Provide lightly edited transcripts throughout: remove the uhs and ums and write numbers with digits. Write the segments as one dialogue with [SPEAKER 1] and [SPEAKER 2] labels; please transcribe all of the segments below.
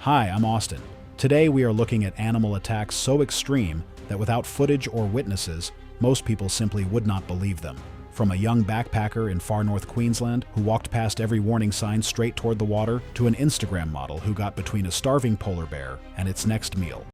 [SPEAKER 1] Hi, I'm Austin. Today we are looking at animal attacks so extreme that without footage or witnesses, most people simply would not believe them. From a young backpacker in far north Queensland who walked past every warning sign straight toward the water, to an Instagram model who got between a starving polar bear and its next meal.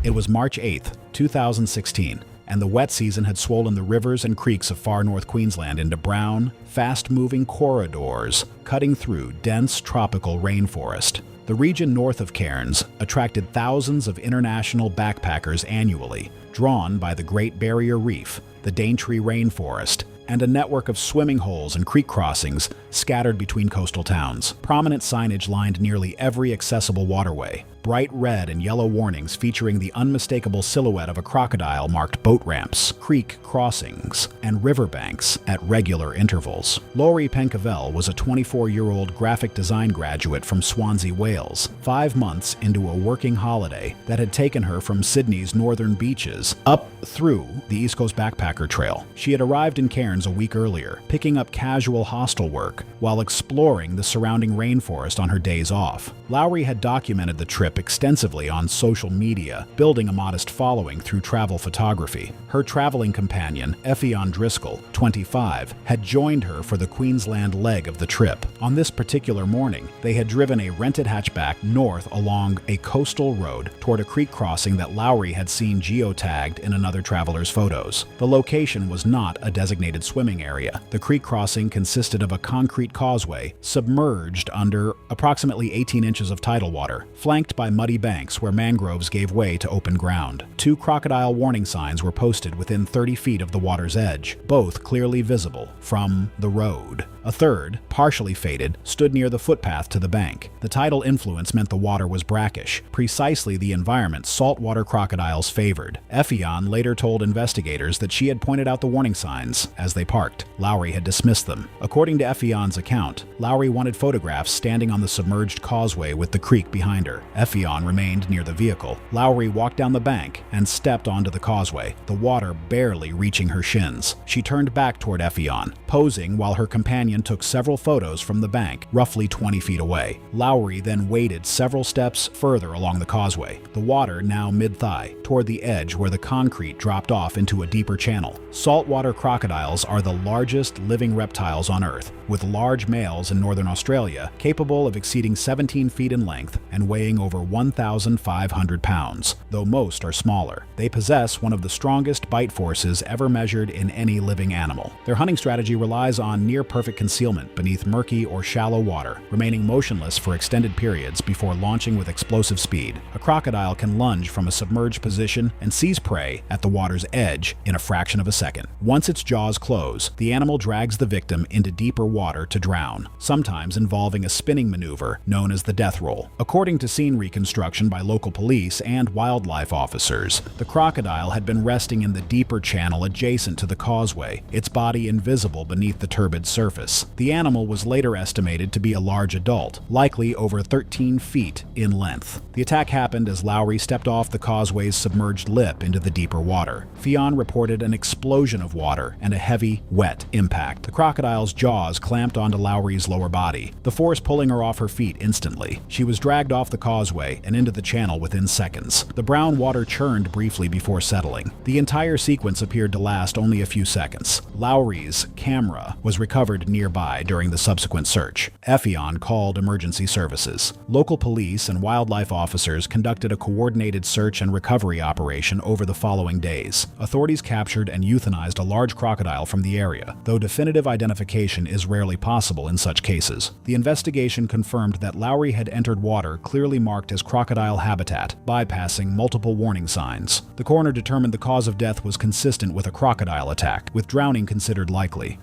[SPEAKER 1] It was March 8th, 2016, and the wet season had swollen the rivers and creeks of far north Queensland into brown, fast-moving corridors, cutting through dense tropical rainforest. The region north of Cairns attracted thousands of international backpackers annually, drawn by the Great Barrier Reef, the Daintree rainforest, and a network of swimming holes and creek crossings scattered between coastal towns. Prominent signage lined nearly every accessible waterway. Bright red and yellow warnings featuring the unmistakable silhouette of a crocodile marked boat ramps, creek crossings, and riverbanks at regular intervals. Laurie Pencavel was a 24-year-old graphic design graduate from Swansea, Wales, 5 months into a working holiday that had taken her from Sydney's northern beaches up through the East Coast Backpacker Trail. She had arrived in Cairns a week earlier, picking up casual hostel work while exploring the surrounding rainforest on her days off. Laurie had documented the trip extensively on social media, building a modest following through travel photography. Her traveling companion, Effion Driscoll, 25, had joined her for the Queensland leg of the trip. On this particular morning, they had driven a rented hatchback north along a coastal road toward a creek crossing that Laurie had seen geotagged in another traveler's photos. The location was not a designated swimming area. The creek crossing consisted of a concrete causeway submerged under approximately 18 inches of tidal water, flanked by muddy banks where mangroves gave way to open ground. 2 crocodile warning signs were posted within 30 feet of the water's edge, both clearly visible from the road. A third, partially faded, stood near the footpath to the bank. The tidal influence meant the water was brackish, precisely the environment saltwater crocodiles favored. Effion later told investigators that she had pointed out the warning signs as they parked. Laurie had dismissed them. According to Effion's account, Laurie wanted photographs standing on the submerged causeway with the creek behind her. Effion remained near the vehicle. Laurie walked down the bank and stepped onto the causeway, the water barely reaching her shins. She turned back toward Effion, posing while her companion took several photos from the bank, roughly 20 feet away. Laurie then waded several steps further along the causeway, the water now mid-thigh, toward the edge where the concrete dropped off into a deeper channel. Saltwater crocodiles are the largest living reptiles on Earth, with large males in northern Australia capable of exceeding 17 feet in length and weighing over 1,500 pounds, though most are smaller. They possess one of the strongest bite forces ever measured in any living animal. Their hunting strategy relies on near-perfect concealment beneath murky or shallow water, remaining motionless for extended periods before launching with explosive speed. A crocodile can lunge from a submerged position and seize prey at the water's edge in a fraction of a second. Once its jaws close, the animal drags the victim into deeper water to drown, sometimes involving a spinning maneuver known as the death roll. According to scene reconstruction by local police and wildlife officers, the crocodile had been resting in the deeper channel adjacent to the causeway, its body invisible beneath the turbid surface. The animal was later estimated to be a large adult, likely over 13 feet in length. The attack happened as Laurie stepped off the causeway's submerged lip into the deeper water. Effion reported an explosion of water and a heavy, wet impact. The crocodile's jaws clamped onto Laurie's lower body, the force pulling her off her feet instantly. She was dragged off the causeway and into the channel within seconds. The brown water churned briefly before settling. The entire sequence appeared to last only a few seconds. Laurie's camera was recovered nearby during the subsequent search. Effion called emergency services. Local police and wildlife officers conducted a coordinated search and recovery operation over the following days. Authorities captured and euthanized a large crocodile from the area, though definitive identification is rarely possible in such cases. The investigation confirmed that Laurie had entered water clearly marked as crocodile habitat, bypassing multiple warning signs. The coroner determined the cause of death was consistent with a crocodile attack, with drowning considered likely.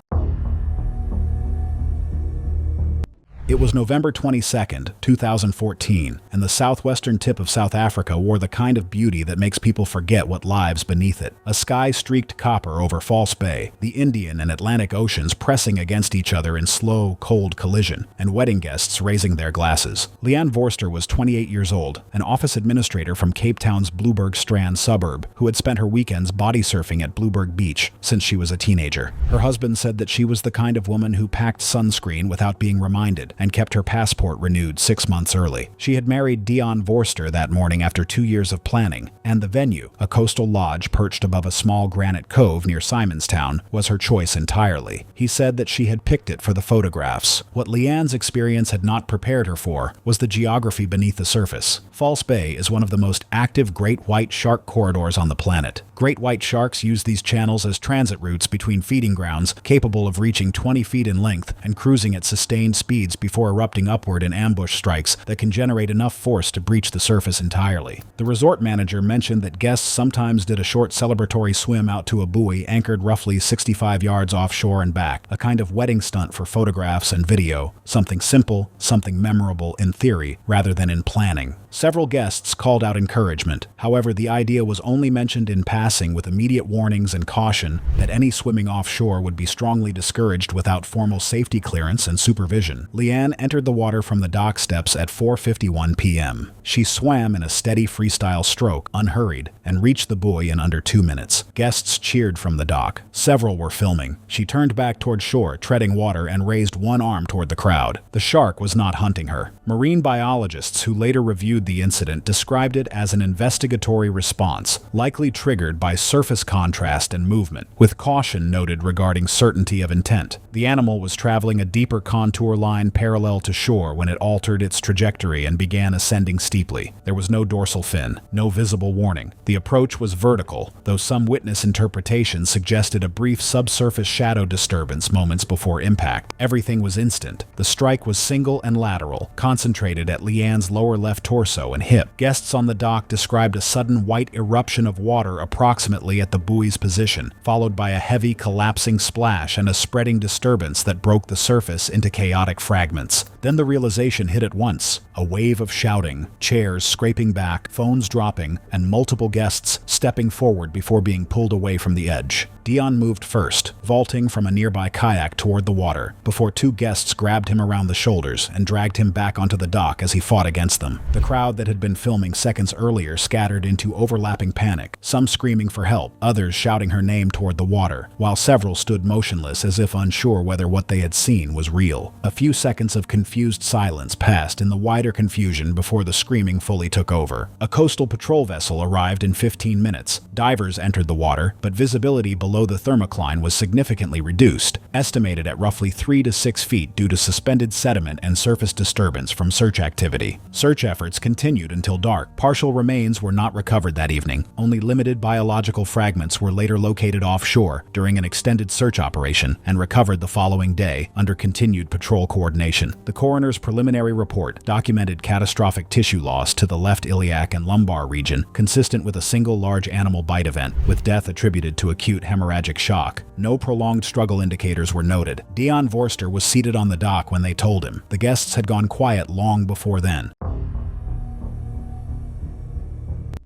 [SPEAKER 1] It was November 22nd, 2014, and the southwestern tip of South Africa wore the kind of beauty that makes people forget what lives beneath it. A sky streaked copper over False Bay, the Indian and Atlantic Oceans pressing against each other in slow, cold collision, and wedding guests raising their glasses. Leanne Vorster was 28 years old, an office administrator from Cape Town's Blueberg Strand suburb, who had spent her weekends body surfing at Blueberg Beach since she was a teenager. Her husband said that she was the kind of woman who packed sunscreen without being reminded, and kept her passport renewed 6 months early. She had married Dion Vorster that morning after 2 years of planning, and the venue, a coastal lodge perched above a small granite cove near Simonstown, was her choice entirely. He said that she had picked it for the photographs. What Leanne's experience had not prepared her for was the geography beneath the surface. False Bay is one of the most active great white shark corridors on the planet. Great white sharks use these channels as transit routes between feeding grounds, capable of reaching 20 feet in length and cruising at sustained speeds before erupting upward in ambush strikes that can generate enough force to breach the surface entirely. The resort manager mentioned that guests sometimes did a short celebratory swim out to a buoy anchored roughly 65 yards offshore and back, a kind of wedding stunt for photographs and video, something simple, something memorable in theory rather than in planning. Several guests called out encouragement. However, the idea was only mentioned in passing, with immediate warnings and caution that any swimming offshore would be strongly discouraged without formal safety clearance and supervision. Leanne entered the water from the dock steps at 4:51 p.m. She swam in a steady freestyle stroke, unhurried, and reached the buoy in under 2 minutes. Guests cheered from the dock. Several were filming. She turned back toward shore, treading water, and raised one arm toward the crowd. The shark was not hunting her. Marine biologists who later reviewed the incident described it as an investigatory response, likely triggered by surface contrast and movement, with caution noted regarding certainty of intent. The animal was traveling a deeper contour line parallel to shore when it altered its trajectory and began ascending steeply. There was no dorsal fin, no visible warning. The approach was vertical, though some witness interpretations suggested a brief subsurface shadow disturbance moments before impact. Everything was instant. The strike was single and lateral, concentrated at Leanne's lower left torso and hip. Guests on the dock described a sudden white eruption of water approximately at the buoy's position, followed by a heavy collapsing splash and a spreading disturbance that broke the surface into chaotic fragments. Then the realization hit at once. A wave of shouting, chairs scraping back, phones dropping, and multiple guests stepping forward before being pulled away from the edge. Dion moved first, vaulting from a nearby kayak toward the water, before 2 guests grabbed him around the shoulders and dragged him back onto the dock as he fought against them. The crowd that had been filming seconds earlier scattered into overlapping panic, some screaming for help, others shouting her name toward the water, while several stood motionless as if unsure whether what they had seen was real. A few seconds of confused silence passed in the wider confusion before the screaming fully took over. A coastal patrol vessel arrived in 15 minutes. Divers entered the water, but visibility below the thermocline was significantly reduced, estimated at roughly 3 to 6 feet due to suspended sediment and surface disturbance from search activity. Search efforts continued until dark. Partial remains were not recovered that evening. Only limited biological fragments were later located offshore during an extended search operation and recovered the following day under continued patrol coordination. The coroner's preliminary report documented catastrophic tissue loss to the left iliac and lumbar region, consistent with a single large animal bite event, with death attributed to acute hemorrhagic shock. No prolonged struggle indicators were noted. Dion Vorster was seated on the dock when they told him. The guests had gone quiet long before then.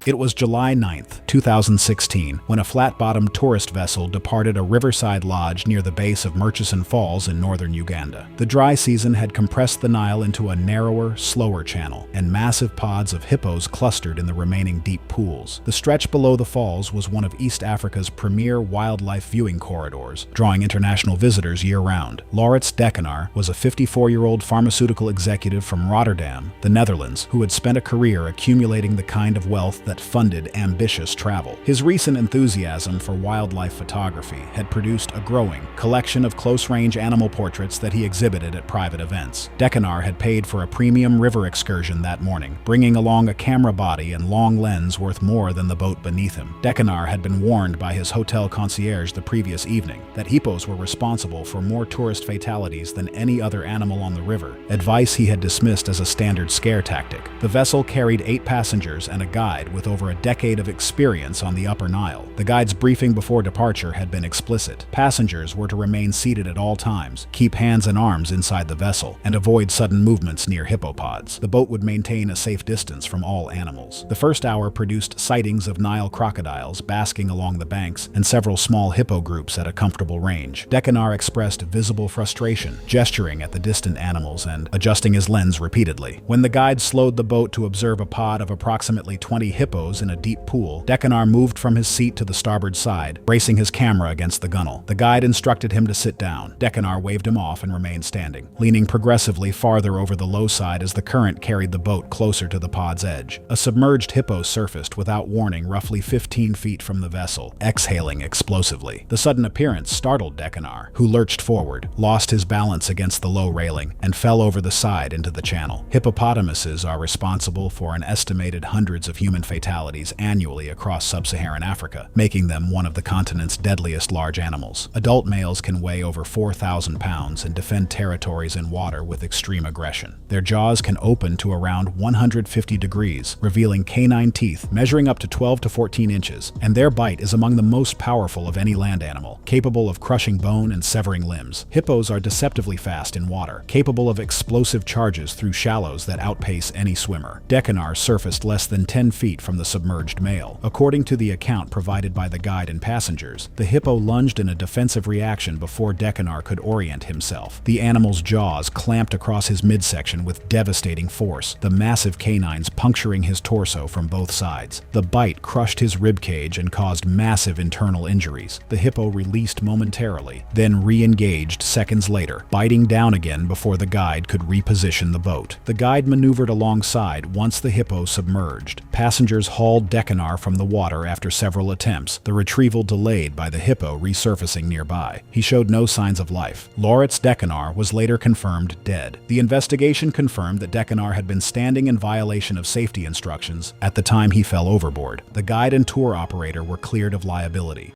[SPEAKER 1] It was July 9th, 2016, when a flat-bottomed tourist vessel departed a riverside lodge near the base of Murchison Falls in northern Uganda. The dry season had compressed the Nile into a narrower, slower channel, and massive pods of hippos clustered in the remaining deep pools. The stretch below the falls was one of East Africa's premier wildlife viewing corridors, drawing international visitors year-round. Laurits Dekenaar was a 54-year-old pharmaceutical executive from Rotterdam, the Netherlands, who had spent a career accumulating the kind of wealth that funded ambitious travel. His recent enthusiasm for wildlife photography had produced a growing collection of close-range animal portraits that he exhibited at private events. Dekenaar had paid for a premium river excursion that morning, bringing along a camera body and long lens worth more than the boat beneath him. Dekenaar had been warned by his hotel concierge the previous evening that hippos were responsible for more tourist fatalities than any other animal on the river, advice he had dismissed as a standard scare tactic. The vessel carried 8 passengers and a guide with over a decade of experience on the Upper Nile. The guide's briefing before departure had been explicit. Passengers were to remain seated at all times, keep hands and arms inside the vessel, and avoid sudden movements near hippopods. The boat would maintain a safe distance from all animals. The first hour produced sightings of Nile crocodiles basking along the banks and several small hippo groups at a comfortable range. Dekenaar expressed visible frustration, gesturing at the distant animals and adjusting his lens repeatedly. When the guide slowed the boat to observe a pod of approximately 20 hippos hippos in a deep pool, Decanar moved from his seat to the starboard side, bracing his camera against the gunwale. The guide instructed him to sit down. Decanar waved him off and remained standing, leaning progressively farther over the low side as the current carried the boat closer to the pod's edge. A submerged hippo surfaced without warning roughly 15 feet from the vessel, exhaling explosively. The sudden appearance startled Decanar, who lurched forward, lost his balance against the low railing, and fell over the side into the channel. Hippopotamuses are responsible for an estimated hundreds of human fatalities annually across sub-Saharan Africa, making them one of the continent's deadliest large animals. Adult males can weigh over 4,000 pounds and defend territories in water with extreme aggression. Their jaws can open to around 150 degrees, revealing canine teeth measuring up to 12 to 14 inches, and their bite is among the most powerful of any land animal, capable of crushing bone and severing limbs. Hippos are deceptively fast in water, capable of explosive charges through shallows that outpace any swimmer. Decanar surfaced less than 10 feet from the submerged male. According to the account provided by the guide and passengers, the hippo lunged in a defensive reaction before Decanar could orient himself. The animal's jaws clamped across his midsection with devastating force, the massive canines puncturing his torso from both sides. The bite crushed his ribcage and caused massive internal injuries. The hippo released momentarily, then re-engaged seconds later, biting down again before the guide could reposition the boat. The guide maneuvered alongside once the hippo submerged. Passengers hauled Decanar from the water after several attempts, the retrieval delayed by the hippo resurfacing nearby. He showed no signs of life. Lauritz Decanar was later confirmed dead. The investigation confirmed that Decanar had been standing in violation of safety instructions at the time he fell overboard. The guide and tour operator were cleared of liability.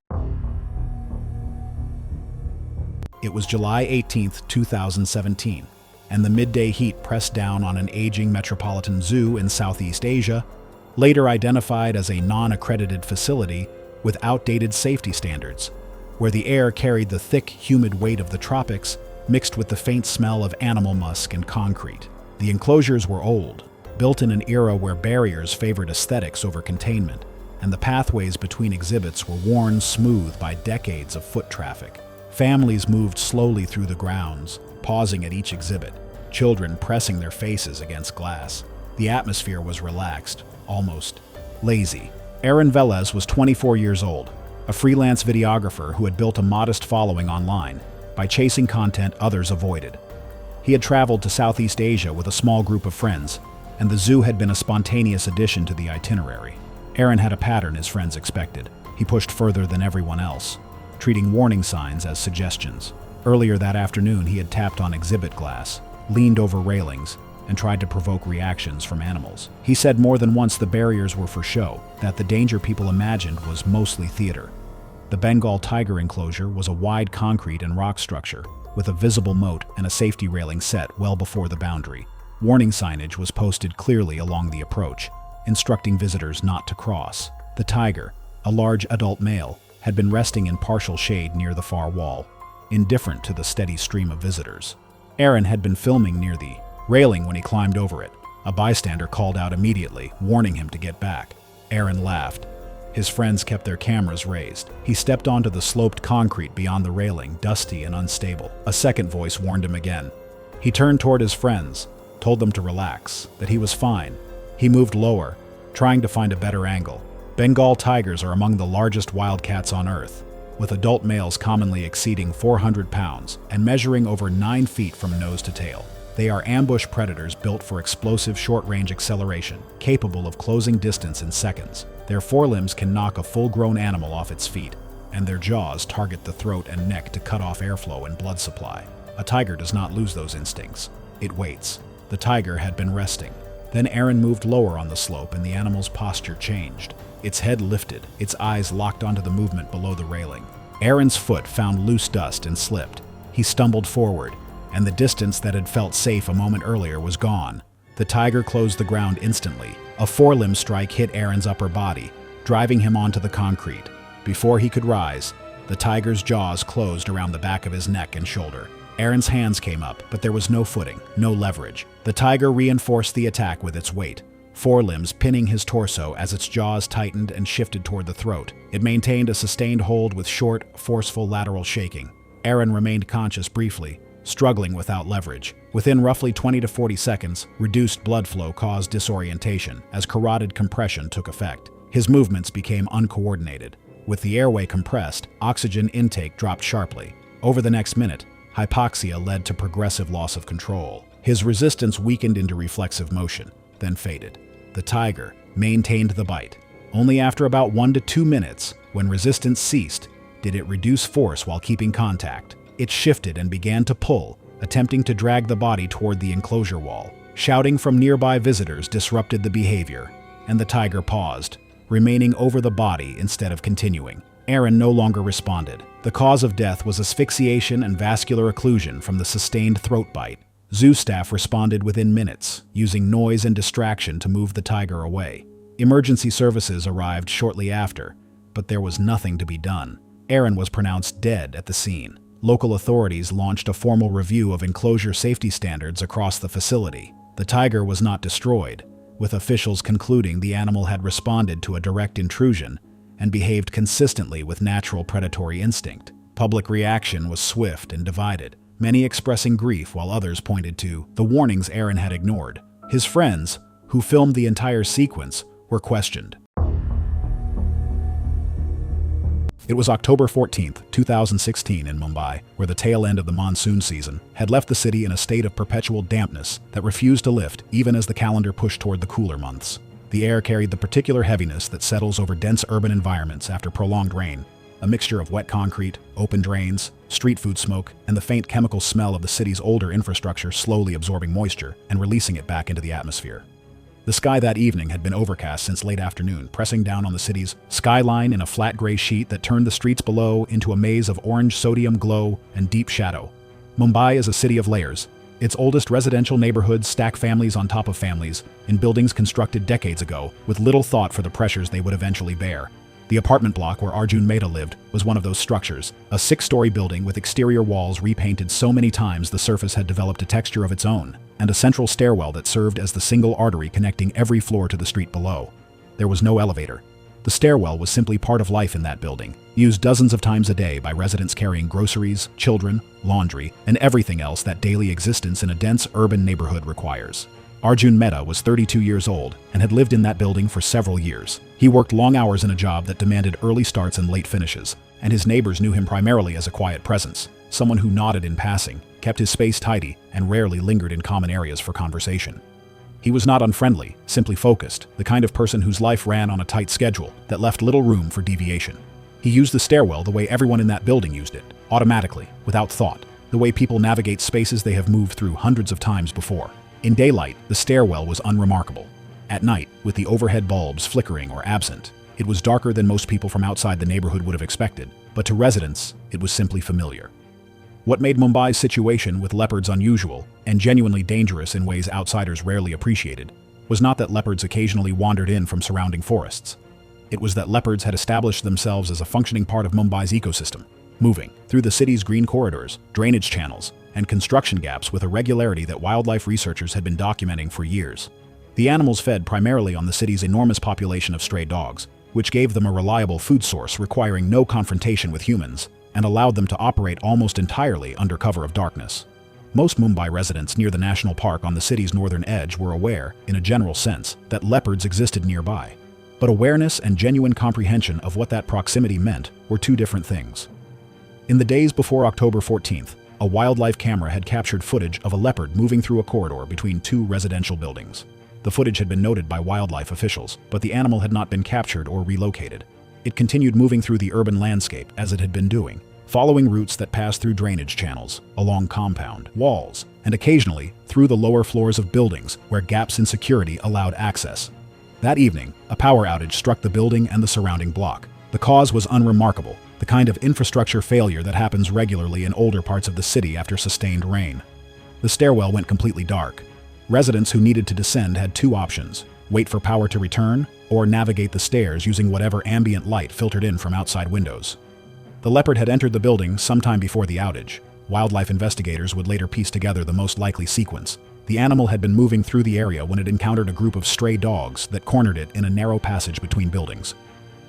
[SPEAKER 1] It was July 18, 2017, and the midday heat pressed down on an aging metropolitan zoo in Southeast Asia, later identified as a non-accredited facility with outdated safety standards, where the air carried the thick, humid weight of the tropics mixed with the faint smell of animal musk and concrete. The enclosures were old, built in an era where barriers favored aesthetics over containment, and the pathways between exhibits were worn smooth by decades of foot traffic. Families moved slowly through the grounds, pausing at each exhibit, children pressing their faces against glass. The atmosphere was relaxed, almost lazy. Aaron Velez was 24 years old, a freelance videographer who had built a modest following online by chasing content others avoided. He had traveled to Southeast Asia with a small group of friends, and the zoo had been a spontaneous addition to the itinerary. Aaron had a pattern his friends expected. He pushed further than everyone else, treating warning signs as suggestions. Earlier that afternoon, he had tapped on exhibit glass, leaned over railings, and tried to provoke reactions from animals. He said more than once the barriers were for show, that the danger people imagined was mostly theater. The Bengal tiger enclosure was a wide concrete and rock structure, with a visible moat and a safety railing set well before the boundary. Warning signage was posted clearly along the approach, instructing visitors not to cross. The tiger, a large adult male, had been resting in partial shade near the far wall, indifferent to the steady stream of visitors. Aaron had been filming near the railing when he climbed over it. A bystander called out immediately, warning him to get back. Aaron laughed. His friends kept their cameras raised. He stepped onto the sloped concrete beyond the railing, dusty and unstable. A second voice warned him again. He turned toward his friends, told them to relax, that he was fine. He moved lower, trying to find a better angle. Bengal tigers are among the largest wildcats on Earth, with adult males commonly exceeding 400 pounds and measuring over 9 feet from nose to tail. They are ambush predators built for explosive short-range acceleration, capable of closing distance in seconds. Their forelimbs can knock a full-grown animal off its feet, and their jaws target the throat and neck to cut off airflow and blood supply. A tiger does not lose those instincts. It waits. The tiger had been resting. Then Aaron moved lower on the slope and the animal's posture changed. Its head lifted, its eyes locked onto the movement below the railing. Aaron's foot found loose dust and slipped. He stumbled forward, and the distance that had felt safe a moment earlier was gone. The tiger closed the ground instantly. A forelimb strike hit Aaron's upper body, driving him onto the concrete. Before he could rise, the tiger's jaws closed around the back of his neck and shoulder. Aaron's hands came up, but there was no footing, no leverage. The tiger reinforced the attack with its weight, forelimbs pinning his torso as its jaws tightened and shifted toward the throat. It maintained a sustained hold with short, forceful lateral shaking. Aaron remained conscious briefly, struggling without leverage. Within roughly 20 to 40 seconds, reduced blood flow caused disorientation as carotid compression took effect. His movements became uncoordinated. With the airway compressed, oxygen intake dropped sharply. Over the next minute, hypoxia led to progressive loss of control. His resistance weakened into reflexive motion, then faded. The tiger maintained the bite. Only after about 1 to 2 minutes, when resistance ceased, did it reduce force while keeping contact. It shifted and began to pull, attempting to drag the body toward the enclosure wall. Shouting from nearby visitors disrupted the behavior, and the tiger paused, remaining over the body instead of continuing. Aaron no longer responded. The cause of death was asphyxiation and vascular occlusion from the sustained throat bite. Zoo staff responded within minutes, using noise and distraction to move the tiger away. Emergency services arrived shortly after, but there was nothing to be done. Aaron was pronounced dead at the scene. Local authorities launched a formal review of enclosure safety standards across the facility. The tiger was not destroyed, with officials concluding the animal had responded to a direct intrusion and behaved consistently with natural predatory instinct. Public reaction was swift and divided, many expressing grief while others pointed to the warnings Aaron had ignored. His friends, who filmed the entire sequence, were questioned. It was October 14, 2016 in Mumbai, where the tail end of the monsoon season had left the city in a state of perpetual dampness that refused to lift even as the calendar pushed toward the cooler months. The air carried the particular heaviness that settles over dense urban environments after prolonged rain, a mixture of wet concrete, open drains, street food smoke, and the faint chemical smell of the city's older infrastructure slowly absorbing moisture and releasing it back into the atmosphere. The sky that evening had been overcast since late afternoon, pressing down on the city's skyline in a flat gray sheet that turned the streets below into a maze of orange sodium glow and deep shadow. Mumbai is a city of layers. Its oldest residential neighborhoods stack families on top of families in buildings constructed decades ago, with little thought for the pressures they would eventually bear. The apartment block where Arjun Mehta lived was one of those structures, a 6-story building with exterior walls repainted so many times the surface had developed a texture of its own, and a central stairwell that served as the single artery connecting every floor to the street below. There was no elevator. The stairwell was simply part of life in that building, used dozens of times a day by residents carrying groceries, children, laundry, and everything else that daily existence in a dense urban neighborhood requires. Arjun Mehta was 32 years old and had lived in that building for several years. He worked long hours in a job that demanded early starts and late finishes, and his neighbors knew him primarily as a quiet presence, someone who nodded in passing, kept his space tidy, and rarely lingered in common areas for conversation. He was not unfriendly, simply focused, the kind of person whose life ran on a tight schedule that left little room for deviation. He used the stairwell the way everyone in that building used it, automatically, without thought, the way people navigate spaces they have moved through hundreds of times before. In daylight, the stairwell was unremarkable. At night, with the overhead bulbs flickering or absent, it was darker than most people from outside the neighborhood would have expected, but to residents, it was simply familiar. What made Mumbai's situation with leopards unusual and genuinely dangerous in ways outsiders rarely appreciated was not that leopards occasionally wandered in from surrounding forests. It was that leopards had established themselves as a functioning part of Mumbai's ecosystem, moving through the city's green corridors, drainage channels, and construction gaps with a regularity that wildlife researchers had been documenting for years. The animals fed primarily on the city's enormous population of stray dogs, which gave them a reliable food source requiring no confrontation with humans, and allowed them to operate almost entirely under cover of darkness. Most Mumbai residents near the national park on the city's northern edge were aware, in a general sense, that leopards existed nearby. But awareness and genuine comprehension of what that proximity meant were two different things. In the days before October 14th, a wildlife camera had captured footage of a leopard moving through a corridor between two residential buildings. The footage had been noted by wildlife officials, but the animal had not been captured or relocated. It continued moving through the urban landscape as it had been doing, following routes that passed through drainage channels, along compound walls, and occasionally through the lower floors of buildings where gaps in security allowed access. That evening, a power outage struck the building and the surrounding block. The cause was unremarkable, the kind of infrastructure failure that happens regularly in older parts of the city after sustained rain. The stairwell went completely dark. Residents who needed to descend had two options: wait for power to return, or navigate the stairs using whatever ambient light filtered in from outside windows. The leopard had entered the building sometime before the outage. Wildlife investigators would later piece together the most likely sequence. The animal had been moving through the area when it encountered a group of stray dogs that cornered it in a narrow passage between buildings.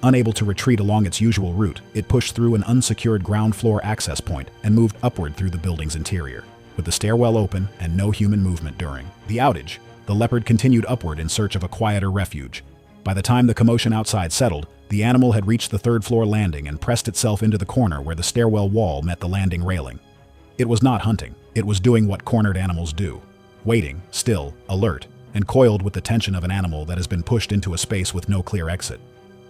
[SPEAKER 1] Unable to retreat along its usual route, it pushed through an unsecured ground floor access point and moved upward through the building's interior. with the stairwell open and no human movement during the outage. The leopard continued upward in search of a quieter refuge. By the time the commotion outside settled, the animal had reached the third-floor landing and pressed itself into the corner where the stairwell wall met the landing railing. It was not hunting. It was doing what cornered animals do. Waiting, still, alert, and coiled with the tension of an animal that has been pushed into a space with no clear exit.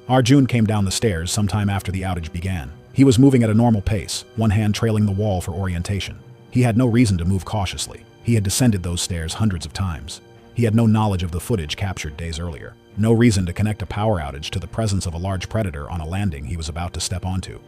[SPEAKER 1] Arjun came down the stairs sometime after the outage began. He was moving at a normal pace, one hand trailing the wall for orientation. He had no reason to move cautiously. He had descended those stairs hundreds of times. He had no knowledge of the footage captured days earlier. No reason to connect a power outage to the presence of a large predator on a landing he was about to step onto.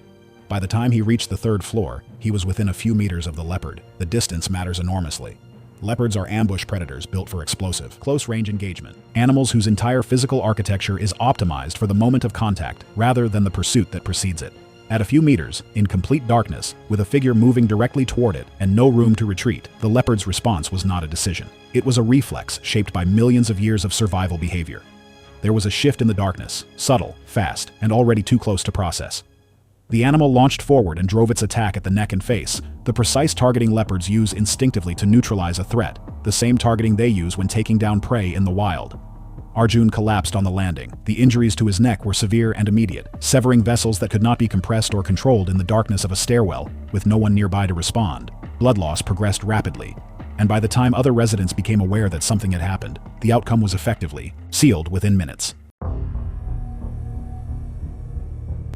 [SPEAKER 1] By the time he reached the third floor, he was within a few meters of the leopard. The distance matters enormously. Leopards are ambush predators built for explosive, close-range engagement. Animals whose entire physical architecture is optimized for the moment of contact rather than the pursuit that precedes it. At a few meters, in complete darkness, with a figure moving directly toward it and no room to retreat, the leopard's response was not a decision. It was a reflex shaped by millions of years of survival behavior. There was a shift in the darkness, subtle, fast, and already too close to process. The animal launched forward and drove its attack at the neck and face, the precise targeting leopards use instinctively to neutralize a threat, the same targeting they use when taking down prey in the wild. Arjun collapsed on the landing. The injuries to his neck were severe and immediate, severing vessels that could not be compressed or controlled in the darkness of a stairwell, with no one nearby to respond. Blood loss progressed rapidly, and by the time other residents became aware that something had happened, the outcome was effectively sealed within minutes.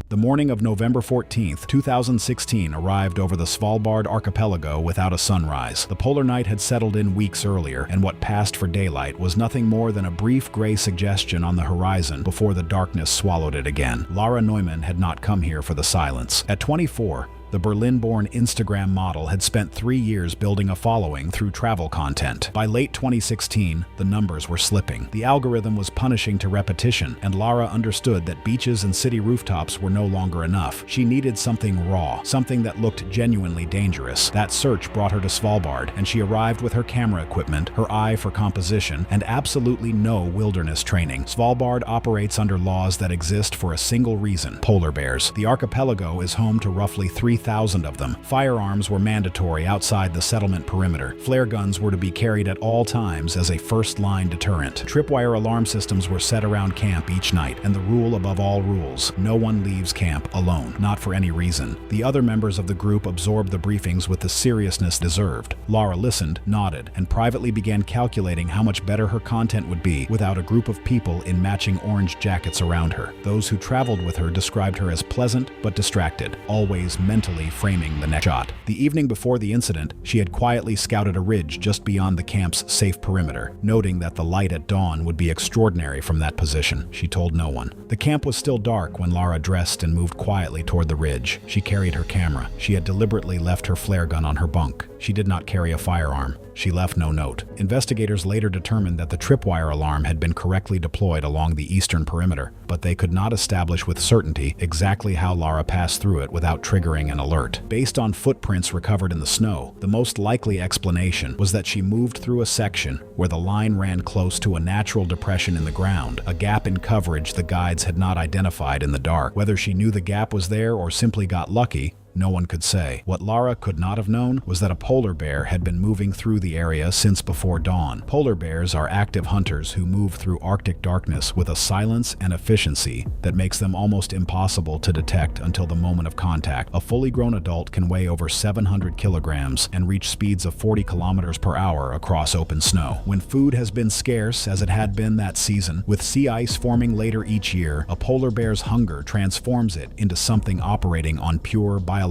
[SPEAKER 1] The morning of November 14, 2016 arrived over the Svalbard archipelago without a sunrise. The polar night had settled in weeks earlier, and what passed for daylight was nothing more than a brief gray suggestion on the horizon before the darkness swallowed it again. Lara Neumann had not come here for the silence. At 24, the Berlin-born Instagram model had spent 3 years building a following through travel content. By late 2016, the numbers were slipping. The algorithm was punishing to repetition, and Lara understood that beaches and city rooftops were no longer enough. She needed something raw, something that looked genuinely dangerous. That search brought her to Svalbard, and she arrived with her camera equipment, her eye for composition, and absolutely no wilderness training. Svalbard operates under laws that exist for a single reason: polar bears. The archipelago is home to roughly 3,000 of them. Firearms were mandatory outside the settlement perimeter. Flare guns were to be carried at all times as a first-line deterrent. Tripwire alarm systems were set around camp each night, and the rule above all rules: no one leaves camp alone, not for any reason. The other members of the group absorbed the briefings with the seriousness deserved. Lara listened, nodded, and privately began calculating how much better her content would be without a group of people in matching orange jackets around her. Those who traveled with her described her as pleasant but distracted, always mentally framing the next shot. The evening before the incident, she had quietly scouted a ridge just beyond the camp's safe perimeter, noting that the light at dawn would be extraordinary from that position. She told no one. The camp was still dark when Lara dressed and moved quietly toward the ridge. She carried her camera. She had deliberately left her flare gun on her bunk. She did not carry a firearm. She left no note. Investigators later determined that the tripwire alarm had been correctly deployed along the eastern perimeter, but they could not establish with certainty exactly how Lara passed through it without triggering an alert. Based on footprints recovered in the snow, the most likely explanation was that she moved through a section where the line ran close to a natural depression in the ground, a gap in coverage the guides had not identified in the dark. Whether she knew the gap was there or simply got lucky, no one could say. What Lara could not have known was that a polar bear had been moving through the area since before dawn. Polar bears are active hunters who move through Arctic darkness with a silence and efficiency that makes them almost impossible to detect until the moment of contact. A fully grown adult can weigh over 700 kilograms and reach speeds of 40 kilometers per hour across open snow. When food has been scarce, as it had been that season, with sea ice forming later each year, a polar bear's hunger transforms it into something operating on pure biological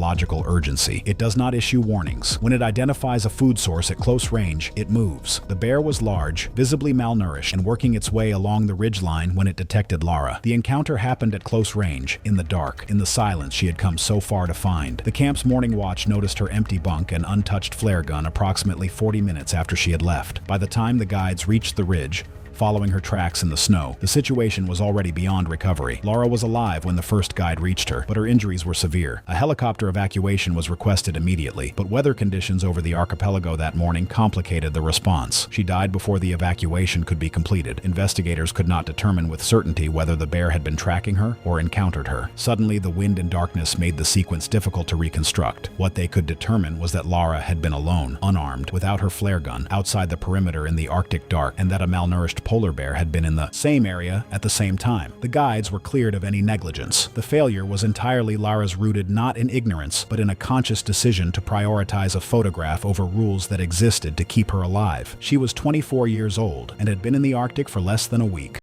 [SPEAKER 1] urgency. It does not issue warnings. When it identifies a food source at close range, it moves. The bear was large, visibly malnourished, and working its way along the ridgeline when it detected Lara. The encounter happened at close range, in the dark, in the silence she had come so far to find. The camp's morning watch noticed her empty bunk and untouched flare gun approximately 40 minutes after she had left. By the time the guides reached the ridge, following her tracks in the snow. The situation was already beyond recovery. Laura was alive when the first guide reached her, but her injuries were severe. A helicopter evacuation was requested immediately, but weather conditions over the archipelago that morning complicated the response. She died before the evacuation could be completed. Investigators could not determine with certainty whether the bear had been tracking her or encountered her. Suddenly, the wind and darkness made the sequence difficult to reconstruct. What they could determine was that Laura had been alone, unarmed, without her flare gun, outside the perimeter in the Arctic dark, and that a malnourished polar bear had been in the same area at the same time. The guides were cleared of any negligence. The failure was entirely Laura's, rooted not in ignorance, but in a conscious decision to prioritize a photograph over rules that existed to keep her alive. She was 24 years old and had been in the Arctic for less than a week.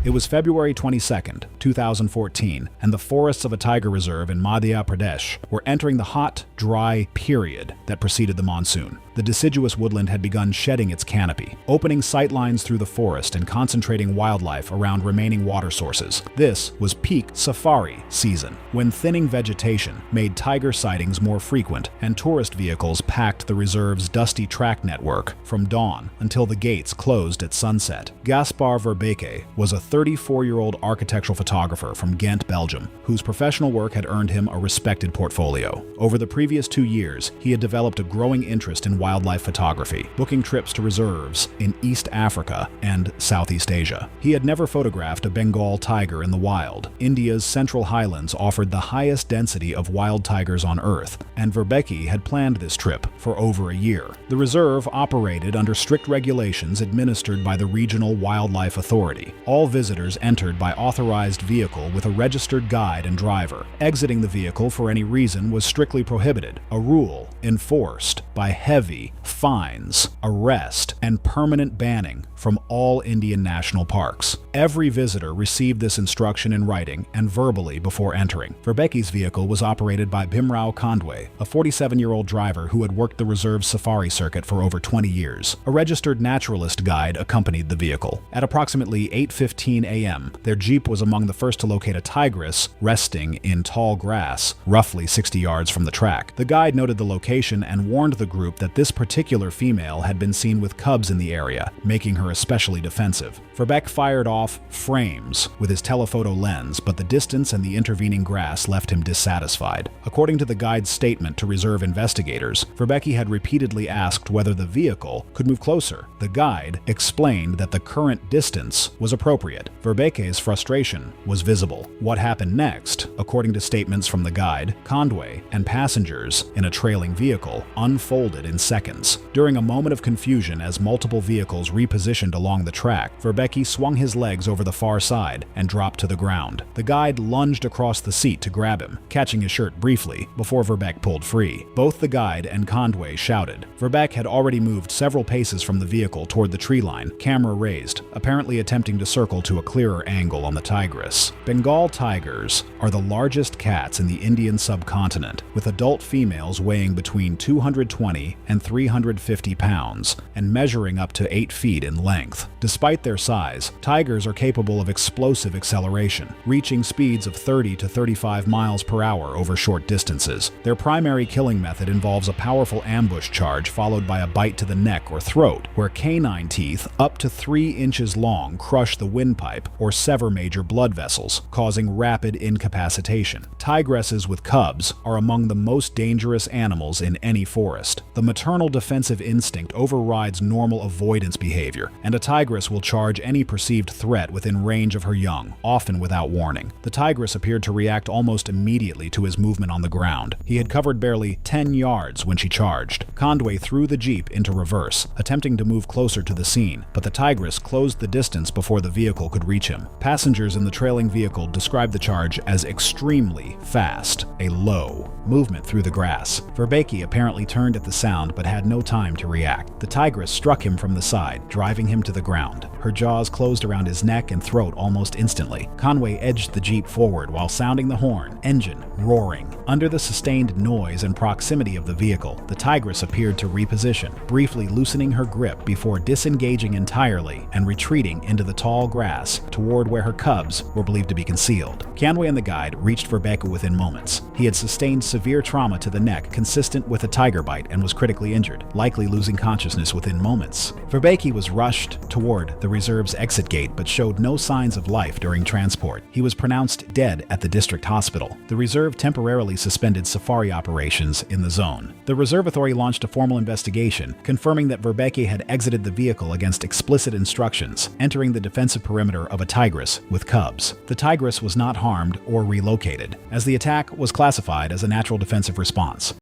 [SPEAKER 1] It was February 22nd, 2014, and the forests of a tiger reserve in Madhya Pradesh were entering the hot, dry period that preceded the monsoon. The deciduous woodland had begun shedding its canopy, opening sightlines through the forest and concentrating wildlife around remaining water sources. This was peak safari season, when thinning vegetation made tiger sightings more frequent and tourist vehicles packed the reserve's dusty track network from dawn until the gates closed at sunset. Gaspar Verbeke was a 34-year-old architectural photographer from Ghent, Belgium, whose professional work had earned him a respected portfolio. Over the previous 2 years, he had developed a growing interest in wildlife photography, booking trips to reserves in East Africa and Southeast Asia. He had never photographed a Bengal tiger in the wild. India's Central Highlands offered the highest density of wild tigers on Earth, and Verbeke had planned this trip for over a year. The reserve operated under strict regulations administered by the Regional Wildlife Authority. All visitors entered by authorized vehicle with a registered guide and driver. Exiting the vehicle for any reason was strictly prohibited, a rule enforced by heavy fines, arrest, and permanent banning from all Indian national parks. Every visitor received this instruction in writing and verbally before entering. Verbeke's vehicle was operated by Bhimrao Khandwe, a 47-year-old driver who had worked the reserve's safari circuit for over 20 years. A registered naturalist guide accompanied the vehicle. At approximately 8:15 a.m., their jeep was among the first to locate a tigress resting in tall grass, roughly 60 yards from the track. The guide noted the location and warned the group that this particular female had been seen with cubs in the area, making her especially defensive. Verbeke fired off frames with his telephoto lens, but the distance and the intervening grass left him dissatisfied. According to the guide's statement to reserve investigators, Verbeke had repeatedly asked whether the vehicle could move closer. The guide explained that the current distance was appropriate. Verbeke's frustration was visible. What happened next, according to statements from the guide, Khandwe, and passengers in a trailing vehicle, unfolded in seconds. During a moment of confusion as multiple vehicles repositioned along the track, Verbeke swung his legs over the far side and dropped to the ground. The guide lunged across the seat to grab him, catching his shirt briefly before Verbeke pulled free. Both the guide and Khandwe shouted. Verbeke had already moved several paces from the vehicle toward the tree line, camera raised, apparently attempting to circle to a clearer angle on the tigress. Bengal tigers are the largest cats in the Indian subcontinent, with adult females weighing between 220 and 350 pounds and measuring up to 8 feet in length. Despite their size, tigers are capable of explosive acceleration, reaching speeds of 30 to 35 miles per hour over short distances. Their primary killing method involves a powerful ambush charge followed by a bite to the neck or throat, where canine teeth up to 3 inches long crush the windpipe or sever major blood vessels, causing rapid incapacitation. Tigresses with cubs are among the most dangerous animals in any forest. The maternal defensive instinct overrides normal avoidance behavior, and a tigress will charge any perceived threat within range of her young, often without warning. The tigress appeared to react almost immediately to his movement on the ground. He had covered barely 10 yards when she charged. Khandwe threw the jeep into reverse, attempting to move closer to the scene, but the tigress closed the distance before the vehicle could reach him. Passengers in the trailing vehicle described the charge as extremely fast, a low movement through the grass. Verbeke apparently turned at the sound but had no time to react. The tigress struck him from the side, driving him to the ground. Her jaws closed around his neck and throat almost instantly. Conway edged the Jeep forward while sounding the horn, engine roaring. Under the sustained noise and proximity of the vehicle, the Tigress appeared to reposition, briefly loosening her grip before disengaging entirely and retreating into the tall grass toward where her cubs were believed to be concealed. Conway and the guide reached Verbeek within moments. He had sustained severe trauma to the neck consistent with a tiger bite and was critically injured, likely losing consciousness within moments. Verbeek was rushed toward the reserve's exit gate but showed no signs of life during transport. He was pronounced dead at the district hospital. The reserve temporarily suspended safari operations in the zone. The reserve authority launched a formal investigation, confirming that Verbeek had exited the vehicle against explicit instructions, entering the defensive perimeter of a tigress with cubs. The tigress was not harmed or relocated, as the attack was classified as a natural defensive response.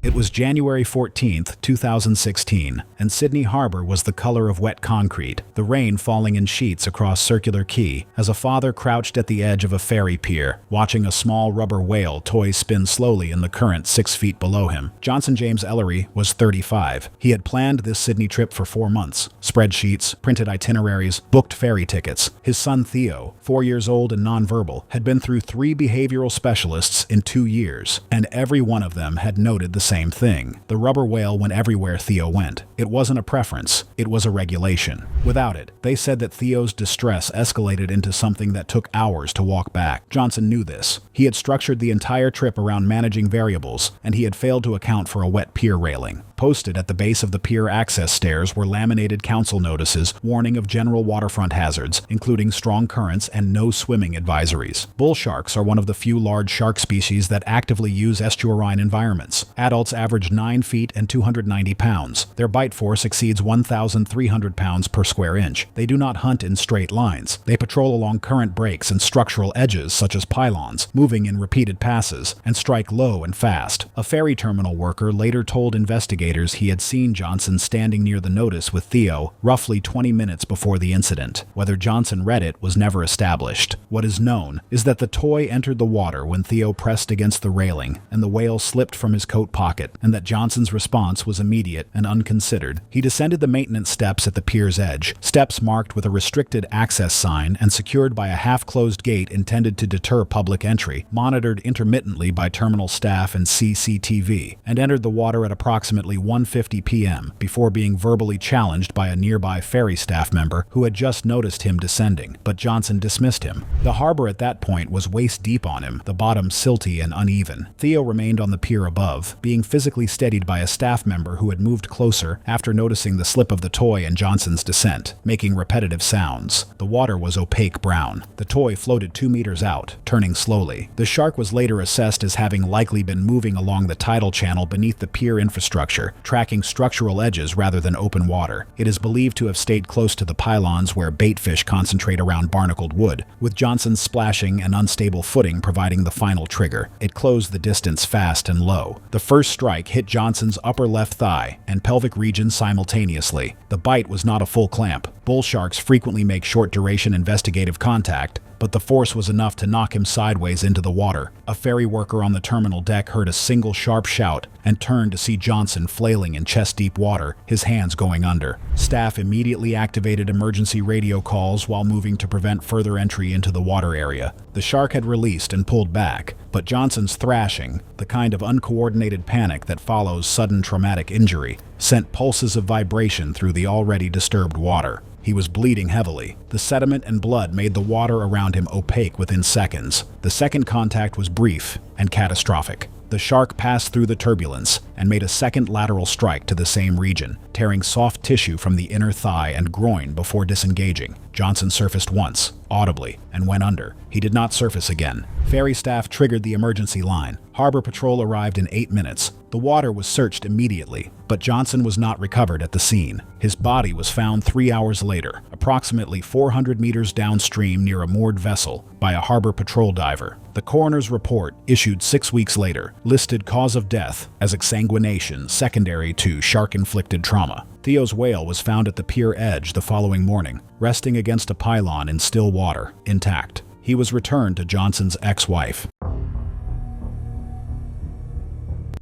[SPEAKER 1] It was January 14, 2016, and Sydney Harbor was the color of wet concrete, the rain falling in sheets across Circular Quay as a father crouched at the edge of a ferry pier, watching a small rubber whale toy spin slowly in the current 6 feet below him. Johnson James Ellery was 35. He had planned this Sydney trip for 4 months. Spreadsheets, printed itineraries, booked ferry tickets. His son Theo, 4 years old and nonverbal, had been through 3 behavioral specialists in 2 years, and every one of them had noted the same thing. The rubber whale went everywhere Theo went. It wasn't a preference, it was a regulation. Without it, they said that Theo's distress escalated into something that took hours to walk back. Johnson knew this. He had structured the entire trip around managing variables, and he had failed to account for a wet pier railing. Posted at the base of the pier access stairs were laminated council notices warning of general waterfront hazards, including strong currents and no swimming advisories. Bull sharks are one of the few large shark species that actively use estuarine environments. Adults average 9 feet and 290 pounds. Their bite force exceeds 1,300 pounds per square inch. They do not hunt in straight lines. They patrol along current breaks and structural edges such as pylons, moving in repeated passes, and strike low and fast. A ferry terminal worker later told investigators he had seen Johnson standing near the notice with Theo roughly 20 minutes before the incident. Whether Johnson read it was never established. What is known is that the toy entered the water when Theo pressed against the railing and the whale slipped from his coat pocket, and that Johnson's response was immediate and unconsidered. He descended the maintenance steps at the pier's edge, steps marked with a restricted access sign and secured by a half-closed gate intended to deter public entry, monitored intermittently by terminal staff and CCTV, and entered the water at approximately 1:50 p.m. before being verbally challenged by a nearby ferry staff member who had just noticed him descending, but Johnson dismissed him. The harbor at that point was waist-deep on him, the bottom silty and uneven. Theo remained on the pier above, being physically steadied by a staff member who had moved closer after noticing the slip of the toy and Johnson's descent, making repetitive sounds. The water was opaque brown. The toy floated 2 meters out, turning slowly. The shark was later assessed as having likely been moving along the tidal channel beneath the pier infrastructure, tracking structural edges rather than open water. It is believed to have stayed close to the pylons where baitfish concentrate around barnacled wood, with Johnson's splashing and unstable footing providing the final trigger. It closed the distance fast and low. The first strike hit Johnson's upper left thigh and pelvic region simultaneously. The bite was not a full clamp. Bull sharks frequently make short-duration investigative contact, but the force was enough to knock him sideways into the water. A ferry worker on the terminal deck heard a single sharp shout and turned to see Johnson flailing in chest-deep water, his hands going under. Staff immediately activated emergency radio calls while moving to prevent further entry into the water area. The shark had released and pulled back, but Johnson's thrashing, the kind of uncoordinated panic that follows sudden traumatic injury, sent pulses of vibration through the already disturbed water. He was bleeding heavily. The sediment and blood made the water around him opaque within seconds. The second contact was brief and catastrophic. The shark passed through the turbulence and made a second lateral strike to the same region, tearing soft tissue from the inner thigh and groin before disengaging. Johnson surfaced once, audibly, and went under. He did not surface again. Ferry staff triggered the emergency line. Harbor Patrol arrived in 8 minutes. The water was searched immediately, but Johnson was not recovered at the scene. His body was found 3 hours later, approximately 400 meters downstream near a moored vessel, by a Harbor Patrol diver. The coroner's report, issued 6 weeks later, listed cause of death as exsanguination secondary to shark-inflicted trauma. Theo's whale was found at the pier edge the following morning, resting against a pylon in still water, intact. He was returned to Johnson's ex-wife.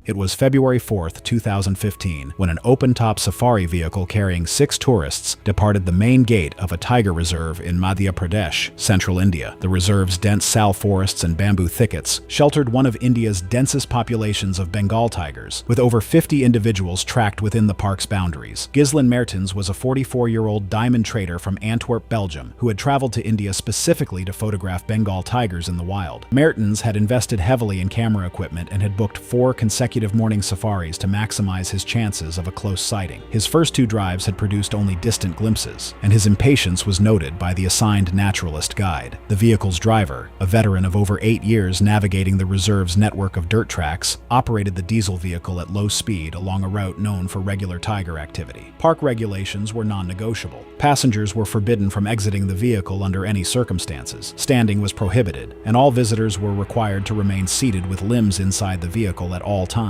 [SPEAKER 1] It was February 4th, 2015, when an open-top safari vehicle carrying 6 tourists departed the main gate of a tiger reserve in Madhya Pradesh, central India. The reserve's dense sal forests and bamboo thickets sheltered one of India's densest populations of Bengal tigers, with over 50 individuals tracked within the park's boundaries. Ghislain Mertens was a 44-year-old diamond trader from Antwerp, Belgium, who had traveled to India specifically to photograph Bengal tigers in the wild. Mertens had invested heavily in camera equipment and had booked 4 consecutive morning safaris to maximize his chances of a close sighting. His first 2 drives had produced only distant glimpses, and his impatience was noted by the assigned naturalist guide. The vehicle's driver, a veteran of over 8 years navigating the reserve's network of dirt tracks, operated the diesel vehicle at low speed along a route known for regular tiger activity. Park regulations were non-negotiable. Passengers were forbidden from exiting the vehicle under any circumstances. Standing was prohibited, and all visitors were required to remain seated with limbs inside the vehicle at all times.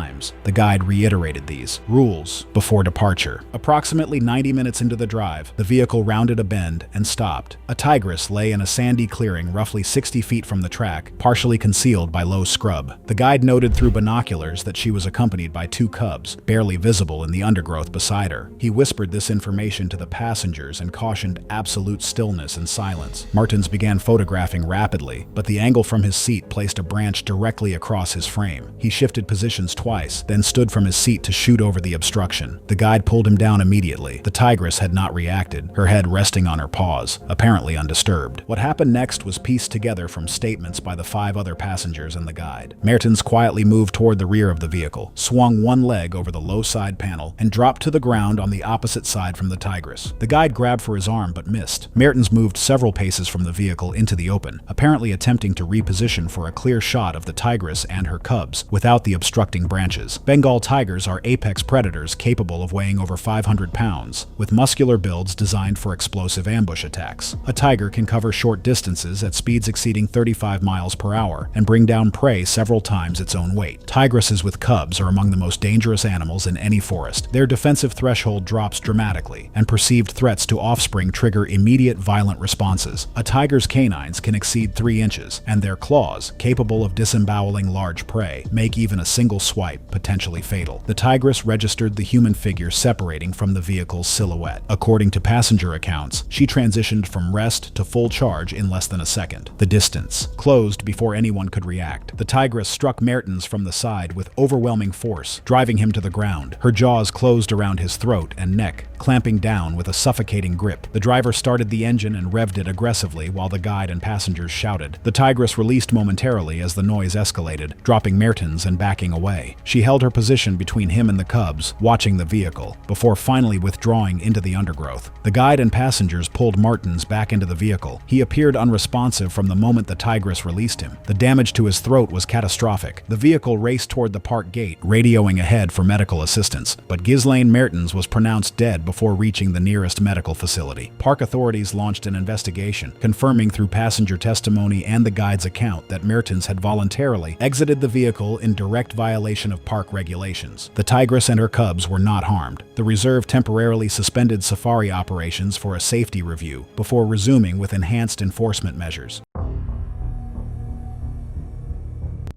[SPEAKER 1] The guide reiterated these rules before departure. Approximately 90 minutes into the drive, the vehicle rounded a bend and stopped. A tigress lay in a sandy clearing roughly 60 feet from the track, partially concealed by low scrub. The guide noted through binoculars that she was accompanied by 2 cubs, barely visible in the undergrowth beside her. He whispered this information to the passengers and cautioned absolute stillness and silence. Mertens began photographing rapidly, but the angle from his seat placed a branch directly across his frame. He shifted positions twice, then stood from his seat to shoot over the obstruction. The guide pulled him down immediately. The tigress had not reacted, her head resting on her paws, apparently undisturbed. What happened next was pieced together from statements by the 5 other passengers and the guide. Mertens quietly moved toward the rear of the vehicle, swung one leg over the low side panel, and dropped to the ground on the opposite side from the tigress. The guide grabbed for his arm but missed. Mertens moved several paces from the vehicle into the open, apparently attempting to reposition for a clear shot of the tigress and her cubs without the obstructing branches. Bengal tigers are apex predators capable of weighing over 500 pounds, with muscular builds designed for explosive ambush attacks. A tiger can cover short distances at speeds exceeding 35 miles per hour and bring down prey several times its own weight. Tigresses with cubs are among the most dangerous animals in any forest. Their defensive threshold drops dramatically, and perceived threats to offspring trigger immediate violent responses. A tiger's canines can exceed 3 inches, and their claws, capable of disemboweling large prey, make even a single swipe potentially fatal. The tigress registered the human figure separating from the vehicle's silhouette. According to passenger accounts, she transitioned from rest to full charge in less than a second. The distance closed before anyone could react. The tigress struck Mertens from the side with overwhelming force, driving him to the ground. Her jaws closed around his throat and neck, clamping down with a suffocating grip. The driver started the engine and revved it aggressively while the guide and passengers shouted. The tigress released momentarily as the noise escalated, dropping Mertens and backing away. She held her position between him and the cubs, watching the vehicle, before finally withdrawing into the undergrowth. The guide and passengers pulled Mertens back into the vehicle. He appeared unresponsive from the moment the tigress released him. The damage to his throat was catastrophic. The vehicle raced toward the park gate, radioing ahead for medical assistance, but Ghislain Mertens was pronounced dead before reaching the nearest medical facility. Park authorities launched an investigation, confirming through passenger testimony and the guide's account that Mertens had voluntarily exited the vehicle in direct violation of park regulations. The tigress and her cubs were not harmed. The reserve temporarily suspended safari operations for a safety review before resuming with enhanced enforcement measures.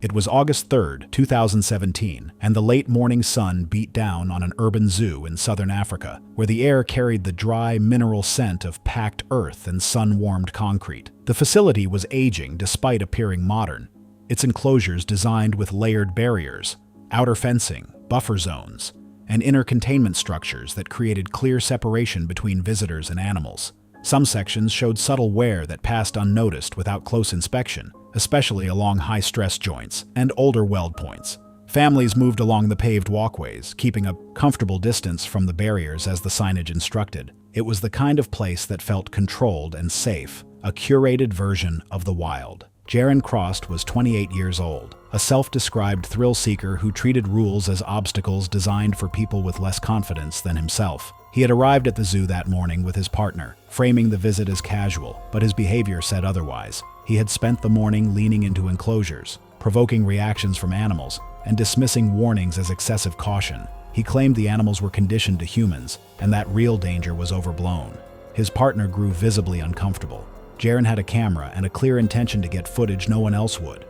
[SPEAKER 1] It was August 3rd, 2017, and the late morning sun beat down on an urban zoo in southern Africa, where the air carried the dry, mineral scent of packed earth and sun-warmed concrete. The facility was aging despite appearing modern, its enclosures designed with layered barriers, outer fencing, buffer zones, and inner containment structures that created clear separation between visitors and animals. Some sections showed subtle wear that passed unnoticed without close inspection, especially along high-stress joints and older weld points. Families moved along the paved walkways, keeping a comfortable distance from the barriers as the signage instructed. It was the kind of place that felt controlled and safe, a curated version of the wild. Jaron Crost was 28 years old, a self-described thrill-seeker who treated rules as obstacles designed for people with less confidence than himself. He had arrived at the zoo that morning with his partner, framing the visit as casual, but his behavior said otherwise. He had spent the morning leaning into enclosures, provoking reactions from animals, and dismissing warnings as excessive caution. He claimed the animals were conditioned to humans, and that real danger was overblown. His partner grew visibly uncomfortable. Jaron had a camera and a clear intention to get footage no one else would.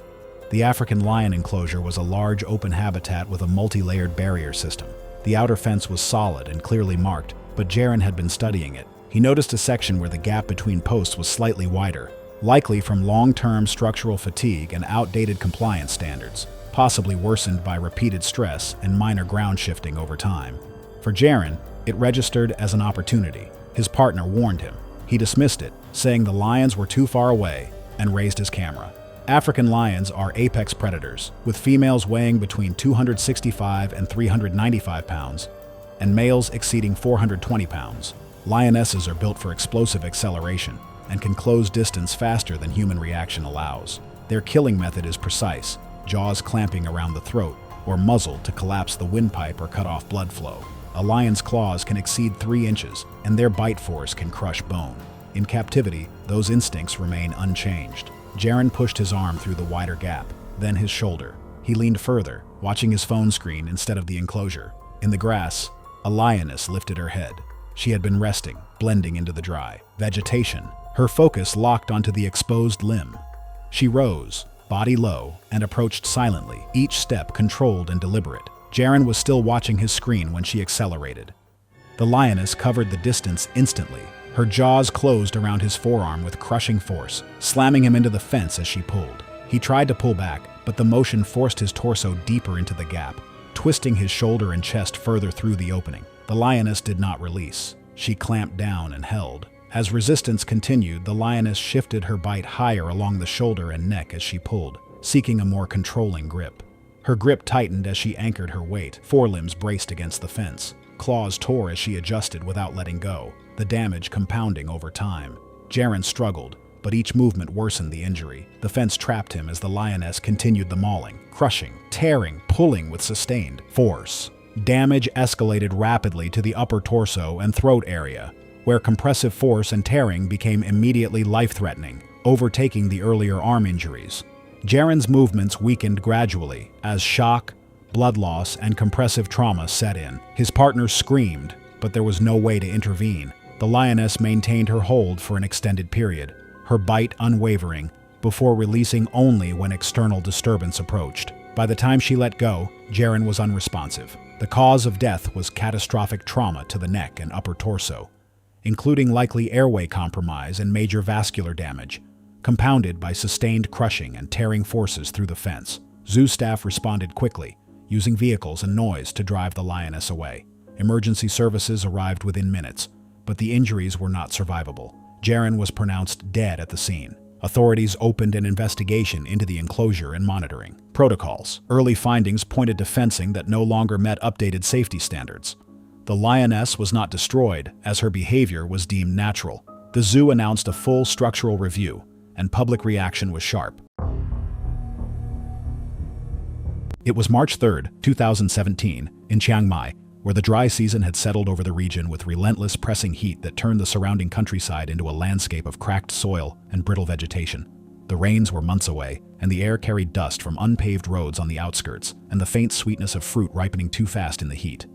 [SPEAKER 1] The African lion enclosure was a large open habitat with a multi-layered barrier system. The outer fence was solid and clearly marked, but Jaron had been studying it. He noticed a section where the gap between posts was slightly wider, likely from long-term structural fatigue and outdated compliance standards, possibly worsened by repeated stress and minor ground shifting over time. For Jaron, it registered as an opportunity. His partner warned him. He dismissed it, saying the lions were too far away, and raised his camera. African lions are apex predators, with females weighing between 265 and 395 pounds, and males exceeding 420 pounds. Lionesses are built for explosive acceleration and can close distance faster than human reaction allows. Their killing method is precise, jaws clamping around the throat, or muzzle to collapse the windpipe or cut off blood flow. A lion's claws can exceed 3 inches, and their bite force can crush bone. In captivity, those instincts remain unchanged. Jaron pushed his arm through the wider gap, then his shoulder. He leaned further, watching his phone screen instead of the enclosure. In the grass, a lioness lifted her head. She had been resting, blending into the dry vegetation, her focus locked onto the exposed limb. She rose, body low, and approached silently, each step controlled and deliberate. Jaron was still watching his screen when she accelerated. The lioness covered the distance instantly. Her jaws closed around his forearm with crushing force, slamming him into the fence as she pulled. He tried to pull back, but the motion forced his torso deeper into the gap, twisting his shoulder and chest further through the opening. The lioness did not release. She clamped down and held. As resistance continued, the lioness shifted her bite higher along the shoulder and neck as she pulled, seeking a more controlling grip. Her grip tightened as she anchored her weight, forelimbs braced against the fence. Claws tore as she adjusted without letting go, the damage compounding over time. Jaron struggled, but each movement worsened the injury. The fence trapped him as the lioness continued the mauling, crushing, tearing, pulling with sustained force. Damage escalated rapidly to the upper torso and throat area, where compressive force and tearing became immediately life-threatening, overtaking the earlier arm injuries. Jaron's movements weakened gradually as shock, blood loss, and compressive trauma set in. His partner screamed, but there was no way to intervene. The lioness maintained her hold for an extended period, her bite unwavering, before releasing only when external disturbance approached. By the time she let go, Jaron was unresponsive. The cause of death was catastrophic trauma to the neck and upper torso, including likely airway compromise and major vascular damage, compounded by sustained crushing and tearing forces through the fence. Zoo staff responded quickly, using vehicles and noise to drive the lioness away. Emergency services arrived within minutes, but the injuries were not survivable. Jaron was pronounced dead at the scene. Authorities opened an investigation into the enclosure and monitoring protocols. Early findings pointed to fencing that no longer met updated safety standards. The lioness was not destroyed, as her behavior was deemed natural. The zoo announced a full structural review, and public reaction was sharp. It was March 3, 2017, in Chiang Mai, where the dry season had settled over the region with relentless pressing heat that turned the surrounding countryside into a landscape of cracked soil and brittle vegetation. The rains were months away, and the air carried dust from unpaved roads on the outskirts and the faint sweetness of fruit ripening too fast in the heat.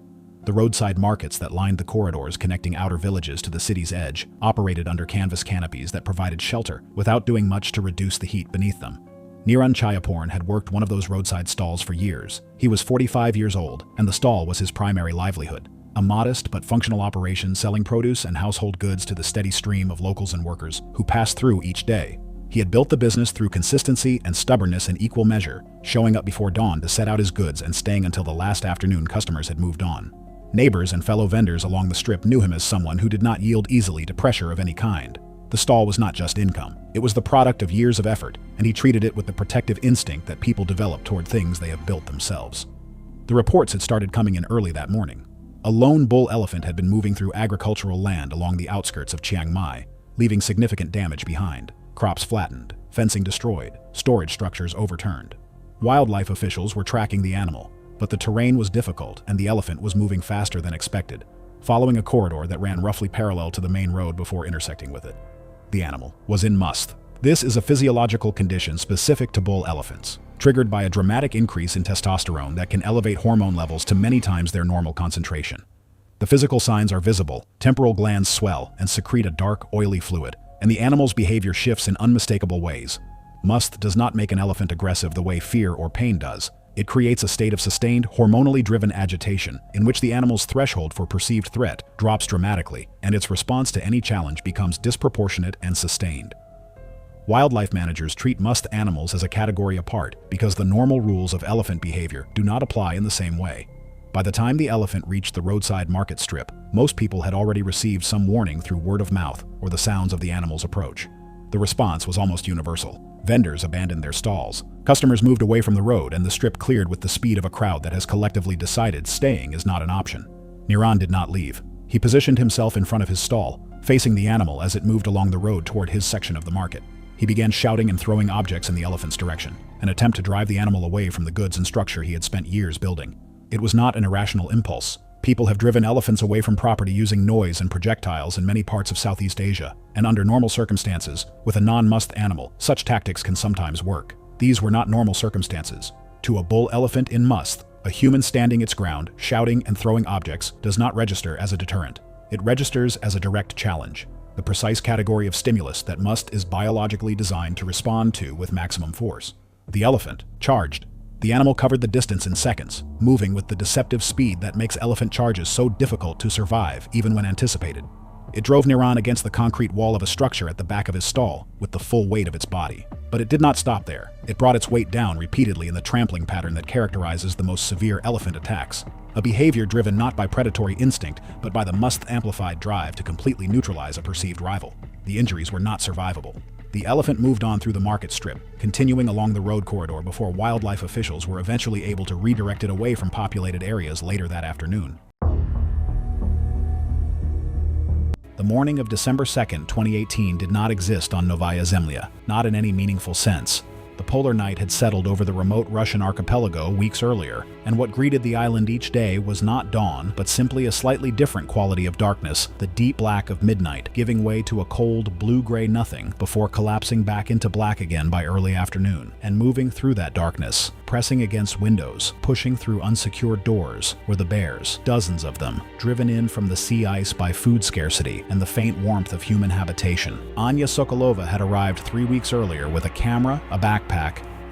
[SPEAKER 1] The roadside markets that lined the corridors connecting outer villages to the city's edge operated under canvas canopies that provided shelter without doing much to reduce the heat beneath them. Niran Chayaporn had worked one of those roadside stalls for years. He was 45 years old, and the stall was his primary livelihood. A modest but functional operation selling produce and household goods to the steady stream of locals and workers who passed through each day. He had built the business through consistency and stubbornness in equal measure, showing up before dawn to set out his goods and staying until the last afternoon customers had moved on. Neighbors and fellow vendors along the strip knew him as someone who did not yield easily to pressure of any kind. The stall was not just income. It was the product of years of effort, and he treated it with the protective instinct that people develop toward things they have built themselves. The reports had started coming in early that morning. A lone bull elephant had been moving through agricultural land along the outskirts of Chiang Mai, leaving significant damage behind. Crops flattened, fencing destroyed, storage structures overturned. Wildlife officials were tracking the animal, but the terrain was difficult and the elephant was moving faster than expected, following a corridor that ran roughly parallel to the main road before intersecting with it. The animal was in must. This is a physiological condition specific to bull elephants, triggered by a dramatic increase in testosterone that can elevate hormone levels to many times their normal concentration. The physical signs are visible. Temporal glands swell and secrete a dark, oily fluid, and the animal's behavior shifts in unmistakable ways. Must does not make an elephant aggressive the way fear or pain does. It creates a state of sustained, hormonally driven agitation, in which the animal's threshold for perceived threat drops dramatically, and its response to any challenge becomes disproportionate and sustained. Wildlife managers treat must animals as a category apart because the normal rules of elephant behavior do not apply in the same way. By the time the elephant reached the roadside market strip, most people had already received some warning through word of mouth or the sounds of the animal's approach. The response was almost universal. Vendors abandoned their stalls. Customers moved away from the road, and the strip cleared with the speed of a crowd that has collectively decided staying is not an option. Niran did not leave. He positioned himself in front of his stall, facing the animal as it moved along the road toward his section of the market. He began shouting and throwing objects in the elephant's direction, an attempt to drive the animal away from the goods and structure he had spent years building. It was not an irrational impulse. People have driven elephants away from property using noise and projectiles in many parts of Southeast Asia, and under normal circumstances, with a non-must animal, such tactics can sometimes work. These were not normal circumstances. To a bull elephant in must, a human standing its ground, shouting and throwing objects, does not register as a deterrent. It registers as a direct challenge, the precise category of stimulus that must is biologically designed to respond to with maximum force. The elephant charged. The animal covered the distance in seconds, moving with the deceptive speed that makes elephant charges so difficult to survive even when anticipated. It drove Niran against the concrete wall of a structure at the back of his stall with the full weight of its body. But it did not stop there. It brought its weight down repeatedly in the trampling pattern that characterizes the most severe elephant attacks, a behavior driven not by predatory instinct but by the must-amplified drive to completely neutralize a perceived rival. The injuries were not survivable. The elephant moved on through the market strip, continuing along the road corridor before wildlife officials were eventually able to redirect it away from populated areas later that afternoon. The morning of December 2, 2018 did not exist on Novaya Zemlya, not in any meaningful sense. The polar night had settled over the remote Russian archipelago weeks earlier, and what greeted the island each day was not dawn, but simply a slightly different quality of darkness, the deep black of midnight, giving way to a cold blue-gray nothing before collapsing back into black again by early afternoon. And moving through that darkness, pressing against windows, pushing through unsecured doors, were the bears, dozens of them, driven in from the sea ice by food scarcity and the faint warmth of human habitation. Anya Sokolova had arrived 3 weeks earlier with a camera, a backpack,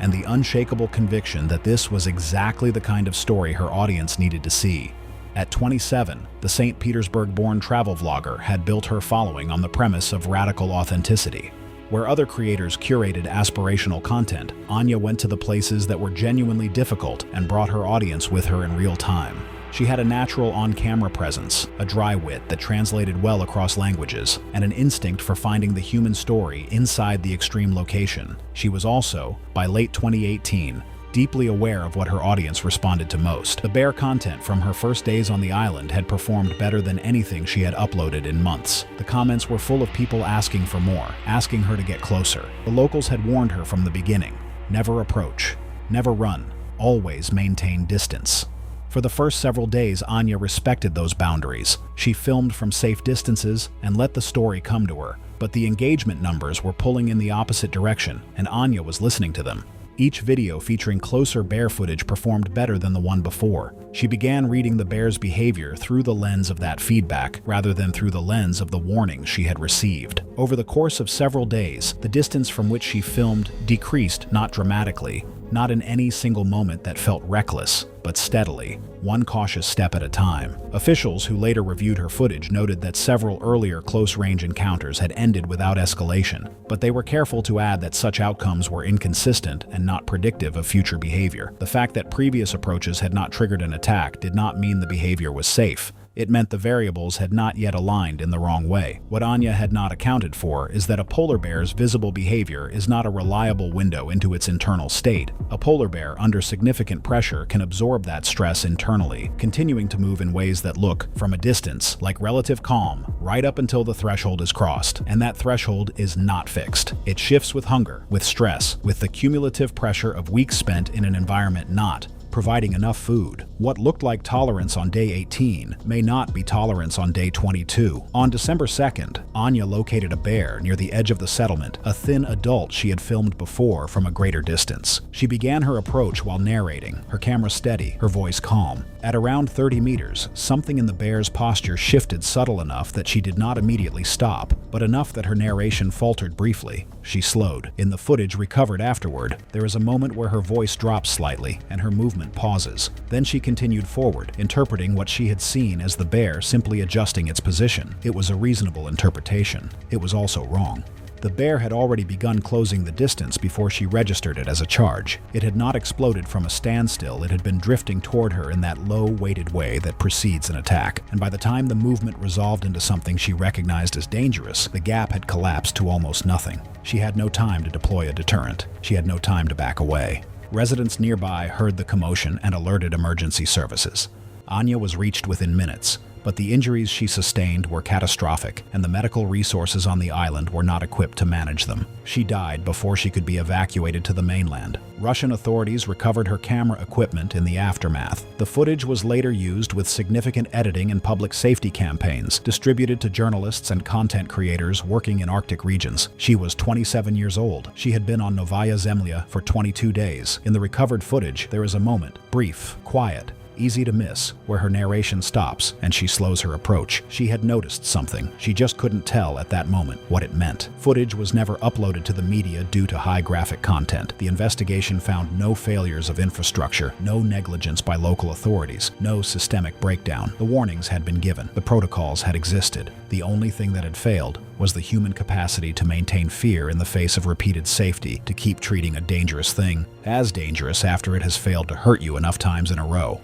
[SPEAKER 1] and the unshakable conviction that this was exactly the kind of story her audience needed to see. At 27, the St. Petersburg-born travel vlogger had built her following on the premise of radical authenticity. Where other creators curated aspirational content, Anya went to the places that were genuinely difficult and brought her audience with her in real time. She had a natural on-camera presence, a dry wit that translated well across languages, and an instinct for finding the human story inside the extreme location. She was also, by late 2018, deeply aware of what her audience responded to most. The bear content from her first days on the island had performed better than anything she had uploaded in months. The comments were full of people asking for more, asking her to get closer. The locals had warned her from the beginning: never approach, never run, always maintain distance. For the first several days, Anya respected those boundaries. She filmed from safe distances and let the story come to her, but the engagement numbers were pulling in the opposite direction, and Anya was listening to them. Each video featuring closer bear footage performed better than the one before. She began reading the bear's behavior through the lens of that feedback, rather than through the lens of the warnings she had received. Over the course of several days, the distance from which she filmed decreased, not dramatically, not in any single moment that felt reckless, but steadily, one cautious step at a time. Officials who later reviewed her footage noted that several earlier close-range encounters had ended without escalation, but they were careful to add that such outcomes were inconsistent and not predictive of future behavior. The fact that previous approaches had not triggered an attack did not mean the behavior was safe. It meant the variables had not yet aligned in the wrong way. What Anya had not accounted for is that a polar bear's visible behavior is not a reliable window into its internal state. A polar bear under significant pressure can absorb that stress internally, continuing to move in ways that look, from a distance, like relative calm, right up until the threshold is crossed. And that threshold is not fixed. It shifts with hunger, with stress, with the cumulative pressure of weeks spent in an environment not providing enough food. What looked like tolerance on day 18 may not be tolerance on day 22. On December 2nd, Anya located a bear near the edge of the settlement, a thin adult she had filmed before from a greater distance. She began her approach while narrating, her camera steady, her voice calm. At around 30 meters, something in the bear's posture shifted subtle enough that she did not immediately stop, but enough that her narration faltered briefly. She slowed. In the footage recovered afterward, there is a moment where her voice drops slightly and her movement pauses. Then she continued forward, interpreting what she had seen as the bear simply adjusting its position. It was a reasonable interpretation. It was also wrong. The bear had already begun closing the distance before she registered it as a charge. It had not exploded from a standstill, it had been drifting toward her in that low-weighted way that precedes an attack. And by the time the movement resolved into something she recognized as dangerous, the gap had collapsed to almost nothing. She had no time to deploy a deterrent. She had no time to back away. Residents nearby heard the commotion and alerted emergency services. Anya was reached within minutes, but the injuries she sustained were catastrophic, and the medical resources on the island were not equipped to manage them. She died before she could be evacuated to the mainland. Russian authorities recovered her camera equipment in the aftermath. The footage was later used with significant editing and public safety campaigns, distributed to journalists and content creators working in Arctic regions. She was 27 years old. She had been on Novaya Zemlya for 22 days. In the recovered footage, there is a moment, brief, quiet, easy to miss, where her narration stops and she slows her approach. She had noticed something. She just couldn't tell at that moment what it meant. Footage was never uploaded to the media due to high graphic content. The investigation found no failures of infrastructure, no negligence by local authorities, no systemic breakdown. The warnings had been given. The protocols had existed. The only thing that had failed was the human capacity to maintain fear in the face of repeated safety, to keep treating a dangerous thing as dangerous after it has failed to hurt you enough times in a row.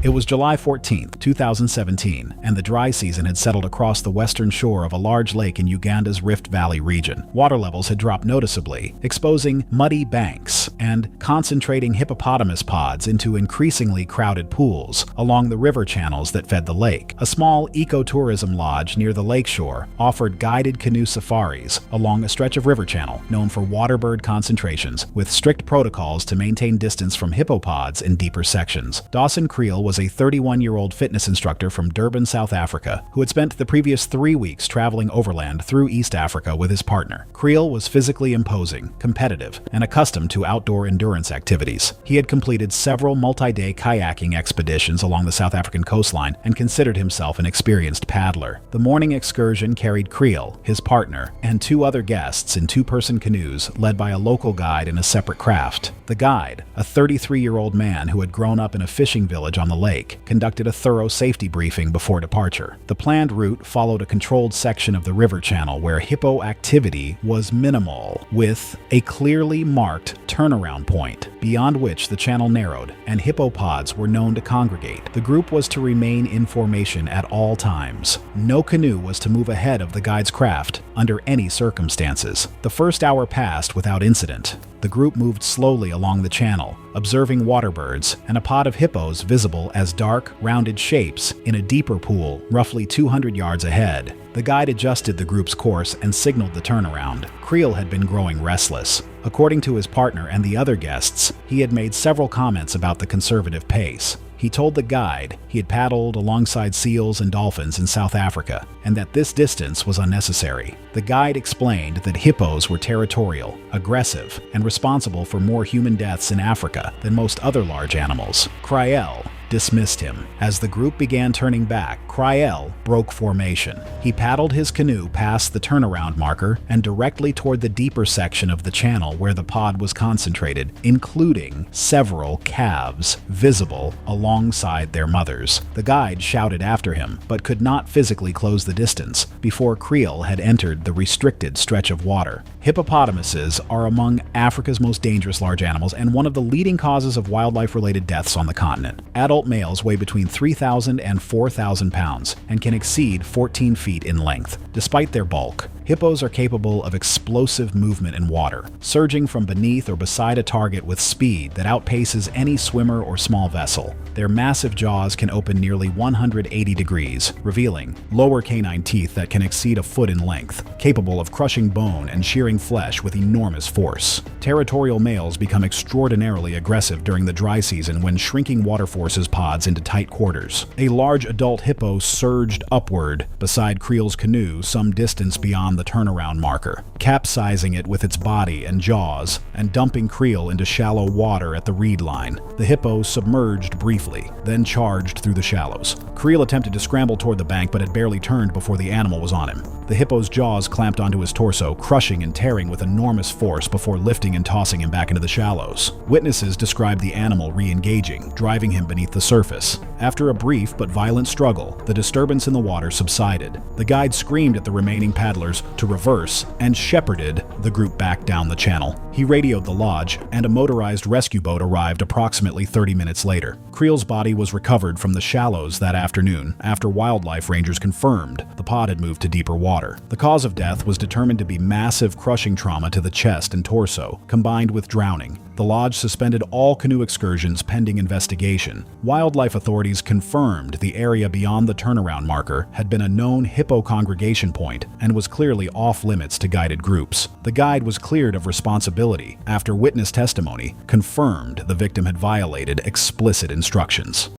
[SPEAKER 1] It was July 14, 2017, and the dry season had settled across the western shore of a large lake in Uganda's Rift Valley region. Water levels had dropped noticeably, exposing muddy banks and concentrating hippopotamus pods into increasingly crowded pools along the river channels that fed the lake. A small ecotourism lodge near the lakeshore offered guided canoe safaris along a stretch of river channel known for waterbird concentrations, with strict protocols to maintain distance from hippopods in deeper sections. Dawson Creel was a 31-year-old fitness instructor from Durban, South Africa, who had spent the previous 3 weeks traveling overland through East Africa with his partner. Creel was physically imposing, competitive, and accustomed to outdoor endurance activities. He had completed several multi-day kayaking expeditions along the South African coastline and considered himself an experienced paddler. The morning excursion carried Creel, his partner, and 2 other guests in 2-person canoes led by a local guide in a separate craft. The guide, a 33-year-old man who had grown up in a fishing village on the lake, conducted a thorough safety briefing before departure. The planned route followed a controlled section of the river channel where hippo activity was minimal, with a clearly marked turnaround point, beyond which the channel narrowed, and hippopods were known to congregate. The group was to remain in formation at all times. No canoe was to move ahead of the guide's craft under any circumstances. The first hour passed without incident. The group moved slowly along the channel, observing waterbirds and a pod of hippos visible as dark, rounded shapes in a deeper pool roughly 200 yards ahead. The guide adjusted the group's course and signaled the turnaround. Creel had been growing restless. According to his partner and the other guests, he had made several comments about the conservative pace. He told the guide he had paddled alongside seals and dolphins in South Africa, and that this distance was unnecessary. The guide explained that hippos were territorial, aggressive, and responsible for more human deaths in Africa than most other large animals. Creel dismissed him. As the group began turning back, Creel broke formation. He paddled his canoe past the turnaround marker and directly toward the deeper section of the channel where the pod was concentrated, including several calves visible alongside their mothers. The guide shouted after him, but could not physically close the distance before Creel had entered the restricted stretch of water. Hippopotamuses are among Africa's most dangerous large animals and one of the leading causes of wildlife-related deaths on the continent. Adult males weigh between 3,000 and 4,000 pounds and can exceed 14 feet in length. Despite their bulk, Hippos are capable of explosive movement in water, surging from beneath or beside a target with speed that outpaces any swimmer or small vessel. Their massive jaws can open nearly 180 degrees, revealing lower canine teeth that can exceed a foot in length, capable of crushing bone and shearing flesh with enormous force. Territorial males become extraordinarily aggressive during the dry season when shrinking water forces pods into tight quarters. A large adult hippo surged upward beside Creel's canoe some distance beyond the turnaround marker, capsizing it with its body and jaws and dumping Creel into shallow water at the reed line. The hippo submerged briefly, then charged through the shallows. Creel attempted to scramble toward the bank but had barely turned before the animal was on him. The hippo's jaws clamped onto his torso, crushing and tearing with enormous force before lifting and tossing him back into the shallows. Witnesses described the animal re-engaging, driving him beneath the surface. After a brief but violent struggle, the disturbance in the water subsided. The guide screamed at the remaining paddlers to reverse and shepherded the group back down the channel. He radioed the lodge, and a motorized rescue boat arrived approximately 30 minutes later. Creel's body was recovered from the shallows that afternoon after wildlife rangers confirmed the pod had moved to deeper water. The cause of death was determined to be massive crushing trauma to the chest and torso, combined with drowning. The lodge suspended all canoe excursions pending investigation. Wildlife authorities confirmed the area beyond the turnaround marker had been a known hippo congregation point and was clearly off-limits to guided groups. The guide was cleared of responsibility after witness testimony confirmed the victim had violated explicit instructions.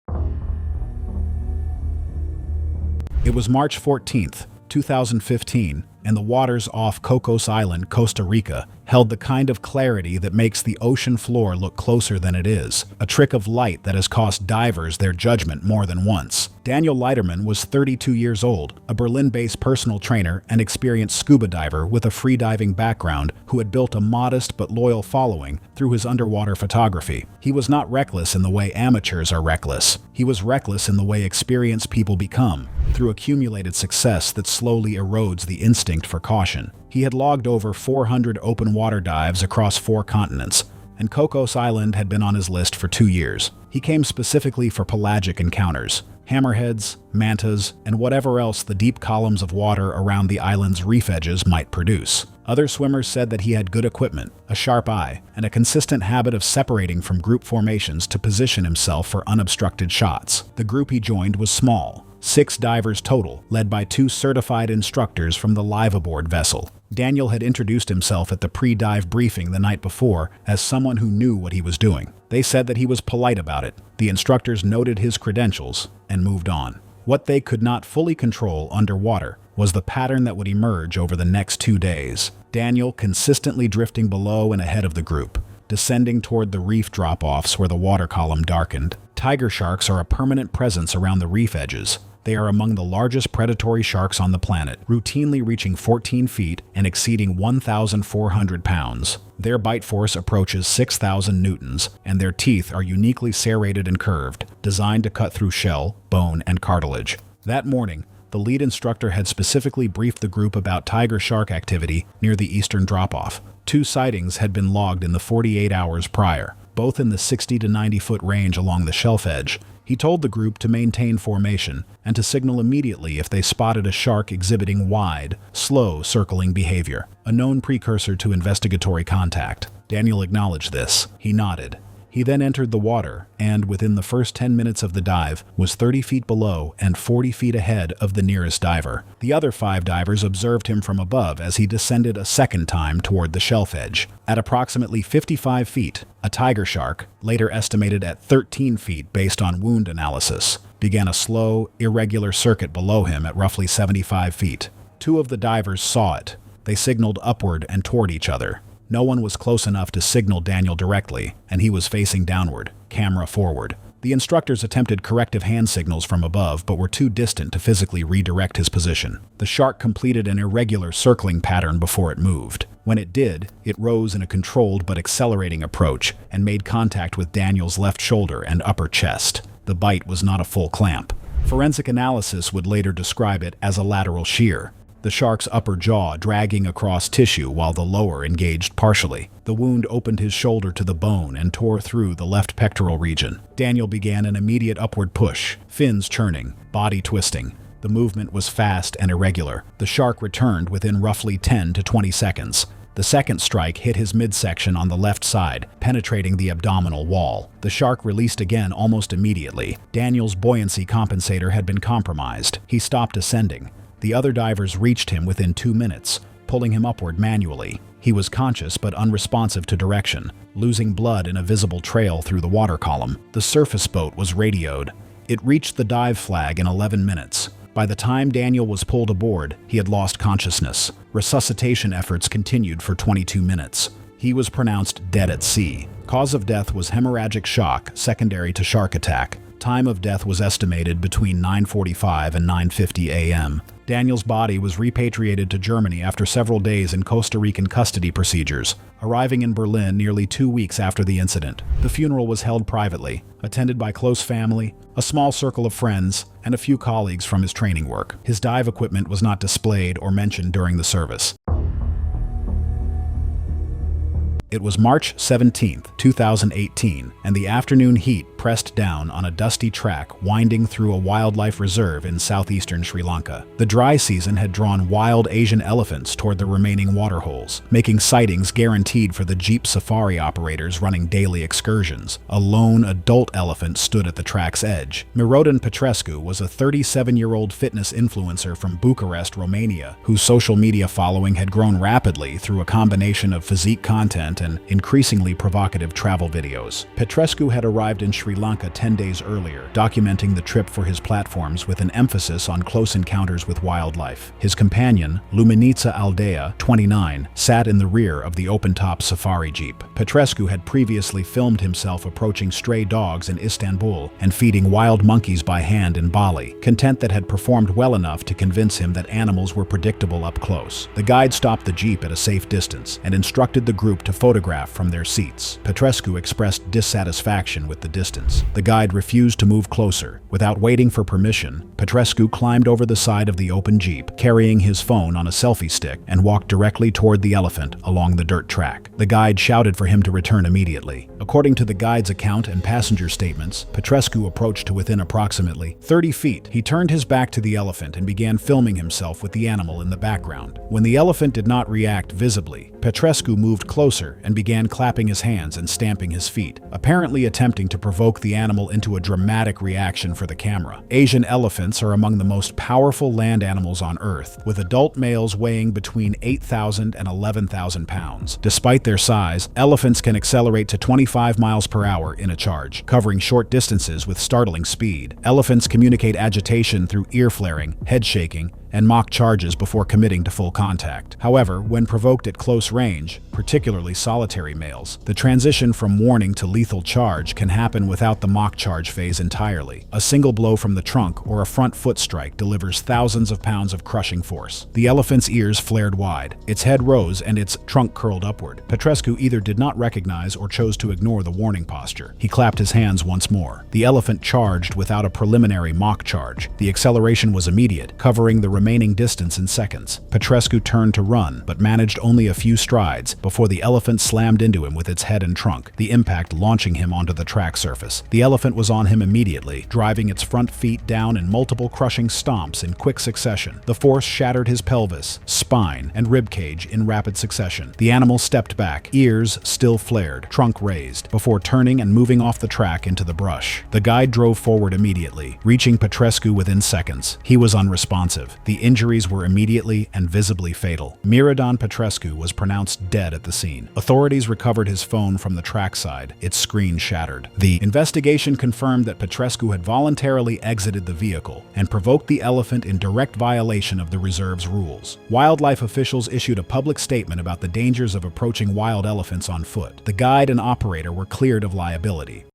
[SPEAKER 1] It was March 14th, 2015, and the waters off Cocos Island, Costa Rica, held the kind of clarity that makes the ocean floor look closer than it is, a trick of light that has cost divers their judgment more than once. Daniel Leiterman was 32 years old, a Berlin-based personal trainer and experienced scuba diver with a freediving background who had built a modest but loyal following through his underwater photography. He was not reckless in the way amateurs are reckless. He was reckless in the way experienced people become, through accumulated success that slowly erodes the instinct for caution. He had logged over 400 open water dives across 4 continents, and Cocos Island had been on his list for 2 years. He came specifically for pelagic encounters, hammerheads, mantas, and whatever else the deep columns of water around the island's reef edges might produce. Other swimmers said that he had good equipment, a sharp eye, and a consistent habit of separating from group formations to position himself for unobstructed shots. The group he joined was small, 6 divers total, led by 2 certified instructors from the live-aboard vessel. Daniel had introduced himself at the pre-dive briefing the night before as someone who knew what he was doing. They said that he was polite about it. The instructors noted his credentials and moved on. What they could not fully control underwater was the pattern that would emerge over the next 2 days. Daniel consistently drifting below and ahead of the group, descending toward the reef drop-offs where the water column darkened. Tiger sharks are a permanent presence around the reef edges. They are among the largest predatory sharks on the planet, routinely reaching 14 feet and exceeding 1,400 pounds. Their bite force approaches 6,000 newtons, and their teeth are uniquely serrated and curved, designed to cut through shell, bone, and cartilage. That morning, the lead instructor had specifically briefed the group about tiger shark activity near the eastern drop-off. 2 sightings had been logged in the 48 hours prior, both in the 60 to 90-foot range along the shelf edge. He told the group to maintain formation and to signal immediately if they spotted a shark exhibiting wide, slow circling behavior, a known precursor to investigatory contact. Daniel acknowledged this. He nodded. He then entered the water and, within the first 10 minutes of the dive, was 30 feet below and 40 feet ahead of the nearest diver. The other 5 divers observed him from above as he descended a second time toward the shelf edge. At approximately 55 feet, a tiger shark, later estimated at 13 feet based on wound analysis, began a slow, irregular circuit below him at roughly 75 feet. 2 of the divers saw it. They signaled upward and toward each other. No one was close enough to signal Daniel directly, and he was facing downward, camera forward. The instructors attempted corrective hand signals from above, but were too distant to physically redirect his position. The shark completed an irregular circling pattern before it moved. When it did, it rose in a controlled but accelerating approach and made contact with Daniel's left shoulder and upper chest. The bite was not a full clamp. Forensic analysis would later describe it as a lateral shear, the shark's upper jaw dragging across tissue while the lower engaged partially. The wound opened his shoulder to the bone and tore through the left pectoral region. Daniel began an immediate upward push, fins churning, body twisting. The movement was fast and irregular. The shark returned within roughly 10 to 20 seconds. The second strike hit his midsection on the left side, penetrating the abdominal wall. The shark released again almost immediately. Daniel's buoyancy compensator had been compromised. He stopped ascending. The other divers reached him within 2 minutes, pulling him upward manually. He was conscious but unresponsive to direction, losing blood in a visible trail through the water column. The surface boat was radioed. It reached the dive flag in 11 minutes. By the time Daniel was pulled aboard, he had lost consciousness. Resuscitation efforts continued for 22 minutes. He was pronounced dead at sea. Cause of death was hemorrhagic shock secondary to shark attack. Time of death was estimated between 9:45 and 9:50 a.m. Daniel's body was repatriated to Germany after several days in Costa Rican custody procedures, arriving in Berlin nearly 2 weeks after the incident. The funeral was held privately, attended by close family, a small circle of friends, and a few colleagues from his training work. His dive equipment was not displayed or mentioned during the service. It was March 17, 2018, and the afternoon heat pressed down on a dusty track winding through a wildlife reserve in southeastern Sri Lanka. The dry season had drawn wild Asian elephants toward the remaining waterholes, making sightings guaranteed for the jeep safari operators running daily excursions. A lone adult elephant stood at the track's edge. Mirodan Petrescu was a 37-year-old fitness influencer from Bucharest, Romania, whose social media following had grown rapidly through a combination of physique content and increasingly provocative travel videos. Petrescu had arrived in Sri Lanka 10 days earlier, documenting the trip for his platforms with an emphasis on close encounters with wildlife. His companion, Luminitsa Aldea, 29, sat in the rear of the open-top safari jeep. Petrescu had previously filmed himself approaching stray dogs in Istanbul and feeding wild monkeys by hand in Bali, content that had performed well enough to convince him that animals were predictable up close. The guide stopped the jeep at a safe distance and instructed the group to photograph from their seats. Petrescu expressed dissatisfaction with the distance. The guide refused to move closer. Without waiting for permission, Petrescu climbed over the side of the open jeep, carrying his phone on a selfie stick, and walked directly toward the elephant along the dirt track. The guide shouted for him to return immediately. According to the guide's account and passenger statements, Petrescu approached to within approximately 30 feet. He turned his back to the elephant and began filming himself with the animal in the background. When the elephant did not react visibly, Petrescu moved closer and began clapping his hands and stamping his feet, apparently attempting to provoke the animal into a dramatic reaction for the camera. Asian elephants are among the most powerful land animals on Earth, with adult males weighing between 8,000 and 11,000 pounds. Despite their size, elephants can accelerate to 25 miles per hour in a charge, covering short distances with startling speed. Elephants communicate agitation through ear flaring, head shaking, and mock charges before committing to full contact. However, when provoked at close range, particularly solitary males, the transition from warning to lethal charge can happen without the mock charge phase entirely. A single blow from the trunk or a front foot strike delivers thousands of pounds of crushing force. The elephant's ears flared wide, its head rose, and its trunk curled upward. Petrescu either did not recognize or chose to ignore the warning posture. He clapped his hands once more. The elephant charged without a preliminary mock charge. The acceleration was immediate, covering the remaining distance in seconds. Petrescu turned to run, but managed only a few strides before the elephant slammed into him with its head and trunk, the impact launching him onto the track surface. The elephant was on him immediately, driving its front feet down in multiple crushing stomps in quick succession. The force shattered his pelvis, spine, and rib cage in rapid succession. The animal stepped back, ears still flared, trunk raised, before turning and moving off the track into the brush. The guide drove forward immediately, reaching Petrescu within seconds. He was unresponsive. The injuries were immediately and visibly fatal. Mirodan Petrescu was pronounced dead at the scene. Authorities recovered his phone from the trackside, its screen shattered. The investigation confirmed that Petrescu had voluntarily exited the vehicle and provoked the elephant in direct violation of the reserve's rules. Wildlife officials issued a public statement about the dangers of approaching wild elephants on foot. The guide and operator were cleared of liability.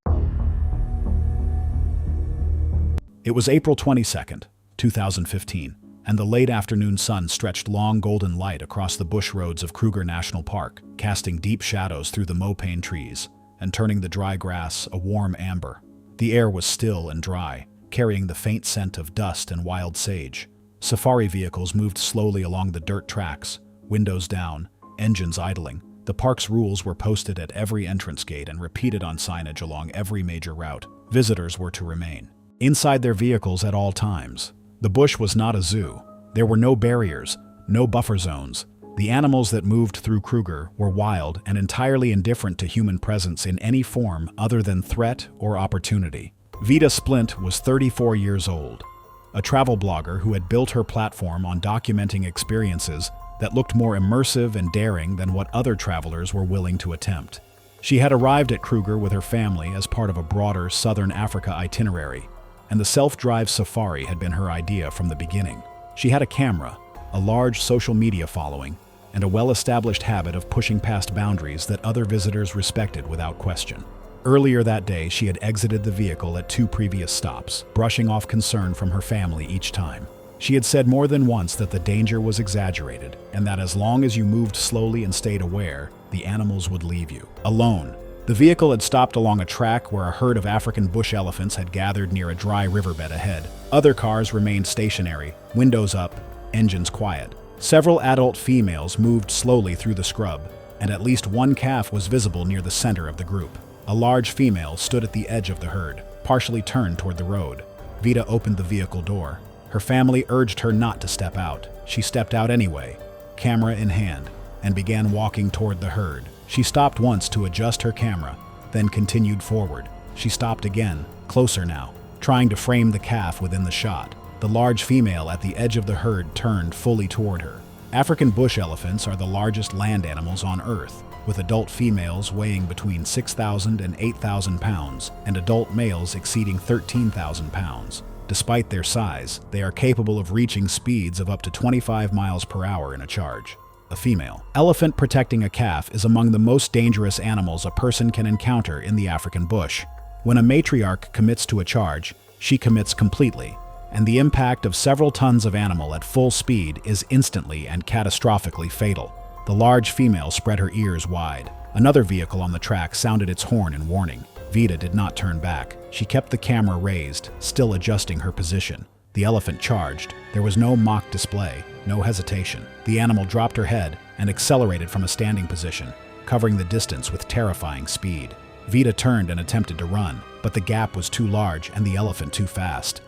[SPEAKER 1] It was April 22nd, 2015. And the late afternoon sun stretched long golden light across the bush roads of Kruger National Park, casting deep shadows through the mopane trees and turning the dry grass a warm amber. The air was still and dry, carrying the faint scent of dust and wild sage. Safari vehicles moved slowly along the dirt tracks, windows down, engines idling. The park's rules were posted at every entrance gate and repeated on signage along every major route. Visitors were to remain inside their vehicles at all times. The bush was not a zoo. There were no barriers, no buffer zones. The animals that moved through Kruger were wild and entirely indifferent to human presence in any form other than threat or opportunity. Vida Splint was 34 years old, a travel blogger who had built her platform on documenting experiences that looked more immersive and daring than what other travelers were willing to attempt. She had arrived at Kruger with her family as part of a broader Southern Africa itinerary, and the self-drive safari had been her idea from the beginning. She had a camera, a large social media following, and a well-established habit of pushing past boundaries that other visitors respected without question. Earlier that day, she had exited the vehicle at 2 previous stops, brushing off concern from her family each time. She had said more than once that the danger was exaggerated, and that as long as you moved slowly and stayed aware, the animals would leave you alone. The vehicle had stopped along a track where a herd of African bush elephants had gathered near a dry riverbed ahead. Other cars remained stationary, windows up, engines quiet. Several adult females moved slowly through the scrub, and at least one calf was visible near the center of the group. A large female stood at the edge of the herd, partially turned toward the road. Vida opened the vehicle door. Her family urged her not to step out. She stepped out anyway, camera in hand, and began walking toward the herd. She stopped once to adjust her camera, then continued forward. She stopped again, closer now, trying to frame the calf within the shot. The large female at the edge of the herd turned fully toward her. African bush elephants are the largest land animals on Earth, with adult females weighing between 6,000 and 8,000 pounds, and adult males exceeding 13,000 pounds. Despite their size, they are capable of reaching speeds of up to 25 miles per hour in a charge. A female elephant protecting a calf is among the most dangerous animals a person can encounter in the African bush. When a matriarch commits to a charge, she commits completely, and the impact of several tons of animal at full speed is instantly and catastrophically fatal. The large female spread her ears wide. Another vehicle on the track sounded its horn in warning. Vida did not turn back. She kept the camera raised, still adjusting her position. The elephant charged. There was no mock display, no hesitation. The animal dropped her head and accelerated from a standing position, covering the distance with terrifying speed. Vida turned and attempted to run, but the gap was too large and the elephant too fast.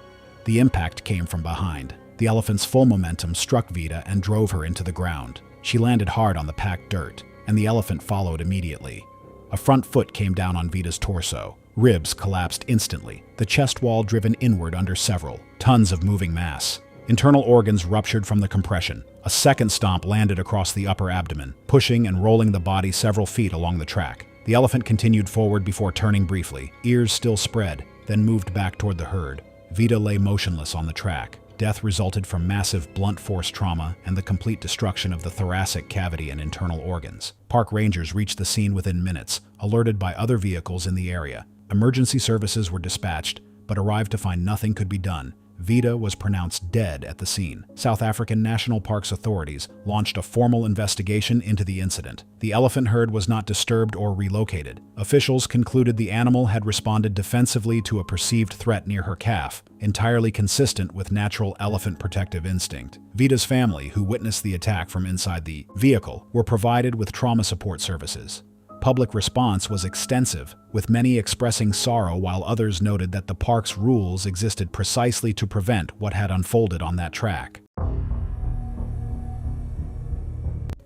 [SPEAKER 1] The impact came from behind. The elephant's full momentum struck Vida and drove her into the ground. She landed hard on the packed dirt, and the elephant followed immediately. A front foot came down on Vida's torso. Ribs collapsed instantly, the chest wall driven inward under several tons of moving mass. Internal organs ruptured from the compression. A second stomp landed across the upper abdomen, pushing and rolling the body several feet along the track. The elephant continued forward before turning briefly, ears still spread, then moved back toward the herd. Vida lay motionless on the track. Death resulted from massive blunt force trauma and the complete destruction of the thoracic cavity and internal organs. Park rangers reached the scene within minutes, alerted by other vehicles in the area. Emergency services were dispatched, but arrived to find nothing could be done. Vida was pronounced dead at the scene. South African National Parks authorities launched a formal investigation into the incident. The elephant herd was not disturbed or relocated. Officials concluded the animal had responded defensively to a perceived threat near her calf, entirely consistent with natural elephant protective instinct. Vida's family, who witnessed the attack from inside the vehicle, were provided with trauma support services. Public response was extensive, with many expressing sorrow while others noted that the park's rules existed precisely to prevent what had unfolded on that track.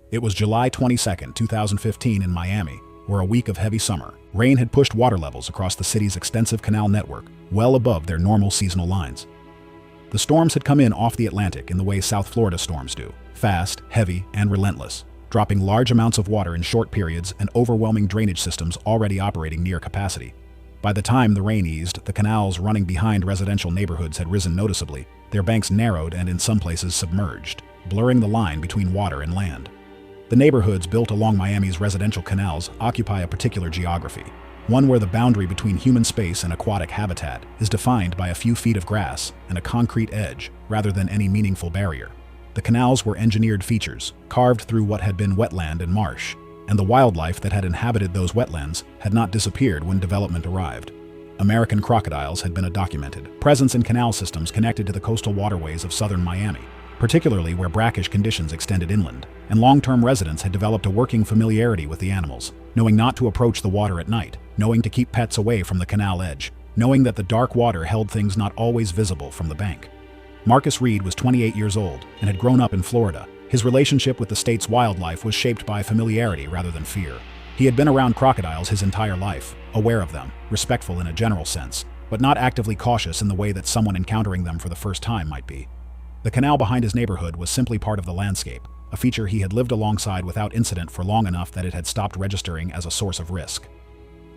[SPEAKER 1] It was July 22, 2015 in Miami, where a week of heavy summer. Rain had pushed water levels across the city's extensive canal network, well above their normal seasonal lines. The storms had come in off the Atlantic in the way South Florida storms do, fast, heavy, and relentless, dropping large amounts of water in short periods and overwhelming drainage systems already operating near capacity. By the time the rain eased, the canals running behind residential neighborhoods had risen noticeably, their banks narrowed and in some places submerged, blurring the line between water and land. The neighborhoods built along Miami's residential canals occupy a particular geography, one where the boundary between human space and aquatic habitat is defined by a few feet of grass and a concrete edge rather than any meaningful barrier. The canals were engineered features, carved through what had been wetland and marsh, and the wildlife that had inhabited those wetlands had not disappeared when development arrived. American crocodiles had been a documented presence in canal systems connected to the coastal waterways of southern Miami, particularly where brackish conditions extended inland, and long-term residents had developed a working familiarity with the animals, knowing not to approach the water at night, knowing to keep pets away from the canal edge, knowing that the dark water held things not always visible from the bank. Marcus Reed was 28 years old and had grown up in Florida. His relationship with the state's wildlife was shaped by familiarity rather than fear. He had been around crocodiles his entire life, aware of them, respectful in a general sense, but not actively cautious in the way that someone encountering them for the first time might be. The canal behind his neighborhood was simply part of the landscape, a feature he had lived alongside without incident for long enough that it had stopped registering as a source of risk.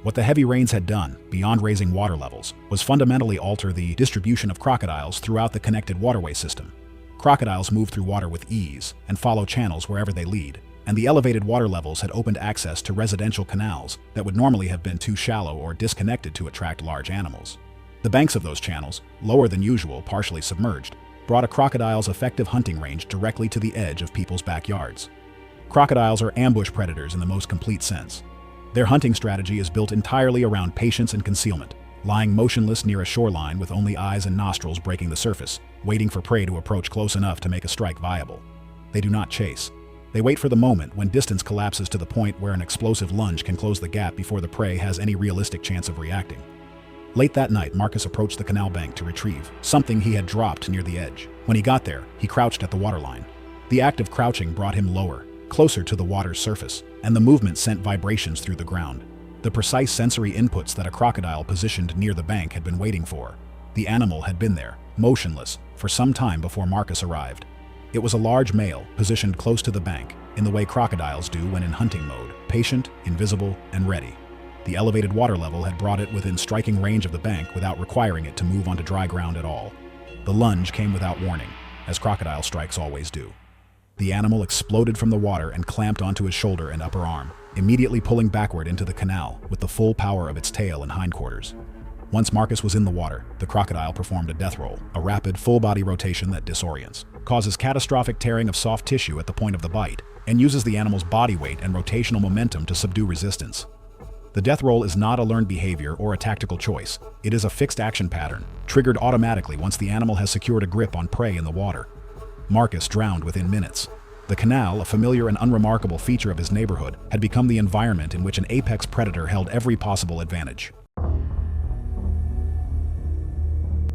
[SPEAKER 1] What the heavy rains had done, beyond raising water levels, was fundamentally alter the distribution of crocodiles throughout the connected waterway system. Crocodiles move through water with ease and follow channels wherever they lead, and the elevated water levels had opened access to residential canals that would normally have been too shallow or disconnected to attract large animals. The banks of those channels, lower than usual, partially submerged, brought a crocodile's effective hunting range directly to the edge of people's backyards. Crocodiles are ambush predators in the most complete sense. Their hunting strategy is built entirely around patience and concealment, lying motionless near a shoreline with only eyes and nostrils breaking the surface, waiting for prey to approach close enough to make a strike viable. They do not chase. They wait for the moment when distance collapses to the point where an explosive lunge can close the gap before the prey has any realistic chance of reacting. Late that night, Marcus approached the canal bank to retrieve something he had dropped near the edge. When he got there, he crouched at the waterline. The act of crouching brought him lower, closer to the water's surface, and the movement sent vibrations through the ground. The precise sensory inputs that a crocodile positioned near the bank had been waiting for. The animal had been there, motionless, for some time before Marcus arrived. It was a large male, positioned close to the bank, in the way crocodiles do when in hunting mode, patient, invisible, and ready. The elevated water level had brought it within striking range of the bank without requiring it to move onto dry ground at all. The lunge came without warning, as crocodile strikes always do. The animal exploded from the water and clamped onto his shoulder and upper arm, immediately pulling backward into the canal with the full power of its tail and hindquarters. Once Marcus was in the water, the crocodile performed a death roll, a rapid, full-body rotation that disorients, causes catastrophic tearing of soft tissue at the point of the bite, and uses the animal's body weight and rotational momentum to subdue resistance. The death roll is not a learned behavior or a tactical choice. It is a fixed action pattern, triggered automatically once the animal has secured a grip on prey in the water. Marcus drowned within minutes. The canal, a familiar and unremarkable feature of his neighborhood, had become the environment in which an apex predator held every possible advantage.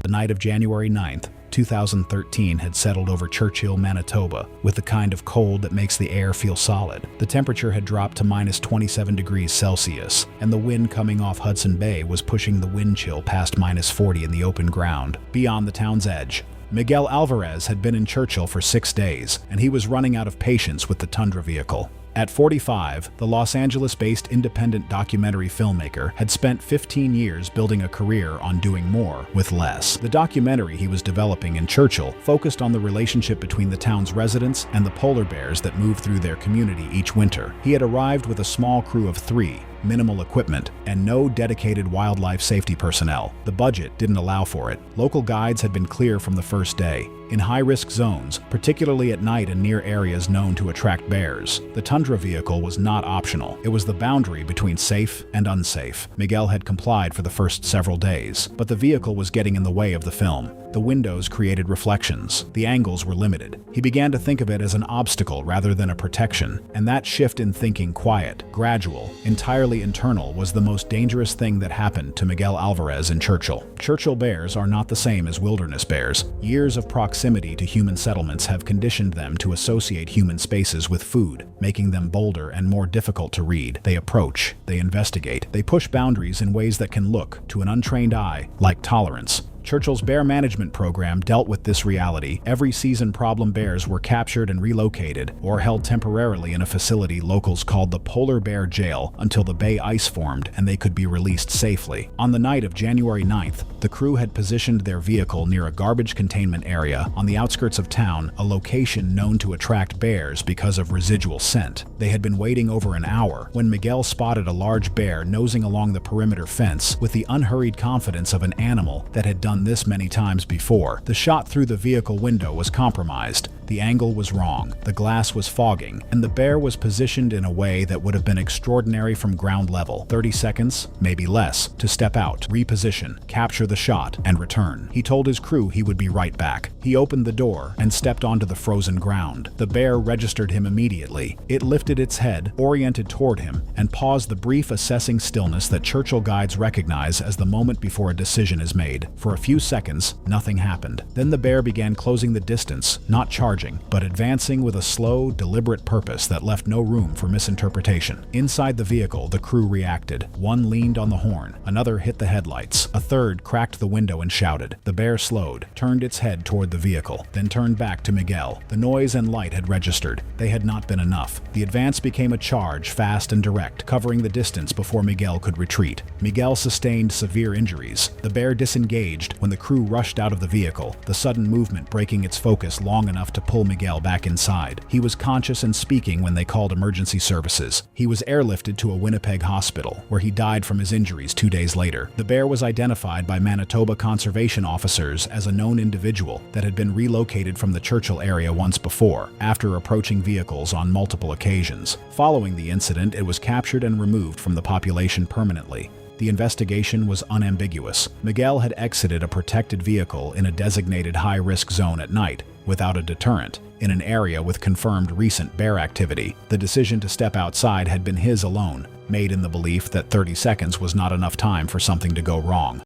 [SPEAKER 1] The night of January 9th, 2013 had settled over Churchill, Manitoba, with the kind of cold that makes the air feel solid. The temperature had dropped to minus 27 degrees Celsius, and the wind coming off Hudson Bay was pushing the wind chill past minus 40 in the open ground, beyond the town's edge. Miguel Alvarez had been in Churchill for 6 days, and he was running out of patience with the Tundra vehicle. At 45, the Los Angeles-based independent documentary filmmaker had spent 15 years building a career on doing more with less. The documentary he was developing in Churchill focused on the relationship between the town's residents and the polar bears that move through their community each winter. He had arrived with a small crew of 3, minimal equipment, and no dedicated wildlife safety personnel. The budget didn't allow for it. Local guides had been clear from the first day. In high-risk zones, particularly at night and near areas known to attract bears, the Tundra vehicle was not optional. It was the boundary between safe and unsafe. Miguel had complied for the first several days, but the vehicle was getting in the way of the film. The windows created reflections. The angles were limited. He began to think of it as an obstacle rather than a protection, and that shift in thinking, quiet, gradual, entirely internal, was the most dangerous thing that happened to Miguel Alvarez in Churchill. Churchill bears are not the same as wilderness bears. Years of proximity to human settlements have conditioned them to associate human spaces with food, making them bolder and more difficult to read. They approach, they investigate, they push boundaries in ways that can look, to an untrained eye, like tolerance. Churchill's bear management program dealt with this reality. Every season problem bears were captured and relocated, or held temporarily in a facility locals called the Polar Bear Jail until the bay ice formed and they could be released safely. On the night of January 9th, the crew had positioned their vehicle near a garbage containment area on the outskirts of town, a location known to attract bears because of residual scent. They had been waiting over an hour when Miguel spotted a large bear nosing along the perimeter fence with the unhurried confidence of an animal that had done this many times before. The shot through the vehicle window was compromised. The angle was wrong, the glass was fogging, and the bear was positioned in a way that would have been extraordinary from ground level. 30 seconds, maybe less, to step out, reposition, capture the shot, and return. He told his crew he would be right back. He opened the door and stepped onto the frozen ground. The bear registered him immediately. It lifted its head, oriented toward him, and paused the brief assessing stillness that Churchill guides recognize as the moment before a decision is made. For a few seconds, nothing happened. Then the bear began closing the distance, not charging, but advancing with a slow, deliberate purpose that left no room for misinterpretation. Inside the vehicle, the crew reacted. One leaned on the horn, another hit the headlights, a third cracked the window and shouted. The bear slowed, turned its head toward the vehicle, then turned back to Miguel. The noise and light had registered. They had not been enough. The advance became a charge, fast and direct, covering the distance before Miguel could retreat. Miguel sustained severe injuries. The bear disengaged when the crew rushed out of the vehicle, the sudden movement breaking its focus long enough to pull Miguel back inside. He was conscious and speaking when they called emergency services. He was airlifted to a Winnipeg hospital, where he died from his injuries 2 days later. The bear was identified by Manitoba conservation officers as a known individual that had been relocated from the Churchill area once before, after approaching vehicles on multiple occasions. Following the incident, it was captured and removed from the population permanently. The investigation was unambiguous. Miguel had exited a protected vehicle in a designated high-risk zone at night, without a deterrent, in an area with confirmed recent bear activity. The decision to step outside had been his alone, made in the belief that 30 seconds was not enough time for something to go wrong.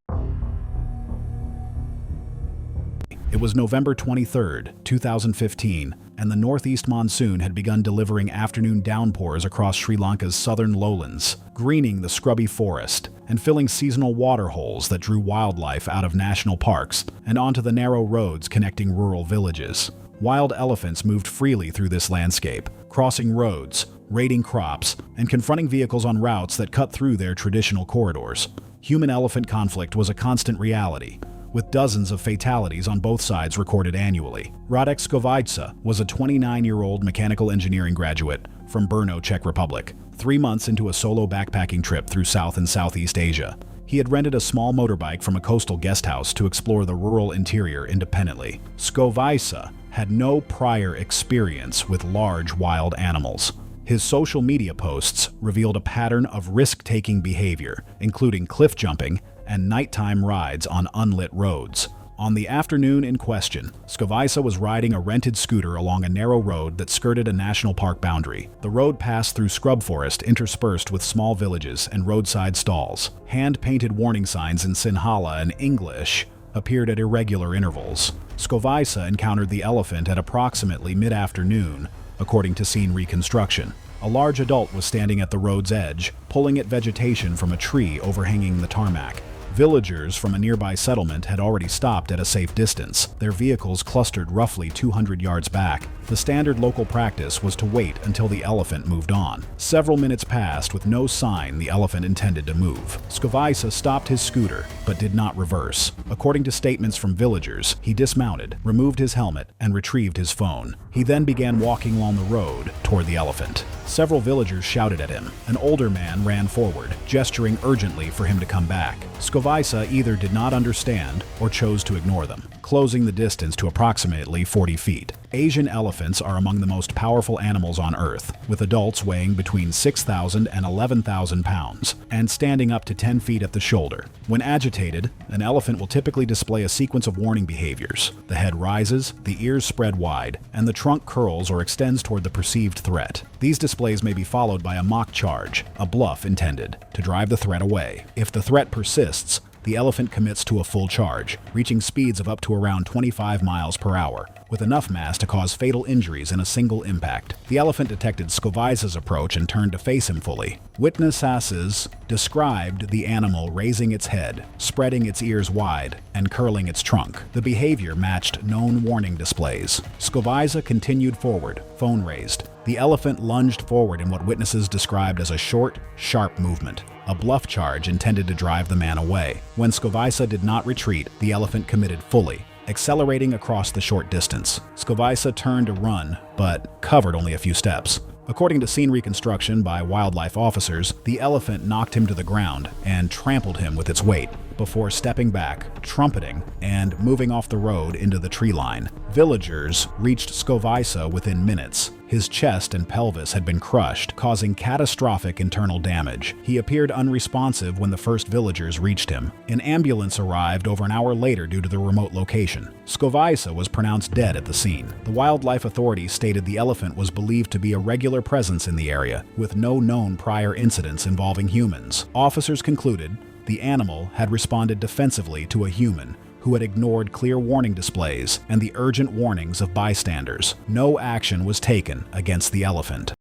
[SPEAKER 1] It was November 23, 2015, and the northeast monsoon had begun delivering afternoon downpours across Sri Lanka's southern lowlands, greening the scrubby forest and filling seasonal water holes that drew wildlife out of national parks and onto the narrow roads connecting rural villages. Wild elephants moved freely through this landscape, crossing roads, raiding crops, and confronting vehicles on routes that cut through their traditional corridors. Human-elephant conflict was a constant reality, with dozens of fatalities on both sides recorded annually. Radek Skovica was a 29-year-old mechanical engineering graduate from Brno, Czech Republic, 3 months into a solo backpacking trip through South and Southeast Asia. He had rented a small motorbike from a coastal guest house to explore the rural interior independently. Skovica had no prior experience with large wild animals. His social media posts revealed a pattern of risk-taking behavior, including cliff jumping and nighttime rides on unlit roads. On the afternoon in question, Skovica was riding a rented scooter along a narrow road that skirted a national park boundary. The road passed through scrub forest interspersed with small villages and roadside stalls. Hand-painted warning signs in Sinhala and English appeared at irregular intervals. Skovica encountered the elephant at approximately mid-afternoon, according to scene reconstruction. A large adult was standing at the road's edge, pulling at vegetation from a tree overhanging the tarmac. Villagers from a nearby settlement had already stopped at a safe distance, their vehicles clustered roughly 200 yards back. The standard local practice was to wait until the elephant moved on. Several minutes passed with no sign the elephant intended to move. Skovica stopped his scooter, but did not reverse. According to statements from villagers, he dismounted, removed his helmet, and retrieved his phone. He then began walking along the road toward the elephant. Several villagers shouted at him. An older man ran forward, gesturing urgently for him to come back. Skovica either did not understand or chose to ignore them, closing the distance to approximately 40 feet. Asian elephants are among the most powerful animals on Earth, with adults weighing between 6,000 and 11,000 pounds, and standing up to 10 feet at the shoulder. When agitated, an elephant will typically display a sequence of warning behaviors. The head rises, the ears spread wide, and the trunk curls or extends toward the perceived threat. These displays may be followed by a mock charge, a bluff intended to drive the threat away. If the threat persists, the elephant commits to a full charge, reaching speeds of up to around 25 miles per hour, with enough mass to cause fatal injuries in a single impact. The elephant detected Skovica's approach and turned to face him fully. Witnesses described the animal raising its head, spreading its ears wide, and curling its trunk. The behavior matched known warning displays. Skovica continued forward, phone raised. The elephant lunged forward in what witnesses described as a short, sharp movement, a bluff charge intended to drive the man away. When Skovica did not retreat, the elephant committed fully, accelerating across the short distance. Skovica turned to run, but covered only a few steps. According to scene reconstruction by wildlife officers, the elephant knocked him to the ground and trampled him with its weight, before stepping back, trumpeting, and moving off the road into the tree line. Villagers reached Skovica within minutes. His chest and pelvis had been crushed, causing catastrophic internal damage. He appeared unresponsive when the first villagers reached him. An ambulance arrived over an hour later due to the remote location. Scovaisa was pronounced dead at the scene. The wildlife authorities stated the elephant was believed to be a regular presence in the area, with no known prior incidents involving humans. Officers concluded the animal had responded defensively to a human who had ignored clear warning displays and the urgent warnings of bystanders. No action was taken against the elephant.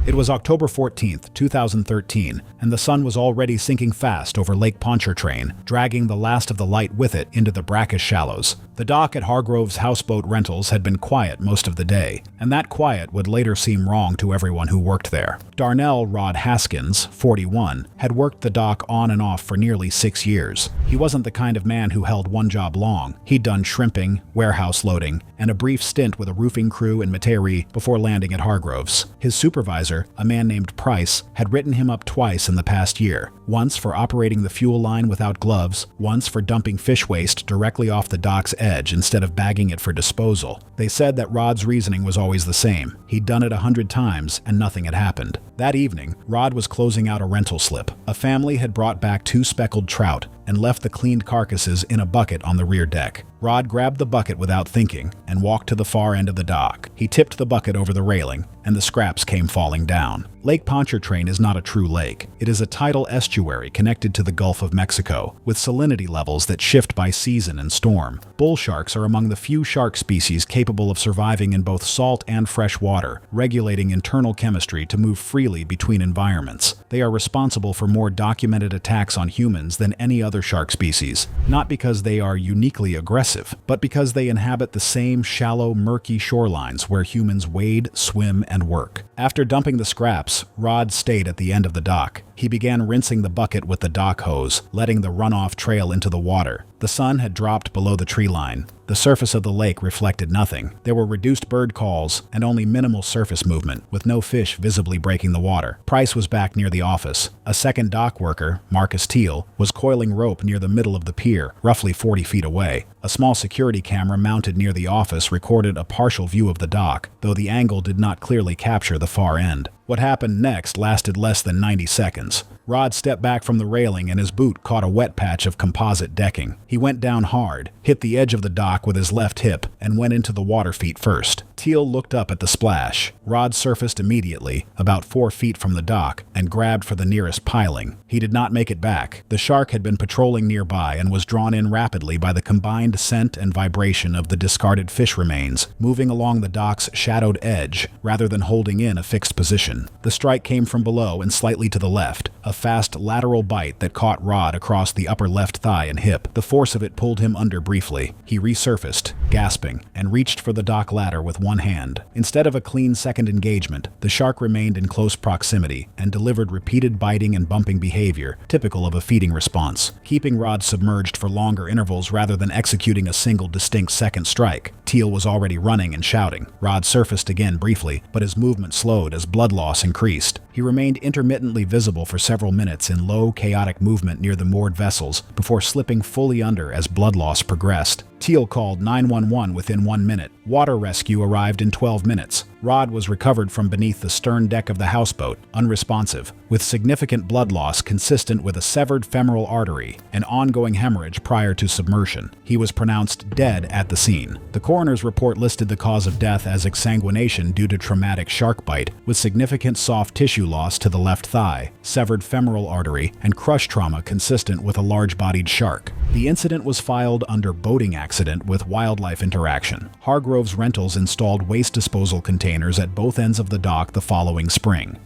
[SPEAKER 1] It was October 14, 2013, and the sun was already sinking fast over Lake Pontchartrain, dragging the last of the light with it into the brackish shallows. The dock at Hargrove's houseboat rentals had been quiet most of the day, and that quiet would later seem wrong to everyone who worked there. Darnell Rod Haskins, 41, had worked the dock on and off for nearly 6 years. He wasn't the kind of man who held one job long. He'd done shrimping, warehouse loading, and a brief stint with a roofing crew in Metairie before landing at Hargrove's. His supervisor, a man named Price, had written him up twice in the past year, once for operating the fuel line without gloves, once for dumping fish waste directly off the dock's edge instead of bagging it for disposal. They said that Rod's reasoning was always the same. He'd done it 100 times and nothing had happened. That evening, Rod was closing out a rental slip. A family had brought back 2 speckled trout and left the cleaned carcasses in a bucket on the rear deck. Rod grabbed the bucket without thinking and walked to the far end of the dock. He tipped the bucket over the railing, and the scraps came falling down. Lake Pontchartrain is not a true lake. It is a tidal estuary connected to the Gulf of Mexico, with salinity levels that shift by season and storm. Bull sharks are among the few shark species capable of surviving in both salt and fresh water, regulating internal chemistry to move freely between environments. They are responsible for more documented attacks on humans than any other shark species, not because they are uniquely aggressive, but because they inhabit the same shallow, murky shorelines where humans wade, swim, and work. After dumping the scraps, Rod stayed at the end of the dock. He began rinsing the bucket with the dock hose, letting the runoff trail into the water. The sun had dropped below the tree line. The surface of the lake reflected nothing. There were reduced bird calls and only minimal surface movement, with no fish visibly breaking the water. Price was back near the office. A second dock worker, Marcus Teal, was coiling rope near the middle of the pier, roughly 40 feet away. A small security camera mounted near the office recorded a partial view of the dock, though the angle did not clearly capture the far end. What happened next lasted less than 90 seconds. Rod stepped back from the railing and his boot caught a wet patch of composite decking. He went down hard, hit the edge of the dock with his left hip, and went into the water feet first. Teal looked up at the splash. Rod surfaced immediately, about 4 feet from the dock, and grabbed for the nearest piling. He did not make it back. The shark had been patrolling nearby and was drawn in rapidly by the combined scent and vibration of the discarded fish remains, moving along the dock's shadowed edge rather than holding in a fixed position. The strike came from below and slightly to the left, a fast lateral bite that caught Rod across the upper left thigh and hip. The force of it pulled him under briefly. He resurfaced, gasping, and reached for the dock ladder with one hand. Instead of a clean second engagement, the shark remained in close proximity and delivered repeated biting and bumping behavior, typical of a feeding response, keeping Rod submerged for longer intervals rather than executing a single distinct second strike. Teal was already running and shouting. Rod surfaced again briefly, but his movement slowed as blood loss increased. He remained intermittently visible for several minutes in low, chaotic movement near the moored vessels before slipping fully under as blood loss progressed. Teal called 911 within 1 minute. Water rescue arrived in 12 minutes. Rod was recovered from beneath the stern deck of the houseboat, unresponsive, with significant blood loss consistent with a severed femoral artery and ongoing hemorrhage prior to submersion. He was pronounced dead at the scene. The coroner's report listed the cause of death as exsanguination due to traumatic shark bite, with significant soft tissue loss to the left thigh, severed femoral artery, and crush trauma consistent with a large-bodied shark. The incident was filed under boating accident with wildlife interaction. Hargrove's Rentals installed waste disposal containers at both ends of the dock the following spring.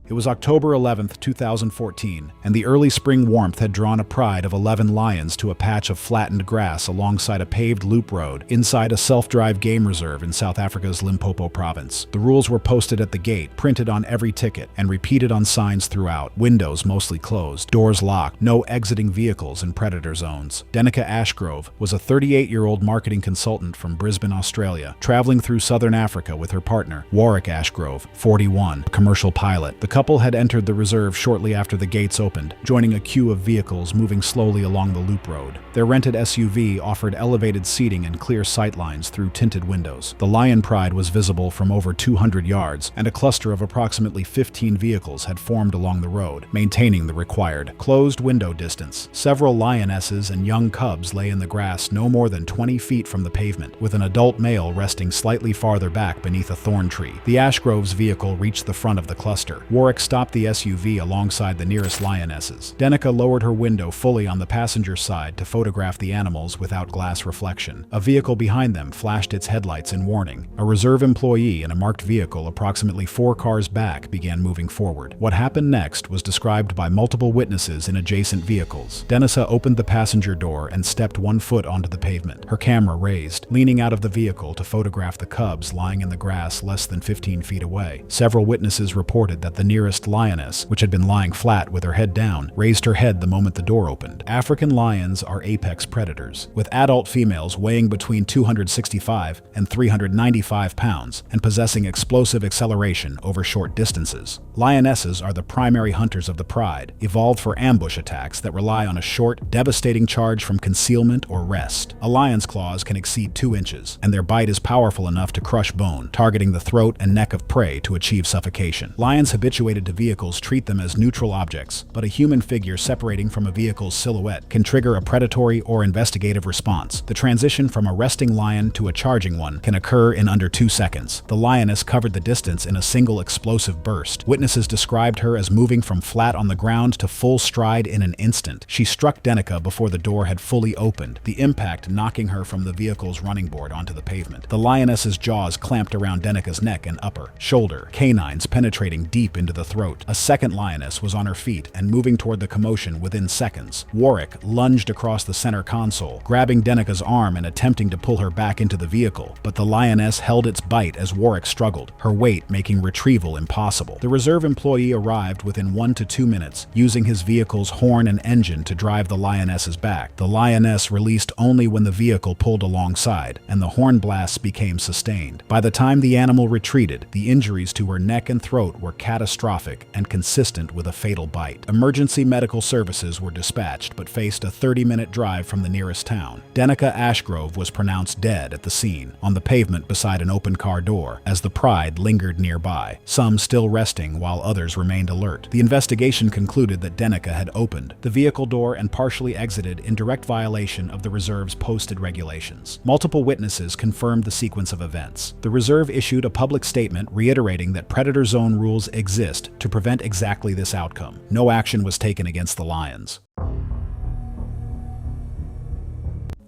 [SPEAKER 1] It was October 11, 2014, and the early spring warmth had drawn a pride of 11 lions to a patch of flattened grass alongside a paved loop road inside a self-drive game reserve in South Africa's Limpopo province. The rules were posted at the gate, printed on every ticket, and repeated on signs throughout. Windows mostly closed, doors locked, no exiting vehicles in predator zones. Denica Ashgrove was a 38-year-old marketing consultant from Brisbane, Australia, traveling through southern Africa with her partner, Warwick Ashgrove, 41, a commercial pilot. The couple had entered the reserve shortly after the gates opened, joining a queue of vehicles moving slowly along the loop road. Their rented SUV offered elevated seating and clear sightlines through tinted windows. The Lion Pride was visible from over 200 yards, and a cluster of approximately 15 vehicles had formed along the road, maintaining the required closed window distance. Several lionesses and young cubs lay in the grass no more than 20 feet from the pavement, with an adult male resting slightly farther back beneath a thorn tree. The Ashgrove's vehicle reached the front of the cluster. Warwick stopped the SUV alongside the nearest lionesses. Denica lowered her window fully on the passenger side to photograph the animals without glass reflection. A vehicle behind them flashed its headlights in warning. A reserve employee in a marked vehicle approximately 4 cars back began moving forward. What happened next was described by multiple witnesses in adjacent vehicles. Denisa opened the passenger door and stepped 1 foot onto the pavement, her camera raised, leaning out of the vehicle to photograph the cubs lying in the grass less than 15 feet away. Several witnesses reported that the nearest lioness, which had been lying flat with her head down, raised her head the moment the door opened. African lions are apex predators, with adult females weighing between 265 and 395 pounds and possessing explosive acceleration over short distances. Lionesses are the primary hunters of the pride, evolved for ambush attacks that rely on a short, devastating charge from concealment or rest. A lion's claws can exceed 2 inches, and their bite is powerful enough to crush bone, targeting the throat and neck of prey to achieve suffocation. Lions habituated to vehicles treat them as neutral objects, but a human figure separating from a vehicle's silhouette can trigger a predatory or investigative response. The transition from a resting lion to a charging one can occur in under 2 seconds. The lioness covered the distance in a single explosive burst. Witnesses described her as moving from flat on the ground to full stride in an instant. She struck Denica before the door had fully opened, the impact knocking her from the vehicle's running board onto the pavement. The lioness's jaws clamped around Denica's neck and upper shoulder, canines penetrating deep into the throat. A second lioness was on her feet and moving toward the commotion within seconds. Warwick lunged across the center console, grabbing Denica's arm and attempting to pull her back into the vehicle, but the lioness held its bite as Warwick struggled, her weight making retrieval impossible. The reserve employee arrived within 1 to 2 minutes, using his vehicle's horn and engine to drive the lioness's back. The lioness released only when the vehicle pulled alongside, and the horn blasts became sustained. By the time the animal retreated, the injuries to her neck and throat were catastrophic and consistent with a fatal bite. Emergency medical services were dispatched, but faced a 30-minute drive from the nearest town. Denica Ashgrove was pronounced dead at the scene, on the pavement beside an open car door, as the Pride lingered nearby, some still resting while others remained alert. The investigation concluded that Denica had opened the vehicle door and partially exited in direct violation of the reserve's posted regulations. Multiple witnesses confirmed the sequence of events. The reserve issued a public statement reiterating that predator zone rules exist to prevent exactly this outcome. No action was taken against the lions.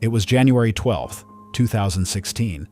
[SPEAKER 1] It was January 12, 2016,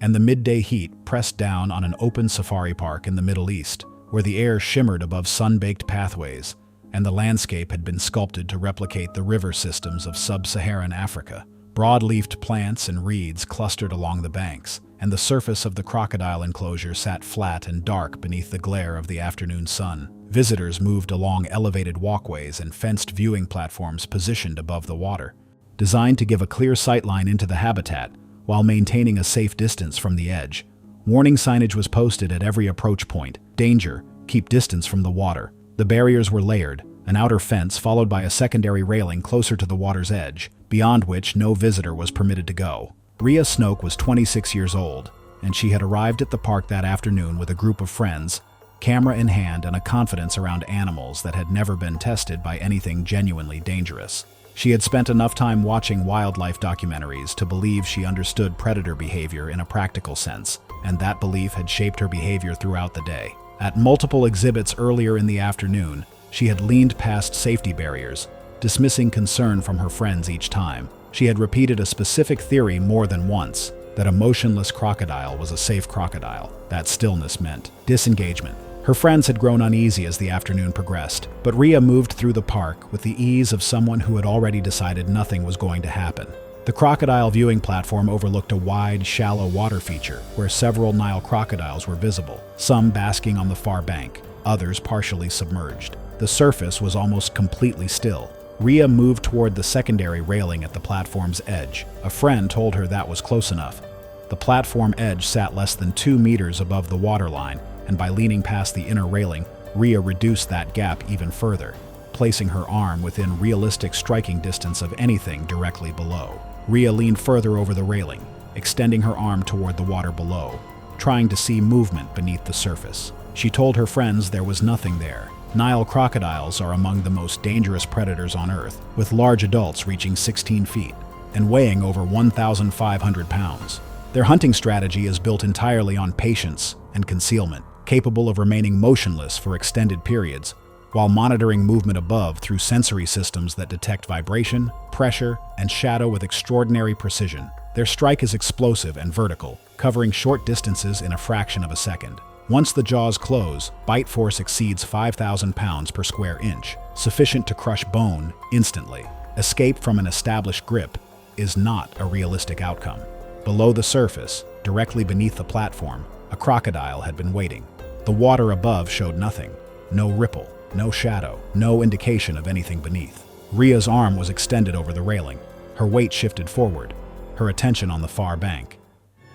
[SPEAKER 1] and the midday heat pressed down on an open safari park in the Middle East, where the air shimmered above sun-baked pathways, and the landscape had been sculpted to replicate the river systems of sub-Saharan Africa. Broad-leafed plants and reeds clustered along the banks, and the surface of the crocodile enclosure sat flat and dark beneath the glare of the afternoon sun. Visitors moved along elevated walkways and fenced viewing platforms positioned above the water, designed to give a clear sightline into the habitat while maintaining a safe distance from the edge. Warning signage was posted at every approach point. Danger, keep distance from the water. The barriers were layered, an outer fence followed by a secondary railing closer to the water's edge, beyond which no visitor was permitted to go. Rhea Snoke was 26 years old, and she had arrived at the park that afternoon with a group of friends, camera in hand and a confidence around animals that had never been tested by anything genuinely dangerous. She had spent enough time watching wildlife documentaries to believe she understood predator behavior in a practical sense, and that belief had shaped her behavior throughout the day. At multiple exhibits earlier in the afternoon, she had leaned past safety barriers, dismissing concern from her friends each time. She had repeated a specific theory more than once, that a motionless crocodile was a safe crocodile. That stillness meant disengagement. Her friends had grown uneasy as the afternoon progressed, but Rhea moved through the park with the ease of someone who had already decided nothing was going to happen. The crocodile viewing platform overlooked a wide, shallow water feature where several Nile crocodiles were visible, some basking on the far bank, others partially submerged. The surface was almost completely still. Rhea moved toward the secondary railing at the platform's edge. A friend told her that was close enough. The platform edge sat less than 2 meters above the waterline, and by leaning past the inner railing, Rhea reduced that gap even further, placing her arm within realistic striking distance of anything directly below. Rhea leaned further over the railing, extending her arm toward the water below, trying to see movement beneath the surface. She told her friends there was nothing there. Nile crocodiles are among the most dangerous predators on Earth, with large adults reaching 16 feet and weighing over 1,500 pounds. Their hunting strategy is built entirely on patience and concealment, capable of remaining motionless for extended periods, while monitoring movement above through sensory systems that detect vibration, pressure, and shadow with extraordinary precision. Their strike is explosive and vertical, covering short distances in a fraction of a second. Once the jaws close, bite force exceeds 5,000 pounds per square inch, sufficient to crush bone instantly. Escape from an established grip is not a realistic outcome. Below the surface, directly beneath the platform, a crocodile had been waiting. The water above showed nothing. No ripple, no shadow, no indication of anything beneath. Rhea's arm was extended over the railing. Her weight shifted forward, her attention on the far bank.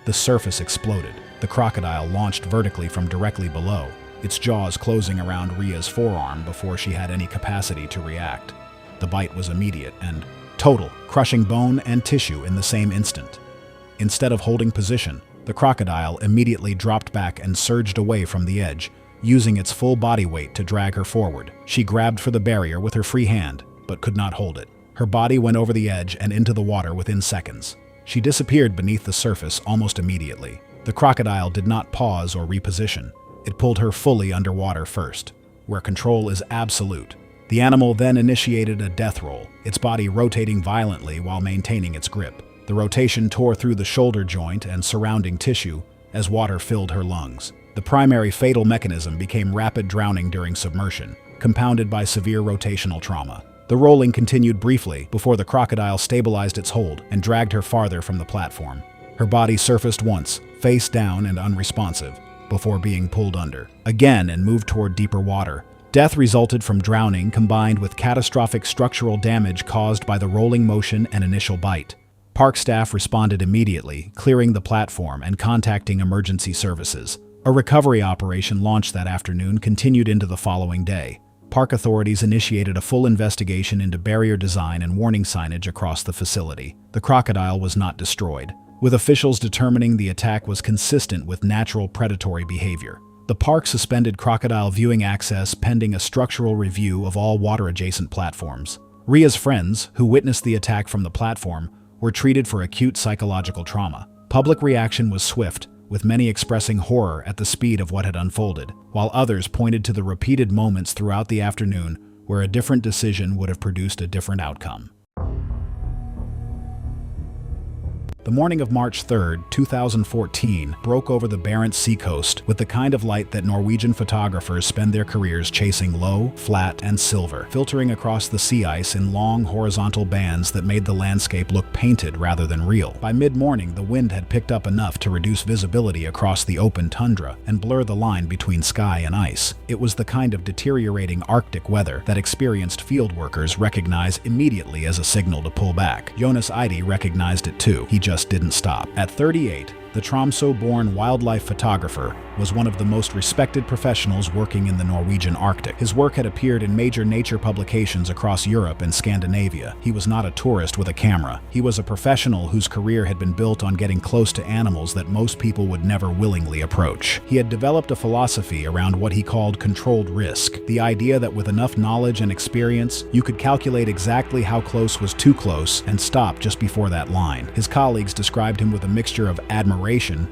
[SPEAKER 1] The surface exploded. The crocodile launched vertically from directly below, its jaws closing around Rhea's forearm before she had any capacity to react. The bite was immediate and total, crushing bone and tissue in the same instant. Instead of holding position, the crocodile immediately dropped back and surged away from the edge, using its full body weight to drag her forward. She grabbed for the barrier with her free hand, but could not hold it. Her body went over the edge and into the water within seconds. She disappeared beneath the surface almost immediately. The crocodile did not pause or reposition. It pulled her fully underwater first, where control is absolute. The animal then initiated a death roll, its body rotating violently while maintaining its grip. The rotation tore through the shoulder joint and surrounding tissue as water filled her lungs. The primary fatal mechanism became rapid drowning during submersion, compounded by severe rotational trauma. The rolling continued briefly before the crocodile stabilized its hold and dragged her farther from the platform. Her body surfaced once, face down and unresponsive, before being pulled under again and moved toward deeper water. Death resulted from drowning combined with catastrophic structural damage caused by the rolling motion and initial bite. Park staff responded immediately, clearing the platform and contacting emergency services. A recovery operation launched that afternoon continued into the following day. Park authorities initiated a full investigation into barrier design and warning signage across the facility. The crocodile was not destroyed, with officials determining the attack was consistent with natural predatory behavior. The park suspended crocodile viewing access pending a structural review of all water-adjacent platforms. Rhea's friends, who witnessed the attack from the platform, were treated for acute psychological trauma. Public reaction was swift, with many expressing horror at the speed of what had unfolded, while others pointed to the repeated moments throughout the afternoon where a different decision would have produced a different outcome. The morning of March 3, 2014, broke over the Barents Sea coast with the kind of light that Norwegian photographers spend their careers chasing low, flat, and silver, filtering across the sea ice in long, horizontal bands that made the landscape look painted rather than real. By mid-morning, the wind had picked up enough to reduce visibility across the open tundra and blur the line between sky and ice. It was the kind of deteriorating Arctic weather that experienced field workers recognize immediately as a signal to pull back. Jonas Eide recognized it too. He just didn't stop. At 38, the Tromsø-born wildlife photographer was one of the most respected professionals working in the Norwegian Arctic. His work had appeared in major nature publications across Europe and Scandinavia. He was not a tourist with a camera. He was a professional whose career had been built on getting close to animals that most people would never willingly approach. He had developed a philosophy around what he called controlled risk, the idea that with enough knowledge and experience, you could calculate exactly how close was too close and stop just before that line. His colleagues described him with a mixture of admiration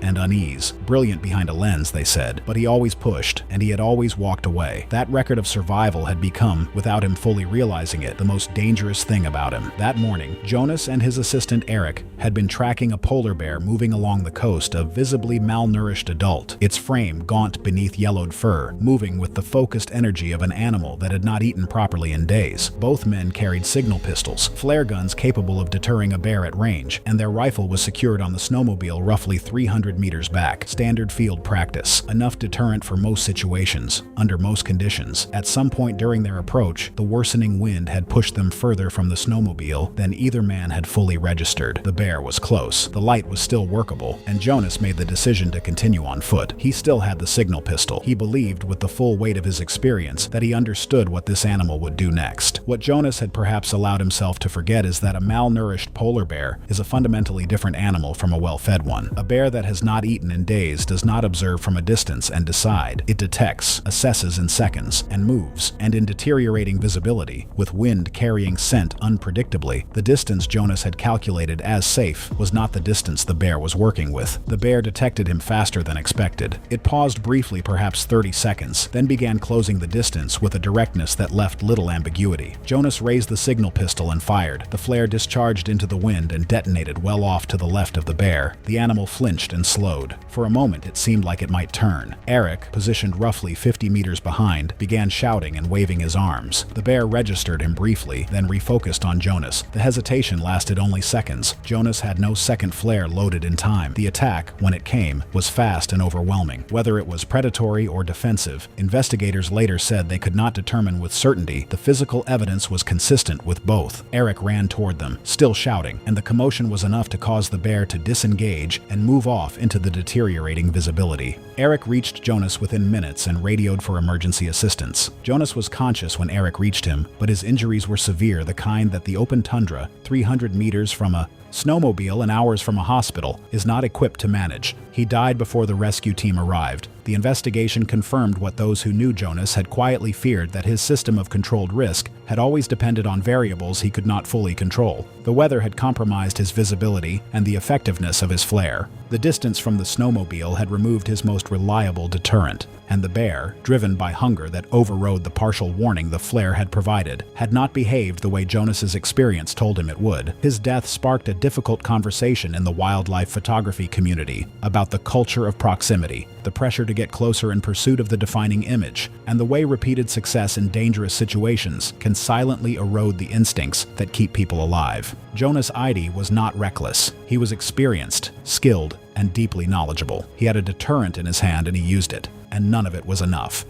[SPEAKER 1] and unease. Brilliant behind a lens, they said, but he always pushed, and he had always walked away. That record of survival had become, without him fully realizing it, the most dangerous thing about him. That morning, Jonas and his assistant Eric had been tracking a polar bear moving along the coast, a visibly malnourished adult, its frame gaunt beneath yellowed fur, moving with the focused energy of an animal that had not eaten properly in days. Both men carried signal pistols, flare guns capable of deterring a bear at range, and their rifle was secured on the snowmobile roughly only 300 meters back, standard field practice, enough deterrent for most situations, under most conditions. At some point during their approach, the worsening wind had pushed them further from the snowmobile than either man had fully registered. The bear was close, the light was still workable, and Jonas made the decision to continue on foot. He still had the signal pistol. He believed, with the full weight of his experience, that he understood what this animal would do next. What Jonas had perhaps allowed himself to forget is that a malnourished polar bear is a fundamentally different animal from a well-fed one. A bear that has not eaten in days does not observe from a distance and decide. It detects, assesses in seconds, and moves. And in deteriorating visibility, with wind carrying scent unpredictably, the distance Jonas had calculated as safe was not the distance the bear was working with. The bear detected him faster than expected. It paused briefly, perhaps 30 seconds, then began closing the distance with a directness that left little ambiguity. Jonas raised the signal pistol and fired. The flare discharged into the wind and detonated well off to the left of the bear. The animal flinched and slowed. For a moment, it seemed like it might turn. Eric, positioned roughly 50 meters behind, began shouting and waving his arms. The bear registered him briefly, then refocused on Jonas. The hesitation lasted only seconds. Jonas had no second flare loaded in time. The attack, when it came, was fast and overwhelming. Whether it was predatory or defensive, investigators later said they could not determine with certainty. The physical evidence was consistent with both. Eric ran toward them, still shouting, and the commotion was enough to cause the bear to disengage and move off into the deteriorating visibility. Eric reached Jonas within minutes and radioed for emergency assistance. Jonas was conscious when Eric reached him, but his injuries were severe, the kind that the open tundra, 300 meters from a snowmobile and hours from a hospital, is not equipped to manage. He died before the rescue team arrived. The investigation confirmed what those who knew Jonas had quietly feared, that his system of controlled risk had always depended on variables he could not fully control. The weather had compromised his visibility and the effectiveness of his flare. The distance from the snowmobile had removed his most reliable deterrent, and the bear, driven by hunger that overrode the partial warning the flare had provided, had not behaved the way Jonas's experience told him it would. His death sparked a difficult conversation in the wildlife photography community about the culture of proximity, the pressure to get closer in pursuit of the defining image, and the way repeated success in dangerous situations can silently erode the instincts that keep people alive. Jonas Eide was not reckless. He was experienced, skilled, and deeply knowledgeable. He had a deterrent in his hand and he used it, and none of it was enough.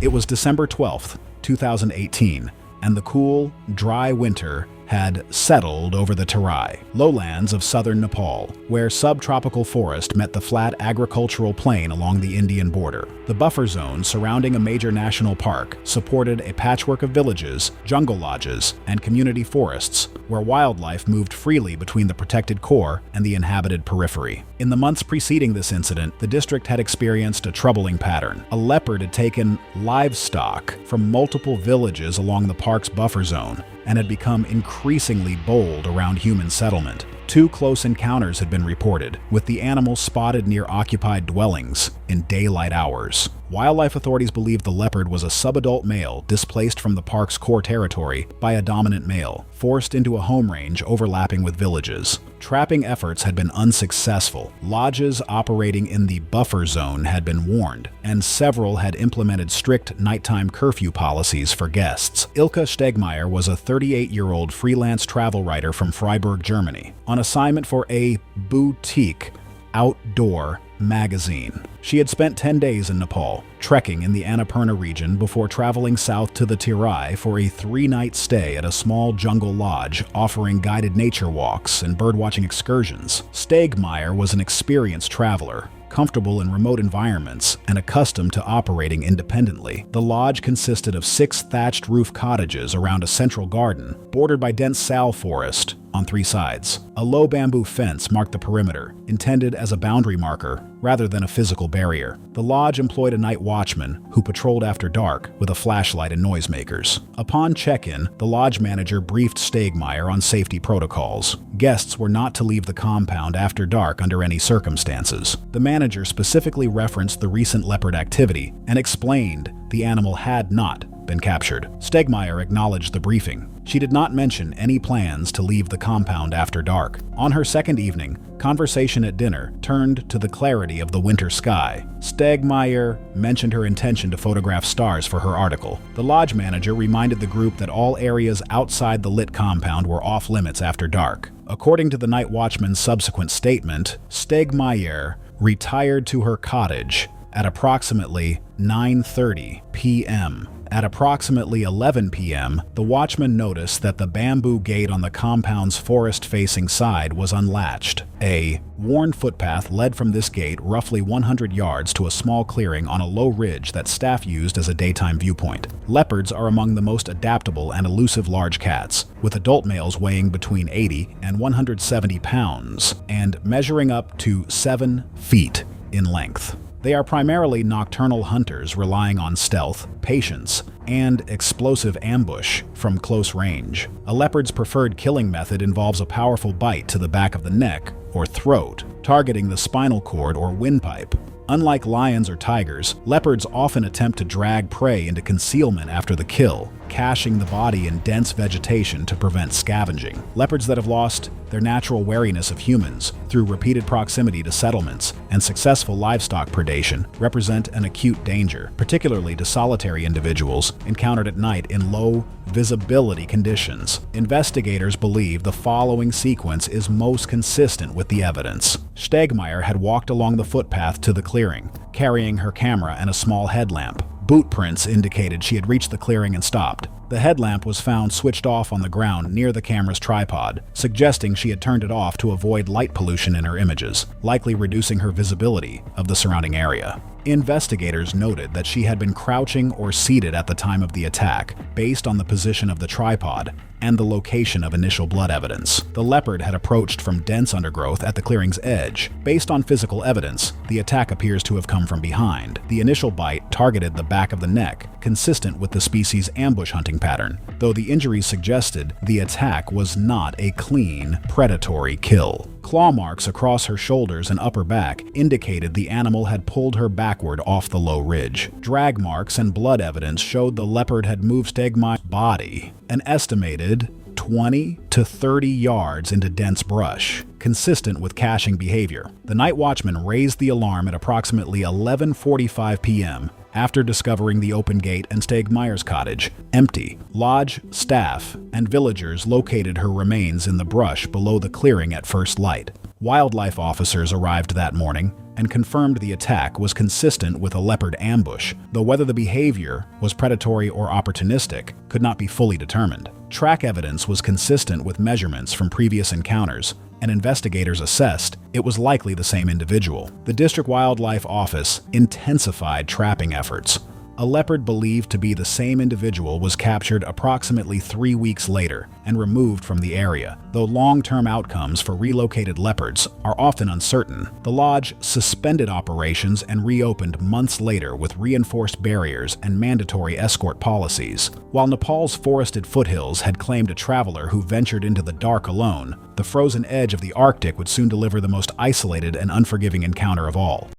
[SPEAKER 1] It was December 12th, 2018, and the cool, dry winter had settled over the Terai, lowlands of southern Nepal, where subtropical forest met the flat agricultural plain along the Indian border. The buffer zone surrounding a major national park supported a patchwork of villages, jungle lodges, and community forests, where wildlife moved freely between the protected core and the inhabited periphery. In the months preceding this incident, the district had experienced a troubling pattern. A leopard had taken livestock from multiple villages along the park's buffer zone and had become increasingly bold around human settlement. 2 close encounters had been reported, with the animal spotted near occupied dwellings in daylight hours. Wildlife authorities believed the leopard was a subadult male displaced from the park's core territory by a dominant male, forced into a home range overlapping with villages. Trapping efforts had been unsuccessful. Lodges operating in the buffer zone had been warned, and several had implemented strict nighttime curfew policies for guests. Ilka Stegmaier was a 38-year-old freelance travel writer from Freiburg, Germany, on assignment for a boutique outdoor magazine. She had spent 10 days in Nepal, trekking in the Annapurna region before traveling south to the Terai for a 3-night stay at a small jungle lodge offering guided nature walks and birdwatching excursions. Stegmaier was an experienced traveler, comfortable in remote environments, and accustomed to operating independently. The lodge consisted of 6 thatched roof cottages around a central garden, bordered by dense sal forest on 3 sides. A low bamboo fence marked the perimeter, intended as a boundary marker rather than a physical barrier. The lodge employed a night watchman who patrolled after dark with a flashlight and noisemakers. Upon check-in, the lodge manager briefed Stegmaier on safety protocols. Guests were not to leave the compound after dark under any circumstances. The manager specifically referenced the recent leopard activity and explained the animal had not been captured. Stegmeyer acknowledged the briefing. She did not mention any plans to leave the compound after dark. On her second evening, conversation at dinner turned to the clarity of the winter sky. Stegmeyer mentioned her intention to photograph stars for her article. The lodge manager reminded the group that all areas outside the lit compound were off limits after dark. According to the night watchman's subsequent statement, Stegmeyer retired to her cottage at approximately 9:30 p.m. At approximately 11 p.m., the watchman noticed that the bamboo gate on the compound's forest-facing side was unlatched. A worn footpath led from this gate roughly 100 yards to a small clearing on a low ridge that staff used as a daytime viewpoint. Leopards are among the most adaptable and elusive large cats, with adult males weighing between 80 and 170 pounds and measuring up to 7 feet in length. They are primarily nocturnal hunters relying on stealth, patience, and explosive ambush from close range. A leopard's preferred killing method involves a powerful bite to the back of the neck or throat, targeting the spinal cord or windpipe. Unlike lions or tigers, leopards often attempt to drag prey into concealment after the kill, caching the body in dense vegetation to prevent scavenging. Leopards that have lost their natural wariness of humans through repeated proximity to settlements and successful livestock predation represent an acute danger, particularly to solitary individuals encountered at night in low visibility conditions. Investigators believe the following sequence is most consistent with the evidence. Stegmeyer had walked along the footpath to the clearing, carrying her camera and a small headlamp. Boot prints indicated she had reached the clearing and stopped. The headlamp was found switched off on the ground near the camera's tripod, suggesting she had turned it off to avoid light pollution in her images, likely reducing her visibility of the surrounding area. Investigators noted that she had been crouching or seated at the time of the attack, based on the position of the tripod and the location of initial blood evidence. The leopard had approached from dense undergrowth at the clearing's edge. Based on physical evidence, the attack appears to have come from behind. The initial bite targeted the back of the neck, consistent with the species' ambush hunting pattern, though the injuries suggested the attack was not a clean, predatory kill. Claw marks across her shoulders and upper back indicated the animal had pulled her backward off the low ridge. Drag marks and blood evidence showed the leopard had moved Stegmeyer's body an estimated 20 to 30 yards into dense brush, consistent with caching behavior. The night watchman raised the alarm at approximately 11:45 p.m. after discovering the open gate and Stegmeyer's cottage empty. Lodge staff and villagers located her remains in the brush below the clearing at first light. Wildlife officers arrived that morning and confirmed the attack was consistent with a leopard ambush, though whether the behavior was predatory or opportunistic could not be fully determined. Track evidence was consistent with measurements from previous encounters, and investigators assessed it was likely the same individual. The District Wildlife Office intensified trapping efforts. A leopard believed to be the same individual was captured approximately 3 weeks later and removed from the area, though long-term outcomes for relocated leopards are often uncertain. The lodge suspended operations and reopened months later with reinforced barriers and mandatory escort policies. While Nepal's forested foothills had claimed a traveler who ventured into the dark alone, the frozen edge of the Arctic would soon deliver the most isolated and unforgiving encounter of all.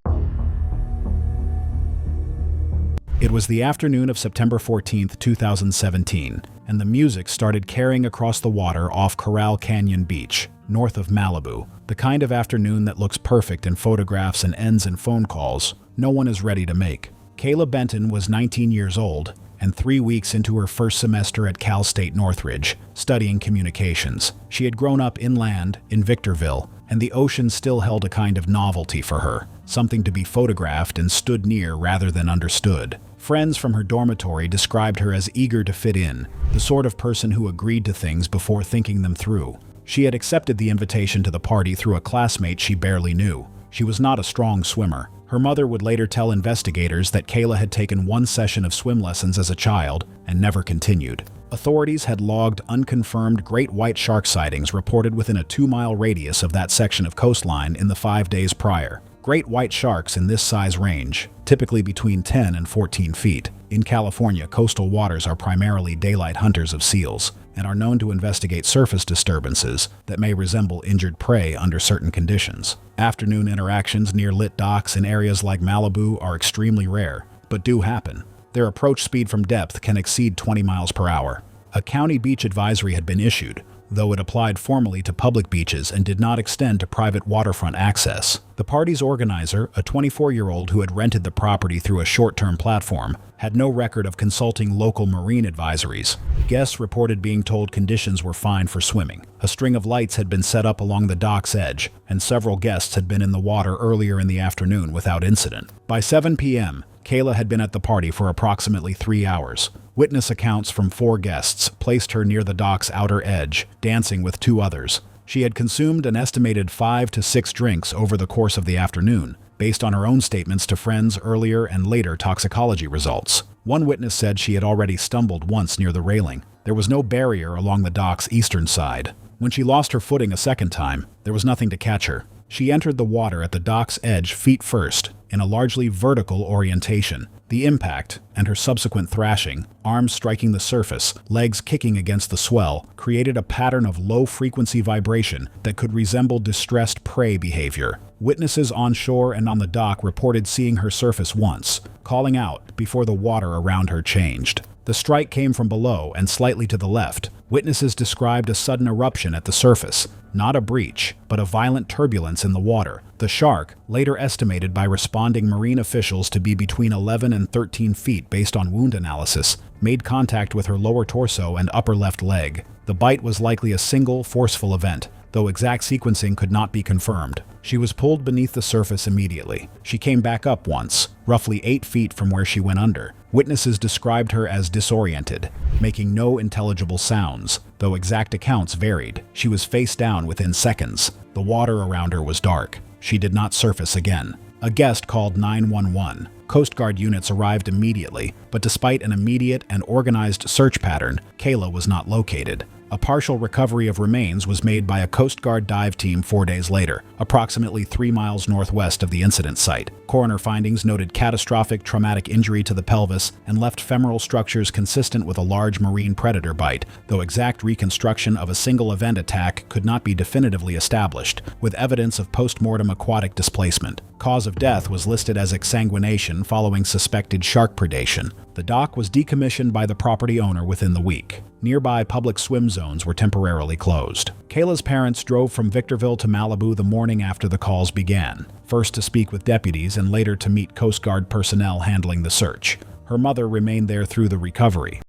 [SPEAKER 1] It was the afternoon of September 14, 2017, and the music started carrying across the water off Coral Canyon Beach, north of Malibu. The kind of afternoon that looks perfect in photographs and ends in phone calls no one is ready to make. Kayla Benton was 19 years old and 3 weeks into her first semester at Cal State Northridge, studying communications. She had grown up inland in Victorville, and the ocean still held a kind of novelty for her, something to be photographed and stood near rather than understood. Friends from her dormitory described her as eager to fit in, the sort of person who agreed to things before thinking them through. She had accepted the invitation to the party through a classmate she barely knew. She was not a strong swimmer. Her mother would later tell investigators that Kayla had taken one session of swim lessons as a child and never continued. Authorities had logged unconfirmed great white shark sightings reported within a 2-mile radius of that section of coastline in the 5 days prior. Great white sharks in this size range, typically between 10 and 14 feet. In California, coastal waters are primarily daylight hunters of seals and are known to investigate surface disturbances that may resemble injured prey under certain conditions. Afternoon interactions near lit docks in areas like Malibu are extremely rare, but do happen. their approach speed from depth can exceed 20 miles per hour. A county beach advisory had been issued, though it applied formally to public beaches and did not extend to private waterfront access. The party's organizer, a 24-year-old who had rented the property through a short-term platform, had no record of consulting local marine advisories. Guests reported being told conditions were fine for swimming. A string of lights had been set up along the dock's edge, and several guests had been in the water earlier in the afternoon without incident. By 7 p.m., Kayla had been at the party for approximately 3 hours. Witness accounts from 4 guests placed her near the dock's outer edge, dancing with 2 others. She had consumed an estimated 5 to 6 drinks over the course of the afternoon, based on her own statements to friends earlier and later toxicology results. One witness said she had already stumbled once near the railing. There was no barrier along the dock's eastern side. When she lost her footing a second time, there was nothing to catch her. She entered the water at the dock's edge feet first, in a largely vertical orientation. The impact, and her subsequent thrashing, arms striking the surface, legs kicking against the swell, created a pattern of low-frequency vibration that could resemble distressed prey behavior. Witnesses on shore and on the dock reported seeing her surface once, calling out before the water around her changed. The strike came from below and slightly to the left. Witnesses described a sudden eruption at the surface, not a breach, but a violent turbulence in the water. The shark, later estimated by responding marine officials to be between 11 and 13 feet based on wound analysis, made contact with her lower torso and upper left leg. The bite was likely a single, forceful event, though exact sequencing could not be confirmed. She was pulled beneath the surface immediately. She came back up once, roughly 8 feet from where she went under. Witnesses described her as disoriented, making no intelligible sounds, though exact accounts varied. She was face down within seconds. The water around her was dark. She did not surface again. A guest called 911. Coast Guard units arrived immediately, but despite an immediate and organized search pattern, Kayla was not located. A partial recovery of remains was made by a Coast Guard dive team 4 days later, approximately 3 miles northwest of the incident site. Coroner findings noted catastrophic traumatic injury to the pelvis and left femoral structures consistent with a large marine predator bite, though exact reconstruction of a single event attack could not be definitively established, with evidence of post-mortem aquatic displacement. Cause of death was listed as exsanguination following suspected shark predation. The dock was decommissioned by the property owner within the week. Nearby public swim zones were temporarily closed. Kayla's parents drove from Victorville to Malibu the morning after the calls began, first to speak with deputies and later to meet Coast Guard personnel handling the search. Her mother remained there through the recovery.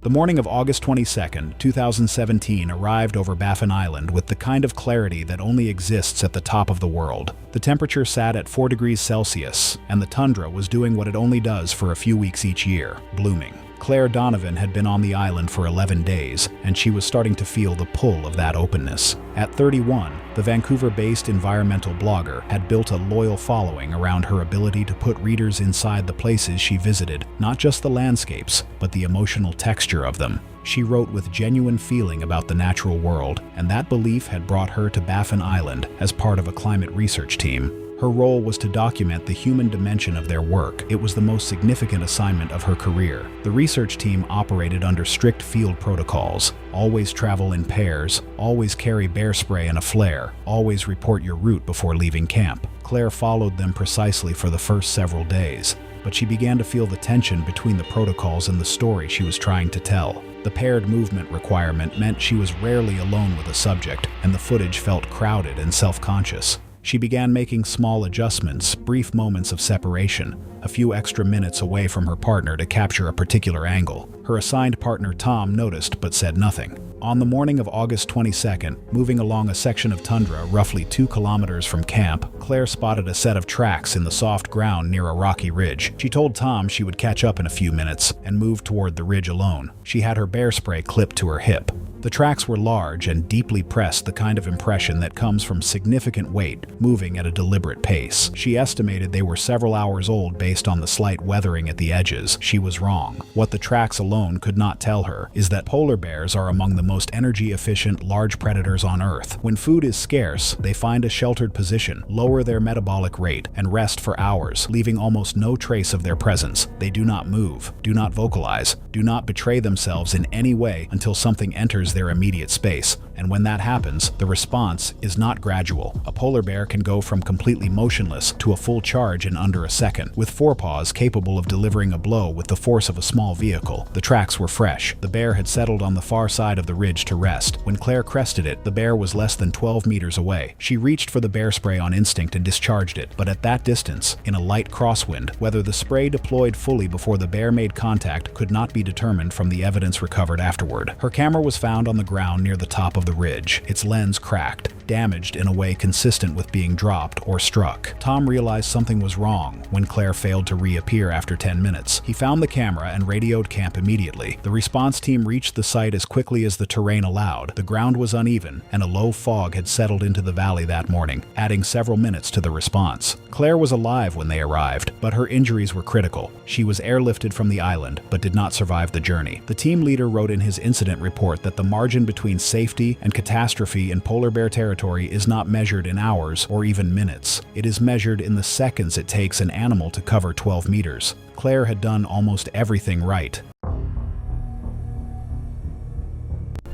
[SPEAKER 1] The morning of August 22, 2017 arrived over Baffin Island with the kind of clarity that only exists at the top of the world. The temperature sat at 4 degrees Celsius, and the tundra was doing what it only does for a few weeks each year, blooming. Claire Donovan had been on the island for 11 days, and she was starting to feel the pull of that openness. At 31, the Vancouver-based environmental blogger had built a loyal following around her ability to put readers inside the places she visited, not just the landscapes, but the emotional texture of them. She wrote with genuine feeling about the natural world, and that belief had brought her to Baffin Island as part of a climate research team. Her role was to document the human dimension of their work. It was the most significant assignment of her career. The research team operated under strict field protocols. Always travel in pairs, always carry bear spray and a flare, always report your route before leaving camp. Claire followed them precisely for the first several days, but she began to feel the tension between the protocols and the story she was trying to tell. The paired movement requirement meant she was rarely alone with a subject, and the footage felt crowded and self-conscious. She began making small adjustments, brief moments of separation, a few extra minutes away from her partner to capture a particular angle. Her assigned partner Tom noticed but said nothing. On the morning of August 22nd, moving along a section of tundra roughly 2 kilometers from camp, Claire spotted a set of tracks in the soft ground near a rocky ridge. She told Tom she would catch up in a few minutes and moved toward the ridge alone. She had her bear spray clipped to her hip. The tracks were large and deeply pressed, the kind of impression that comes from significant weight, moving at a deliberate pace. She estimated they were several hours old based on the slight weathering at the edges. She was wrong. What the tracks alone could not tell her is that polar bears are among the most energy-efficient large predators on Earth. When food is scarce, they find a sheltered position, lower their metabolic rate, and rest for hours, leaving almost no trace of their presence. They do not move, do not vocalize, do not betray themselves in any way until something enters their immediate space, and when that happens, the response is not gradual. A polar bear can go from completely motionless to a full charge in under a second, with forepaws capable of delivering a blow with the force of a small vehicle. The tracks were fresh. The bear had settled on the far side of the ridge to rest. When Claire crested it, the bear was less than 12 meters away. She reached for the bear spray on instinct and discharged it, but at that distance, in a light crosswind, whether the spray deployed fully before the bear made contact could not be determined from the evidence recovered afterward. Her camera was found on the ground near the top of the ridge, its lens cracked, damaged in a way consistent with being dropped or struck. Tom realized something was wrong when Claire failed to reappear after 10 minutes. He found the camera and radioed camp immediately. The response team reached the site as quickly as the terrain allowed. The ground was uneven, and a low fog had settled into the valley that morning, adding several minutes to the response. Claire was alive when they arrived, but her injuries were critical. She was airlifted from the island, but did not survive the journey. The team leader wrote in his incident report that the margin between safety and catastrophe in polar bear territory is not measured in hours or even minutes. It is measured in the seconds it takes an animal to cover 12 meters. Claire had done almost everything right.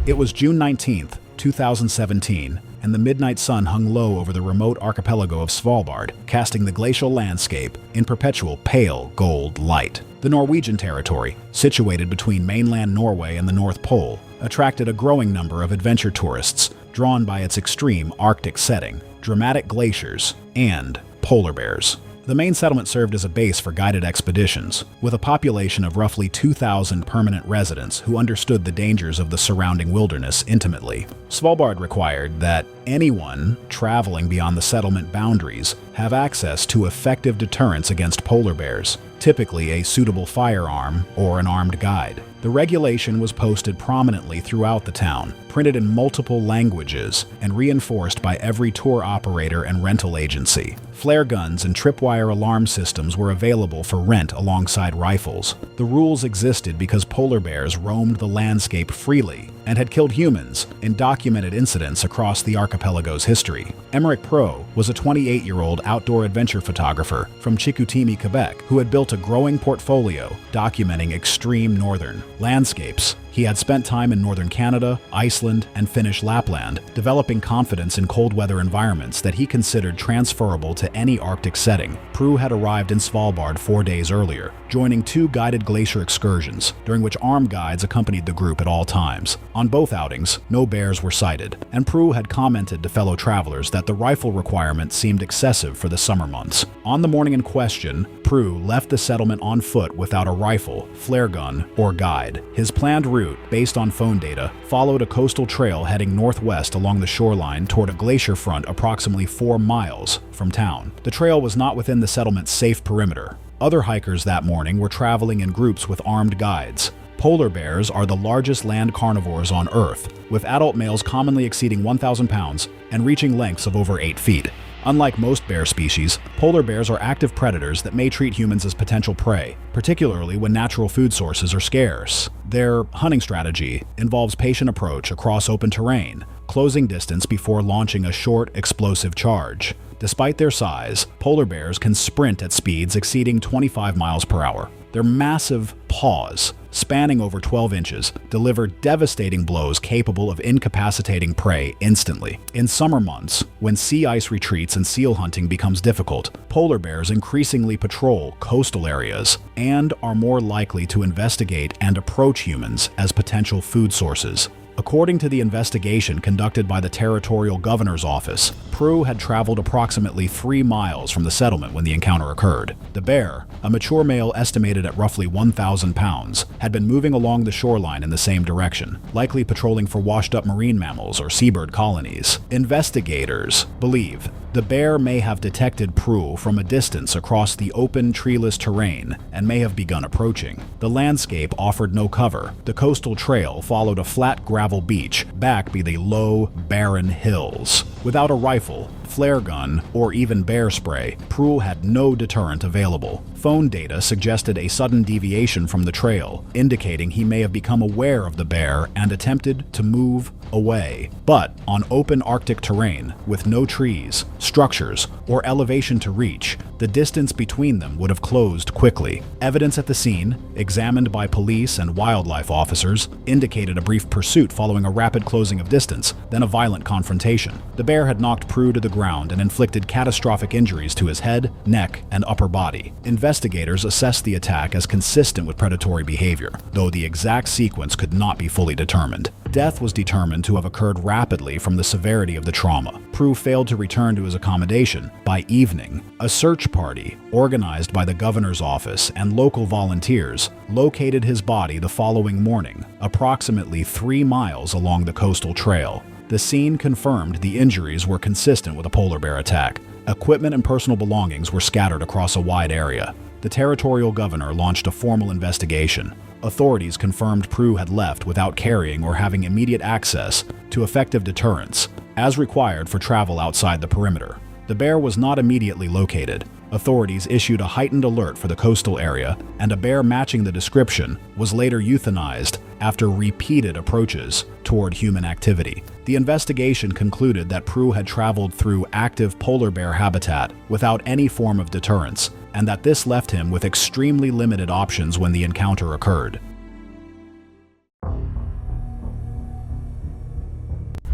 [SPEAKER 1] It was June 19th, 2017, and the midnight sun hung low over the remote archipelago of Svalbard, casting the glacial landscape in perpetual pale gold light. The Norwegian territory, situated between mainland Norway and the North Pole, attracted a growing number of adventure tourists, drawn by its extreme Arctic setting, dramatic glaciers, and polar bears. The main settlement served as a base for guided expeditions, with a population of roughly 2,000 permanent residents who understood the dangers of the surrounding wilderness intimately. Svalbard required that anyone traveling beyond the settlement boundaries have access to effective deterrence against polar bears, typically a suitable firearm or an armed guide. The regulation was posted prominently throughout the town, printed in multiple languages, and reinforced by every tour operator and rental agency. Flare guns and tripwire alarm systems were available for rent alongside rifles. The rules existed because polar bears roamed the landscape freely and had killed humans in documented incidents across the archipelago's history. Emmerich Pro was a 28-year-old outdoor adventure photographer from Chicoutimi, Quebec, who had built a growing portfolio documenting extreme northern landscapes. He had spent time in northern Canada, Iceland, and Finnish Lapland, developing confidence in cold weather environments that he considered transferable to any Arctic setting. Prue had arrived in Svalbard 4 days earlier, joining 2 guided glacier excursions, during which armed guides accompanied the group at all times. On both outings, no bears were sighted, and Prue had commented to fellow travelers that the rifle requirement seemed excessive for the summer months. On the morning in question, Prue left the settlement on foot without a rifle, flare gun, or guide. His planned route, based on phone data, followed a coastal trail heading northwest along the shoreline toward a glacier front approximately 4 miles from town. The trail was not within the settlement's safe perimeter. Other hikers that morning were traveling in groups with armed guides. Polar bears are the largest land carnivores on Earth, with adult males commonly exceeding 1,000 pounds and reaching lengths of over 8 feet. Unlike most bear species, polar bears are active predators that may treat humans as potential prey, particularly when natural food sources are scarce. Their hunting strategy involves patient approach across open terrain, closing distance before launching a short, explosive charge. Despite their size, polar bears can sprint at speeds exceeding 25 miles per hour. Their massive paws, spanning over 12 inches, deliver devastating blows capable of incapacitating prey instantly. In summer months, when sea ice retreats and seal hunting becomes difficult, polar bears increasingly patrol coastal areas and are more likely to investigate and approach humans as potential food sources. According to the investigation conducted by the Territorial Governor's Office, Prue had traveled approximately 3 miles from the settlement when the encounter occurred. The bear, a mature male estimated at roughly 1,000 pounds, had been moving along the shoreline in the same direction, likely patrolling for washed-up marine mammals or seabird colonies. Investigators believe the bear may have detected Prue from a distance across the open, treeless terrain and may have begun approaching. The landscape offered no cover. The coastal trail followed a flat gravel beach backed by the low, barren hills. Without a rifle, flare gun, or even bear spray, Prue had no deterrent available. Phone data suggested a sudden deviation from the trail, indicating he may have become aware of the bear and attempted to move away. But on open Arctic terrain, with no trees, structures, or elevation to reach, the distance between them would have closed quickly. Evidence at the scene, examined by police and wildlife officers, indicated a brief pursuit following a rapid closing of distance, then a violent confrontation. The bear had knocked Prue to the ground and inflicted catastrophic injuries to his head, neck, and upper body. Investigators assessed the attack as consistent with predatory behavior, though the exact sequence could not be fully determined. Death was determined to have occurred rapidly from the severity of the trauma. Prue failed to return to his accommodation. By evening, a search party, organized by the governor's office and local volunteers, located his body the following morning, approximately 3 miles along the coastal trail. The scene confirmed the injuries were consistent with a polar bear attack. Equipment and personal belongings were scattered across a wide area. The territorial governor launched a formal investigation. Authorities confirmed Prue had left without carrying or having immediate access to effective deterrence, as required for travel outside the perimeter. The bear was not immediately located. Authorities issued a heightened alert for the coastal area, and a bear matching the description was later euthanized after repeated approaches toward human activity. The investigation concluded that Prue had traveled through active polar bear habitat without any form of deterrence, and that this left him with extremely limited options when the encounter occurred.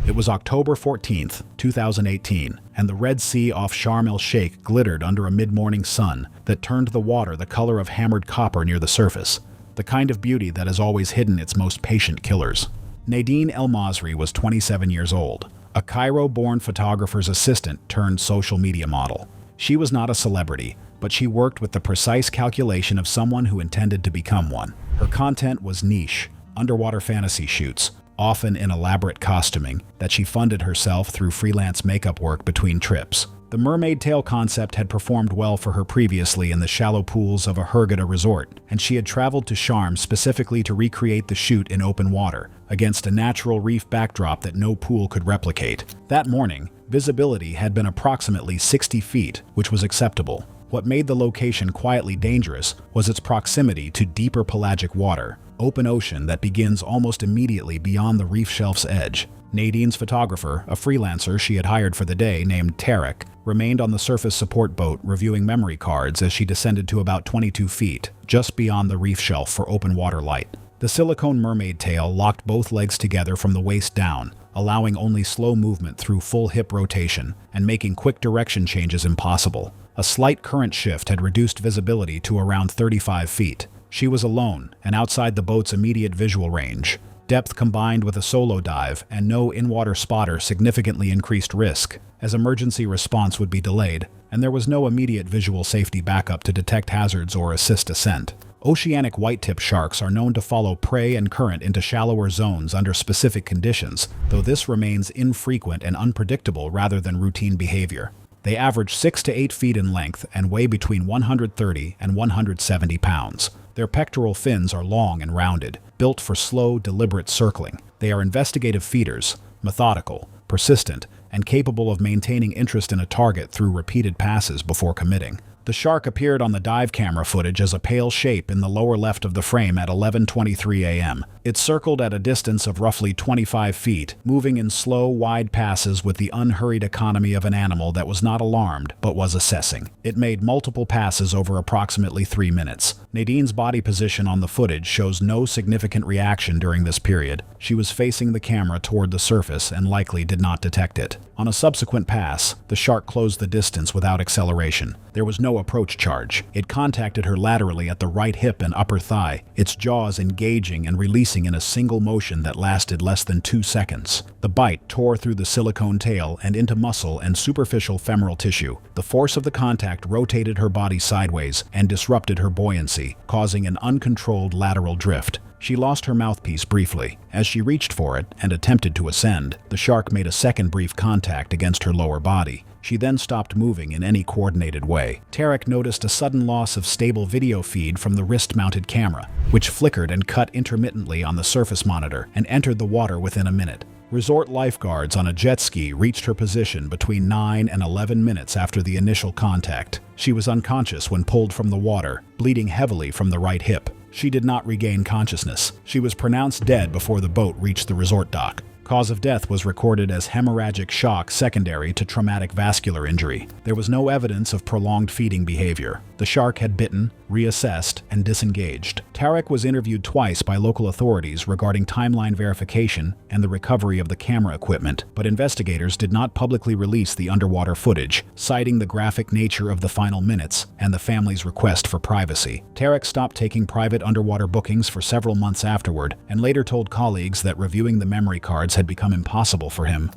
[SPEAKER 1] It was October 14th, 2018, and the Red Sea off Sharm el-Sheikh glittered under a mid-morning sun that turned the water the color of hammered copper near the surface, the kind of beauty that has always hidden its most patient killers. Nadine El Masri was 27 years old, a Cairo-born photographer's assistant turned social media model. She was not a celebrity, but she worked with the precise calculation of someone who intended to become one. Her content was niche, underwater fantasy shoots, often in elaborate costuming, that she funded herself through freelance makeup work between trips. The mermaid tail concept had performed well for her previously in the shallow pools of a Hurghada resort, and she had traveled to Sharm specifically to recreate the shoot in open water, against a natural reef backdrop that no pool could replicate. That morning, visibility had been approximately 60 feet, which was acceptable. What made the location quietly dangerous was its proximity to deeper pelagic water, open ocean that begins almost immediately beyond the reef shelf's edge. Nadine's photographer, a freelancer she had hired for the day named Tarek, remained on the surface support boat reviewing memory cards as she descended to about 22 feet, just beyond the reef shelf for open water light. The silicone mermaid tail locked both legs together from the waist down, allowing only slow movement through full hip rotation and making quick direction changes impossible. A slight current shift had reduced visibility to around 35 feet. She was alone and outside the boat's immediate visual range. Depth combined with a solo dive and no in-water spotter significantly increased risk, as emergency response would be delayed, and there was no immediate visual safety backup to detect hazards or assist ascent. Oceanic white-tip sharks are known to follow prey and current into shallower zones under specific conditions, though this remains infrequent and unpredictable rather than routine behavior. They average 6 to 8 feet in length and weigh between 130 and 170 pounds. Their pectoral fins are long and rounded, built for slow, deliberate circling. They are investigative feeders, methodical, persistent, and capable of maintaining interest in a target through repeated passes before committing. The shark appeared on the dive camera footage as a pale shape in the lower left of the frame at 11:23 a.m. It circled at a distance of roughly 25 feet, moving in slow, wide passes with the unhurried economy of an animal that was not alarmed but was assessing. It made multiple passes over approximately 3 minutes. Nadine's body position on the footage shows no significant reaction during this period. She was facing the camera toward the surface and likely did not detect it. On a subsequent pass, the shark closed the distance without acceleration. There was no approach charge. It contacted her laterally at the right hip and upper thigh, its jaws engaging and releasing in a single motion that lasted less than 2 seconds. The bite tore through the silicone tail and into muscle and superficial femoral tissue. The force of the contact rotated her body sideways and disrupted her buoyancy, causing an uncontrolled lateral drift. She lost her mouthpiece briefly. As she reached for it and attempted to ascend, the shark made a second brief contact against her lower body. She then stopped moving in any coordinated way. Tarek noticed a sudden loss of stable video feed from the wrist-mounted camera, which flickered and cut intermittently on the surface monitor and entered the water within a minute. Resort lifeguards on a jet ski reached her position between 9 and 11 minutes after the initial contact. She was unconscious when pulled from the water, bleeding heavily from the right hip. She did not regain consciousness. She was pronounced dead before the boat reached the resort dock. Cause of death was recorded as hemorrhagic shock secondary to traumatic vascular injury. There was no evidence of prolonged feeding behavior. The shark had bitten, reassessed, and disengaged. Tarek was interviewed twice by local authorities regarding timeline verification and the recovery of the camera equipment, but investigators did not publicly release the underwater footage, citing the graphic nature of the final minutes and the family's request for privacy. Tarek stopped taking private underwater bookings for several months afterward and later told colleagues that reviewing the memory cards had become impossible for him.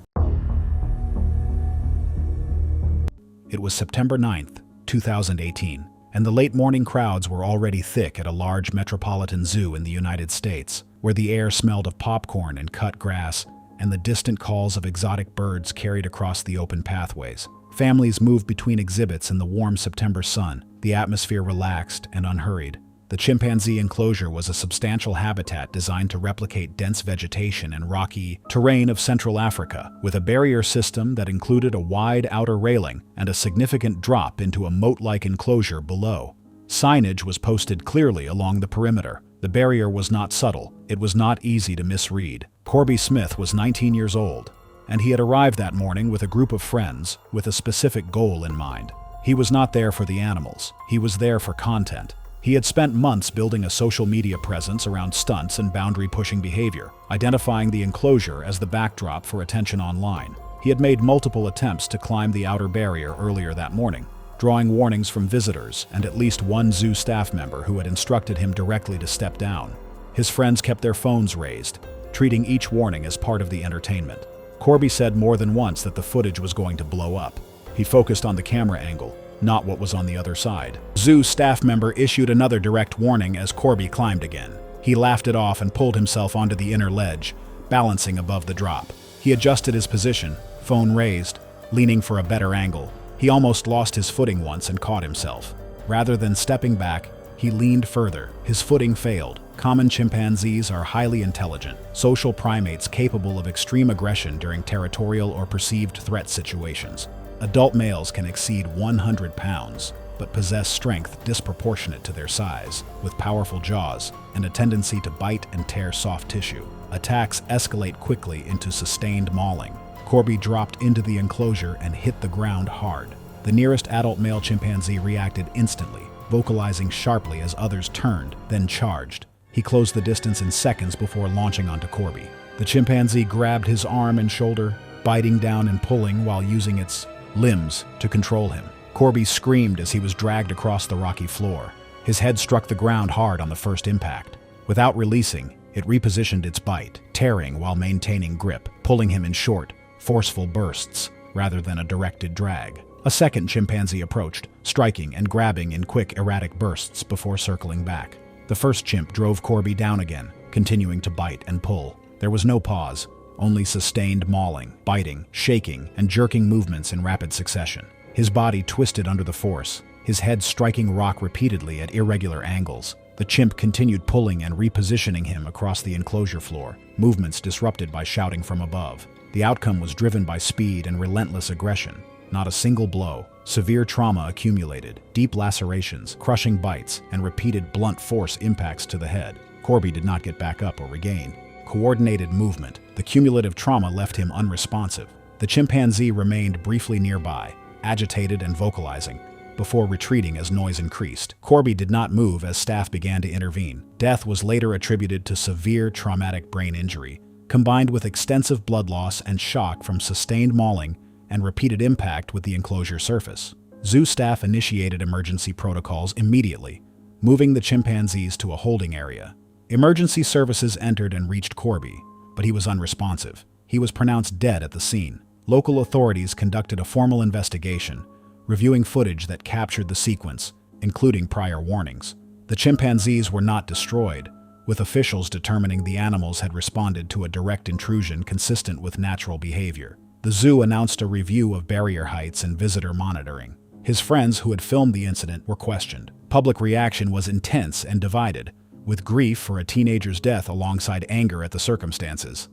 [SPEAKER 1] It was September 9th, 2018, and the late morning crowds were already thick at a large metropolitan zoo in the United States, where the air smelled of popcorn and cut grass, and the distant calls of exotic birds carried across the open pathways. Families moved between exhibits in the warm September sun, the atmosphere relaxed and unhurried. The chimpanzee enclosure was a substantial habitat designed to replicate dense vegetation and rocky terrain of Central Africa, with a barrier system that included a wide outer railing and a significant drop into a moat-like enclosure below. Signage was posted clearly along the perimeter. The barrier was not subtle. It was not easy to misread. Corby Smith was 19 years old, and he had arrived that morning with a group of friends with a specific goal in mind. He was not there for the animals. He was there for content. He had spent months building a social media presence around stunts and boundary-pushing behavior, identifying the enclosure as the backdrop for attention online. He had made multiple attempts to climb the outer barrier earlier that morning, drawing warnings from visitors and at least one zoo staff member who had instructed him directly to step down. His friends kept their phones raised, treating each warning as part of the entertainment. Corby said more than once that the footage was going to blow up. He focused on the camera angle, not what was on the other side. Zoo staff member issued another direct warning as Corby climbed again. He laughed it off and pulled himself onto the inner ledge, balancing above the drop. He adjusted his position, phone raised, leaning for a better angle. He almost lost his footing once and caught himself. Rather than stepping back, he leaned further. His footing failed. Common chimpanzees are highly intelligent, social primates capable of extreme aggression during territorial or perceived threat situations. Adult males can exceed 100 pounds, but possess strength disproportionate to their size, with powerful jaws and a tendency to bite and tear soft tissue. Attacks escalate quickly into sustained mauling. Corby dropped into the enclosure and hit the ground hard. The nearest adult male chimpanzee reacted instantly, vocalizing sharply as others turned, then charged. He closed the distance in seconds before launching onto Corby. The chimpanzee grabbed his arm and shoulder, biting down and pulling while using its limbs to control him. Corby screamed as he was dragged across the rocky floor. His head struck the ground hard on the first impact. Without releasing, it repositioned its bite, tearing while maintaining grip, pulling him in short, forceful bursts rather than a directed drag. A second chimpanzee approached, striking and grabbing in quick, erratic bursts before circling back. The first chimp drove Corby down again, continuing to bite and pull. There was no pause. Only sustained mauling, biting, shaking, and jerking movements in rapid succession. His body twisted under the force, his head striking rock repeatedly at irregular angles. The chimp continued pulling and repositioning him across the enclosure floor, movements disrupted by shouting from above. The outcome was driven by speed and relentless aggression. Not a single blow. Severe trauma accumulated, deep lacerations, crushing bites, and repeated blunt force impacts to the head. Corby did not get back up or regain. Coordinated movement. The cumulative trauma left him unresponsive. The chimpanzee remained briefly nearby, agitated and vocalizing, before retreating as noise increased. Corby did not move as staff began to intervene. Death was later attributed to severe traumatic brain injury, combined with extensive blood loss and shock from sustained mauling and repeated impact with the enclosure surface. Zoo staff initiated emergency protocols immediately, moving the chimpanzees to a holding area. Emergency services entered and reached Corby, but he was unresponsive. He was pronounced dead at the scene. Local authorities conducted a formal investigation, reviewing footage that captured the sequence, including prior warnings. The chimpanzees were not destroyed, with officials determining the animals had responded to a direct intrusion consistent with natural behavior. The zoo announced a review of barrier heights and visitor monitoring. His friends who had filmed the incident were questioned. Public reaction was intense and divided, with grief for a teenager's death alongside anger at the circumstances.